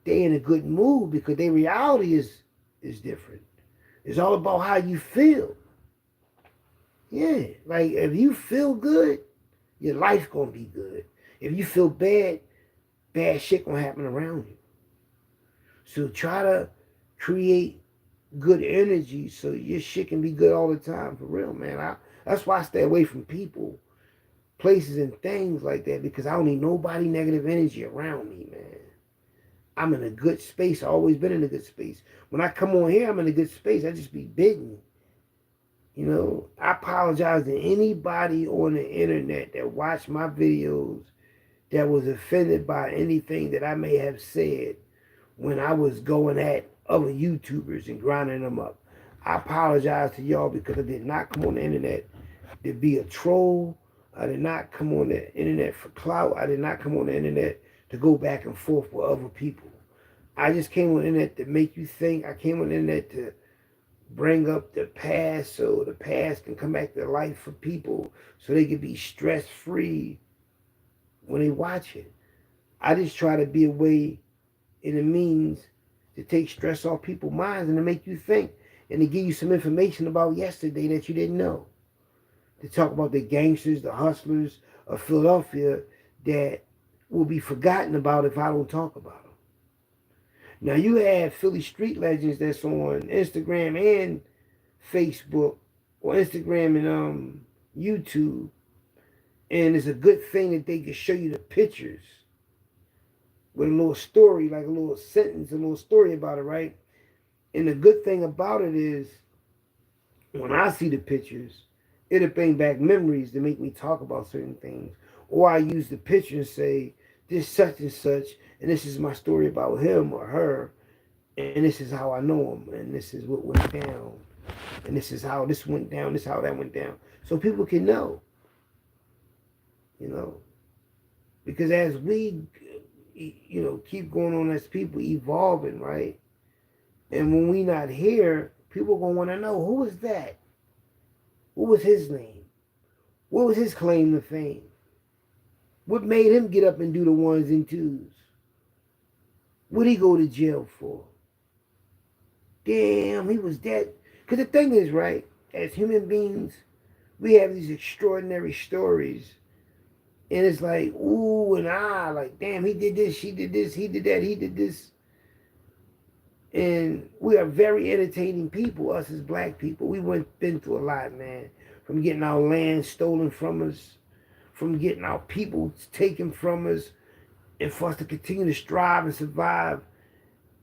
They in a good mood because their reality is different. It's all about how you feel. Yeah, like if you feel good, your life gonna be good. If you feel bad, bad shit gonna happen around you. So try to create good energy so your shit can be good all the time, for real, man. That's why I stay away from people, places, and things like that because I don't need nobody negative energy around me, man. I'm in a good space. I've always been in a good space. When I come on here, I'm in a good space. I just be bidding. You know, I apologize to anybody on the internet that watched my videos that was offended by anything that I may have said when I was going at other YouTubers and grinding them up. I apologize to y'all because I did not come on the internet to be a troll. I did not come on the internet for clout. I did not come on the internet to go back and forth with other people. I just came on the internet to make you think. I came on the internet to bring up the past so the past can come back to life for people so they can be stress-free when they watch it. I just try to be a way and a means to take stress off people's minds and to make you think and to give you some information about yesterday that you didn't know. To talk about the gangsters, the hustlers of Philadelphia that will be forgotten about if I don't talk about them. Now you have Philly street legends that's on Instagram and Facebook, or Instagram and YouTube, and it's a good thing that they can show you the pictures with a little story, like a little sentence, a little story about it, right? And the good thing about it is, when I see the pictures, it'll bring back memories to make me talk about certain things. Or I use the picture and say, this such and such, and this is my story about him or her, and this is how I know him, and this is what went down, and this is how this went down, this is how that went down. So people can know, you know. Because as we, you know, keep going on as people evolving, right? And when we not here, people going to want to know, who was that? What was his name? What was his claim to fame? What made him get up and do the ones and twos? What'd he go to jail for? Damn, he was dead. Because the thing is, right, as human beings, we have these extraordinary stories. And it's like, ooh and ah, like, damn, he did this, she did this, he did that, he did this. And we are very entertaining people, us as black people. We been through a lot, man. From getting our land stolen from us, from getting our people taken from us, and for us to continue to strive and survive.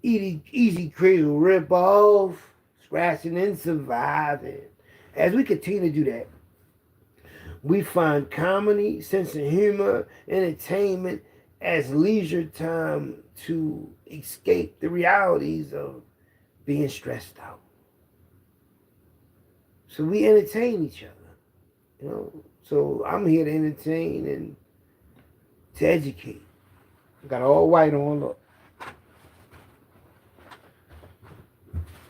Easy, crazy, rip off, scratching and surviving. As we continue to do that, we find comedy, sense of humor, entertainment as leisure time to escape the realities of being stressed out. So we entertain each other, you know. So I'm here to entertain and to educate. Got all white on, look.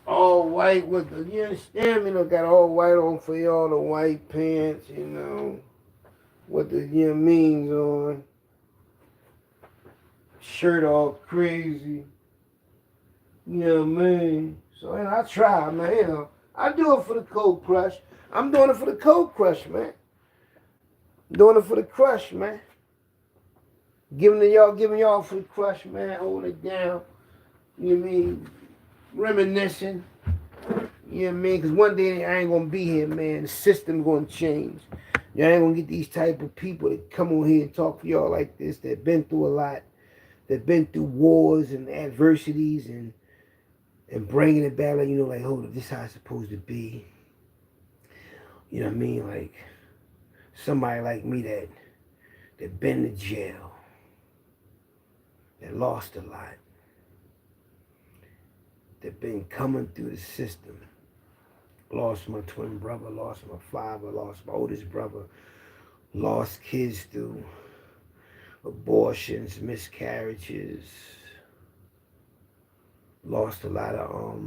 All white with the, you understand me? Look, got all white on for y'all, the white pants, you know, with the, you know, means on. Shirt all crazy. You know what I mean? So, and I try, man, you know. I do it for the cold crush. I'm doing it for the cold crush, man. Doing it for the crush, man. Giving y'all for the crush, man. Holding it down. You know what I mean? Reminiscing. You know what I mean? Because one day I ain't going to be here, man. The system going to change. You ain't going to get these type of people that come on here and talk for y'all like this, that been through a lot, that been through wars and adversities and bringing it back, like, you know, like, hold up, this is how it's supposed to be. You know what I mean? Like, somebody like me that been to jail, that lost a lot, that been coming through the system. Lost my twin brother, lost my father, lost my oldest brother, lost kids through abortions, miscarriages, lost a lot of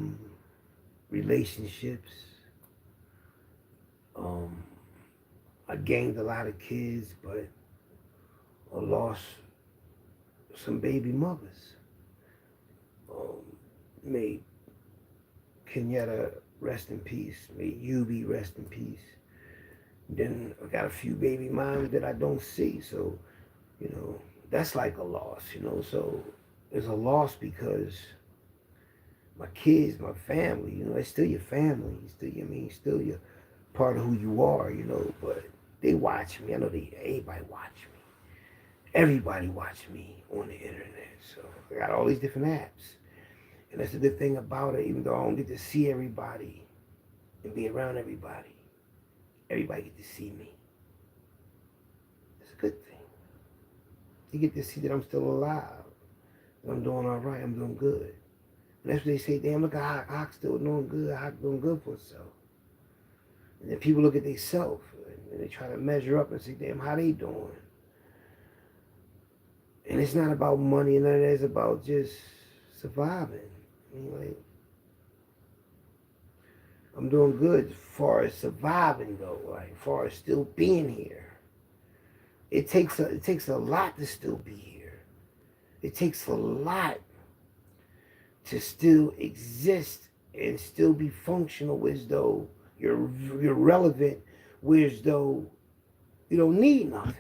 relationships. I gained a lot of kids, but I lost some baby mothers. May Kenyatta rest in peace. May Yubi rest in peace. Then I got a few baby moms that I don't see, so that's like a loss. So it's a loss because my kids, my family, it's still your family. It's still your part of who you are, but they watch me. I know everybody watch me. Everybody watch me on the internet. So I got all these different apps. And that's the good thing about it, even though I don't get to see everybody and be around everybody get to see me. It's a good thing. You get to see that I'm still alive, that I'm doing all right, I'm doing good. And that's what they say, damn, look at Hawk. Hawk's still doing good. Hawk doing good for himself. And then people look at themselves and they try to measure up and say, damn, how they doing? And it's not about money, and none of that. It's about just surviving. I'm doing good as far as surviving though, as far as still being here. It takes a lot to still be here. It takes a lot to still exist and still be functional as though you're relevant, as though you don't need nothing.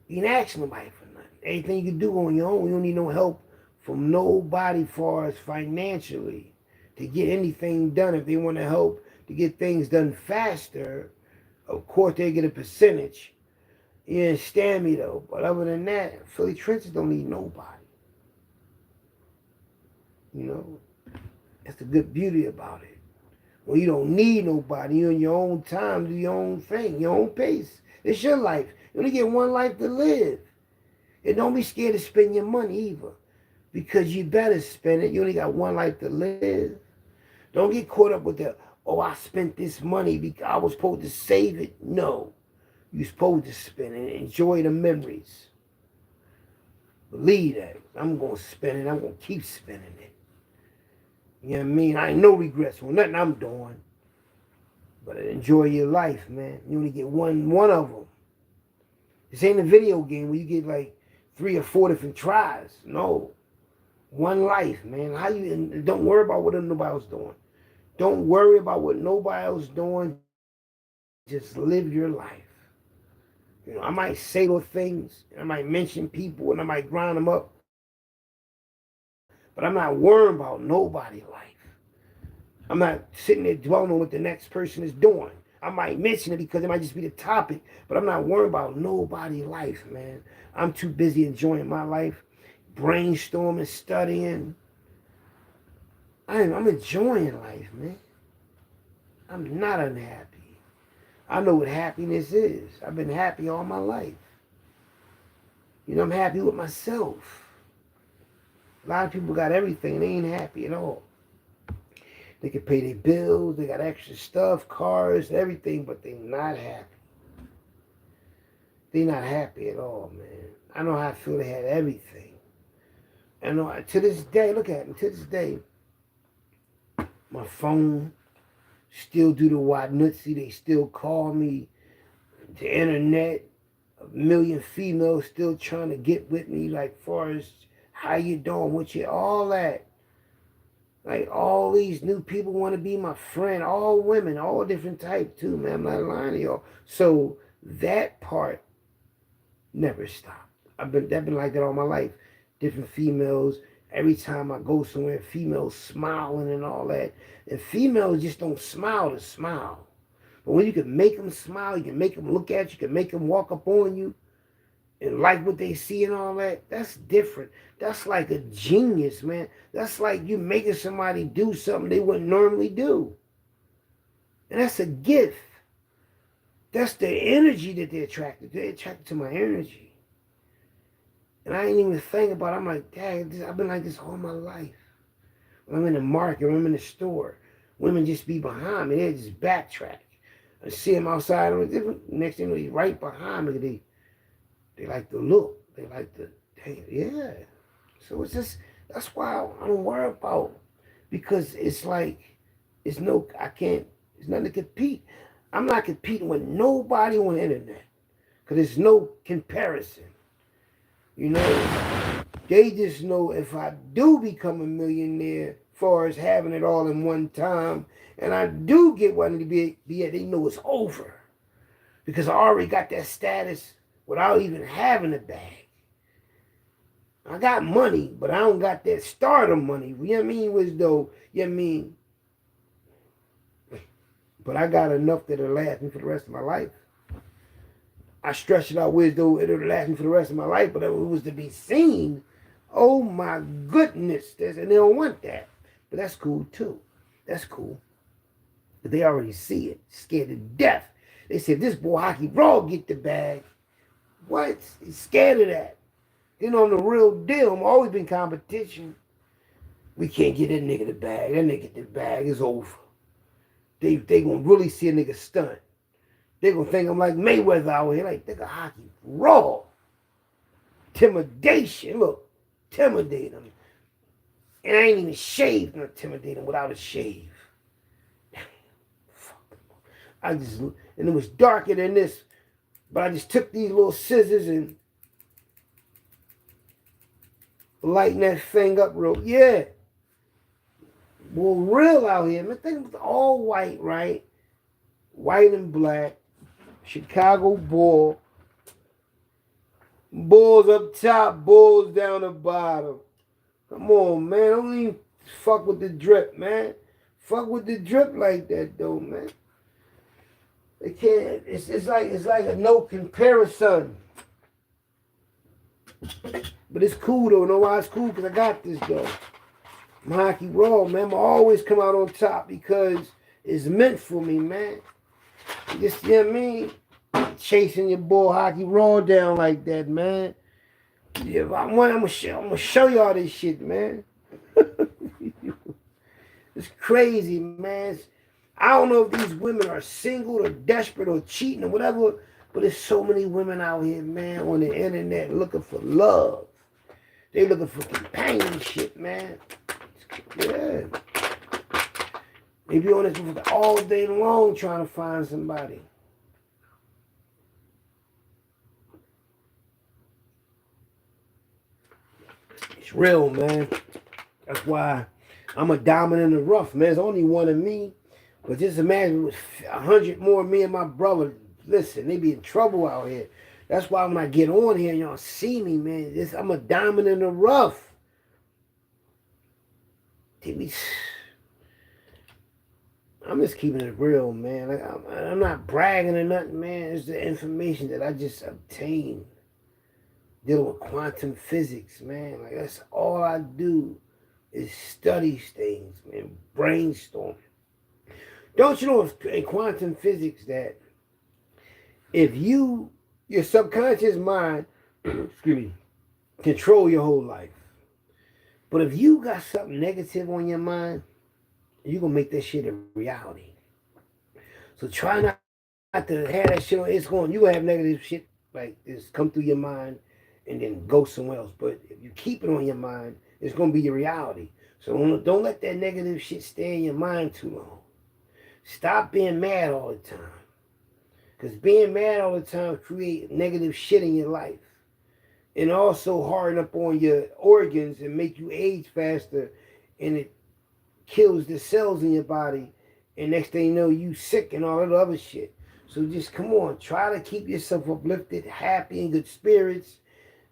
You can ask nobody for nothing. Anything you can do on your own. You don't need no help from nobody as far as financially to get anything done. If they want to help to get things done faster, of course they get a percentage. You understand me though? But other than that, Philly Trenches don't need nobody. That's the good beauty about it. When you don't need nobody, you in your own time, do your own thing, your own pace. It's your life. You only get one life to live. And don't be scared to spend your money either. Because you better spend it. You only got one life to live. Don't get caught up with the, I spent this money because I was supposed to save it. No. You're supposed to spend it. Enjoy the memories. Believe that. I'm going to spend it. I'm going to keep spending it. You know what I mean? I ain't no regrets on nothing I'm doing. But enjoy your life, man. You only get one of them. This ain't a video game where you get like 3 or 4 different tries. No. One life, man. Don't worry about what nobody else doing. Don't worry about what nobody else doing. Just live your life. I might say those things, and I might mention people, and I might grind them up. But I'm not worrying about nobody's life. I'm not sitting there dwelling on what the next person is doing. I might mention it because it might just be the topic, but I'm not worried about nobody's life, man. I'm too busy enjoying my life, brainstorming, studying. I'm enjoying life, man. I'm not unhappy. I know what happiness is. I've been happy all my life. I'm happy with myself. A lot of people got everything. They ain't happy at all. They can pay their bills. They got extra stuff, cars, everything, but they're not happy. They're not happy at all, man. I know how I feel. They had everything. I know to this day, look at me, to this day, my phone still do the Wadnutsi. They still call me. The internet, 1 million females still trying to get with me, like far as how you doing, what you, all that. Like all these new people want to be my friend, all women, all different types too, man. I'm not lying to y'all. So that part never stopped. I've been like that all my life. Different females. Every time I go somewhere, females smiling and all that. And females just don't smile to smile. But when you can make them smile, you can make them look at you, you can make them walk up on you and like what they see and all that, that's different. That's like a genius, man. That's like you making somebody do something they wouldn't normally do. And that's a gift. That's the energy that they're attracted to. They're attracted to my energy. And I ain't even think about it. I'm like, dang, I've been like this all my life. When I'm in the market, when I'm in the store, women just be behind me. They just backtrack. I see them outside. Next thing you know, he's right behind me. They like to look. They like to, yeah. So it's just, that's why I don't worry about, because it's like, it's nothing to compete. I'm not competing with nobody on the internet, because there's no comparison. You know, they just know if I do become a millionaire, as far as having it all in one time, and I do get what I need to be at, they know it's over. Because I already got that status without even having a bag. I got money, but I don't got that stardom money. You know what I mean? Was though, you know what I mean? But I got enough that'll last me for the rest of my life. I stretch it out with though it'll last me for the rest of my life, but if it was to be seen, oh my goodness, and they don't want that. But that's cool too. That's cool. But they already see it, scared to death. They said, this boy Hockey Raw get the bag. What? He's scared of that. You know, I'm the real deal. I'm always been competition. We can't get that nigga the bag. That nigga get the bag. It's over. They gonna really see a nigga stunt. They gonna think I'm like Mayweather out here. Like, nigga, Hockey Raw. Intimidation. Look, intimidate him. And I ain't even shaved to intimidate him without a shave. And it was darker than this, but I just took these little scissors and lighten that thing up real, yeah. Well, real out here, man. Think of all white, right? White and black, Chicago Bull, Bulls up top, Bulls down the bottom. Come on, man. Don't even fuck with the drip, man. Fuck with the drip like that, though, man. They can't. It's like a no comparison. But it's cool though. You know why it's cool? Because I got this though. I'm Hockey Raw, man. I'm always come out on top because it's meant for me, man. You just, you know what I mean? Chasing your boy Hockey Raw down like that, man. Yeah, I'm gonna show y'all this shit, man. It's crazy, man. I don't know if these women are single or desperate or cheating or whatever, but there's so many women out here, man, on the internet looking for love. They looking for companionship, man. Yeah. They be on this all day long trying to find somebody. It's real, man. That's why I'm a diamond in the rough, man. There's only one of me. But just imagine with 100 more of me and my brother. Listen, they be in trouble out here. That's why when I get on here, y'all see me, man. I'm a diamond in the rough. I'm just keeping it real, man. Like, I'm not bragging or nothing, man. It's the information that I just obtained. Dealing with quantum physics, man. Like, that's all I do is study things, man. Brainstorming. Don't you know in quantum physics that if your subconscious mind, excuse me, control your whole life. But if you got something negative on your mind, you're going to make that shit a reality. So try not to have that shit on. You're going to have negative shit like this come through your mind and then go somewhere else. But if you keep it on your mind, it's going to be your reality. So don't let that negative shit stay in your mind too long. Stop being mad all the time. Because being mad all the time creates negative shit in your life. And also harden up on your organs and make you age faster. And it kills the cells in your body. And next thing you know, you sick and all that other shit. So just come on. Try to keep yourself uplifted, happy, in good spirits.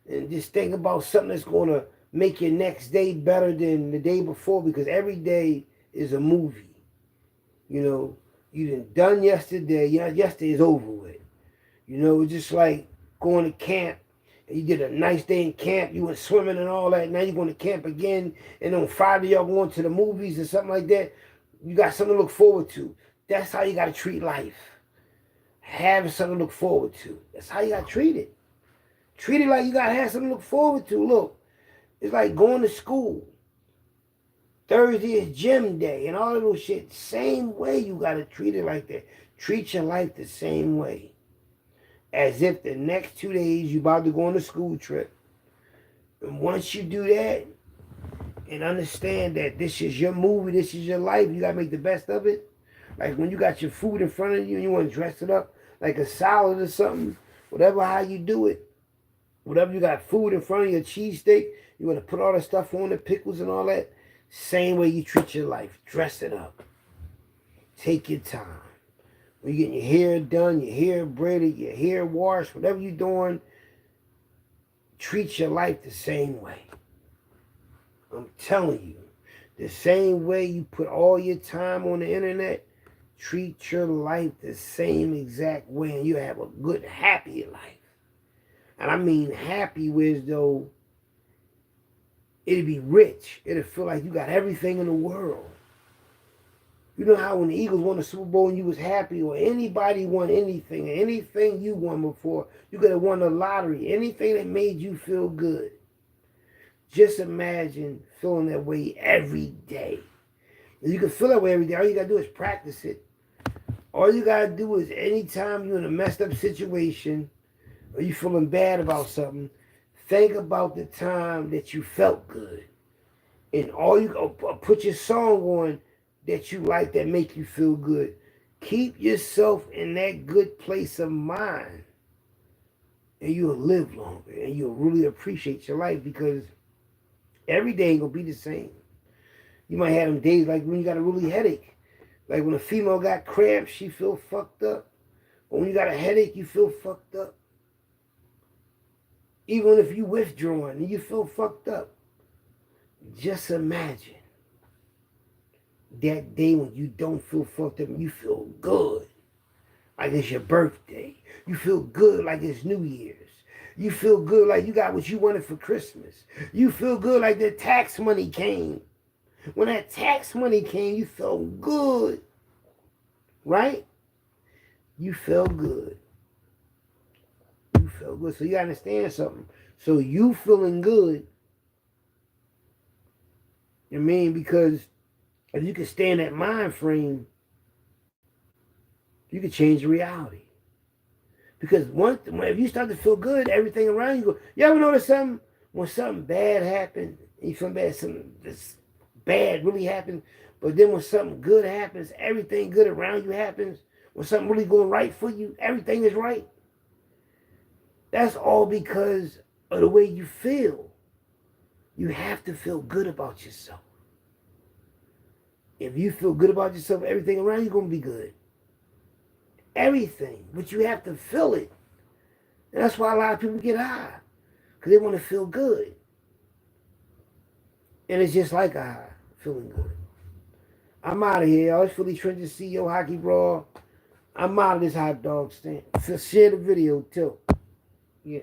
And just think about something that's going to make your next day better than the day before. Because every day is a movie. You know, you done yesterday. Yesterday is over with. You know, it's just like going to camp. And you did a nice day in camp. You went swimming and all that. Now you're going to camp again. And on Friday, y'all going to the movies or something like that. You got something to look forward to. That's how you got to treat life. Having something to look forward to. That's how you got to treat it. Treat it like you got to have something to look forward to. Look, it's like going to school. Thursday is gym day and all of those shit. Same way you got to treat it like that. Treat your life the same way. As if the next 2 days you about to go on a school trip. And once you do that and understand that this is your movie, this is your life, you got to make the best of it. Like when you got your food in front of you and you want to dress it up like a salad or something, whatever how you do it, whatever you got food in front of you, a cheesesteak, you want to put all the stuff on, the pickles and all that, same way you treat your life. Dress it up. Take your time. When you're getting your hair done, your hair braided, your hair washed, whatever you're doing, treat your life the same way. I'm telling you, the same way you put all your time on the internet, treat your life the same exact way and you have a good, happy life. And I mean happy where as though it'll be rich. It'll feel like you got everything in the world. You know how when the Eagles won the Super Bowl and you was happy, or anybody won anything, anything you won before, you could have won the lottery, anything that made you feel good. Just imagine feeling that way every day. And you can feel that way every day. All you got to do is practice it. All you got to do is anytime you're in a messed up situation or you feeling bad about something, think about the time that you felt good. And all you put your song on that you like that make you feel good. Keep yourself in that good place of mind. And you'll live longer. And you'll really appreciate your life because every day ain't going to be the same. You might have them days like when you got a really headache. Like when a female got cramps, she feel fucked up. Or when you got a headache, you feel fucked up. Even if you withdrawing and you feel fucked up. Just imagine that day when you don't feel fucked up and you feel good. Like it's your birthday. You feel good like it's New Year's. You feel good like you got what you wanted for Christmas. You feel good like the tax money came. When that tax money came, you felt good. Right? You felt good. You felt good. So you understand something. So you feeling good, I mean, because if you can stay in that mind frame, you can change the reality. Because if you start to feel good, everything around you go. You ever notice something? When something bad happens, you feel bad, something that's bad really happens, but then when something good happens, everything good around you happens. When something really going right for you, everything is right. That's all because of the way you feel. You have to feel good about yourself. If you feel good about yourself, everything around you is going to be good. Everything. But you have to feel it. And that's why a lot of people get high. Because they want to feel good. And it's just like a high. Feeling good. I'm out of here. I was Philly Trenches CEO Hockey Brawl. I'm out of this hot dog stand. So share the video too. Yeah.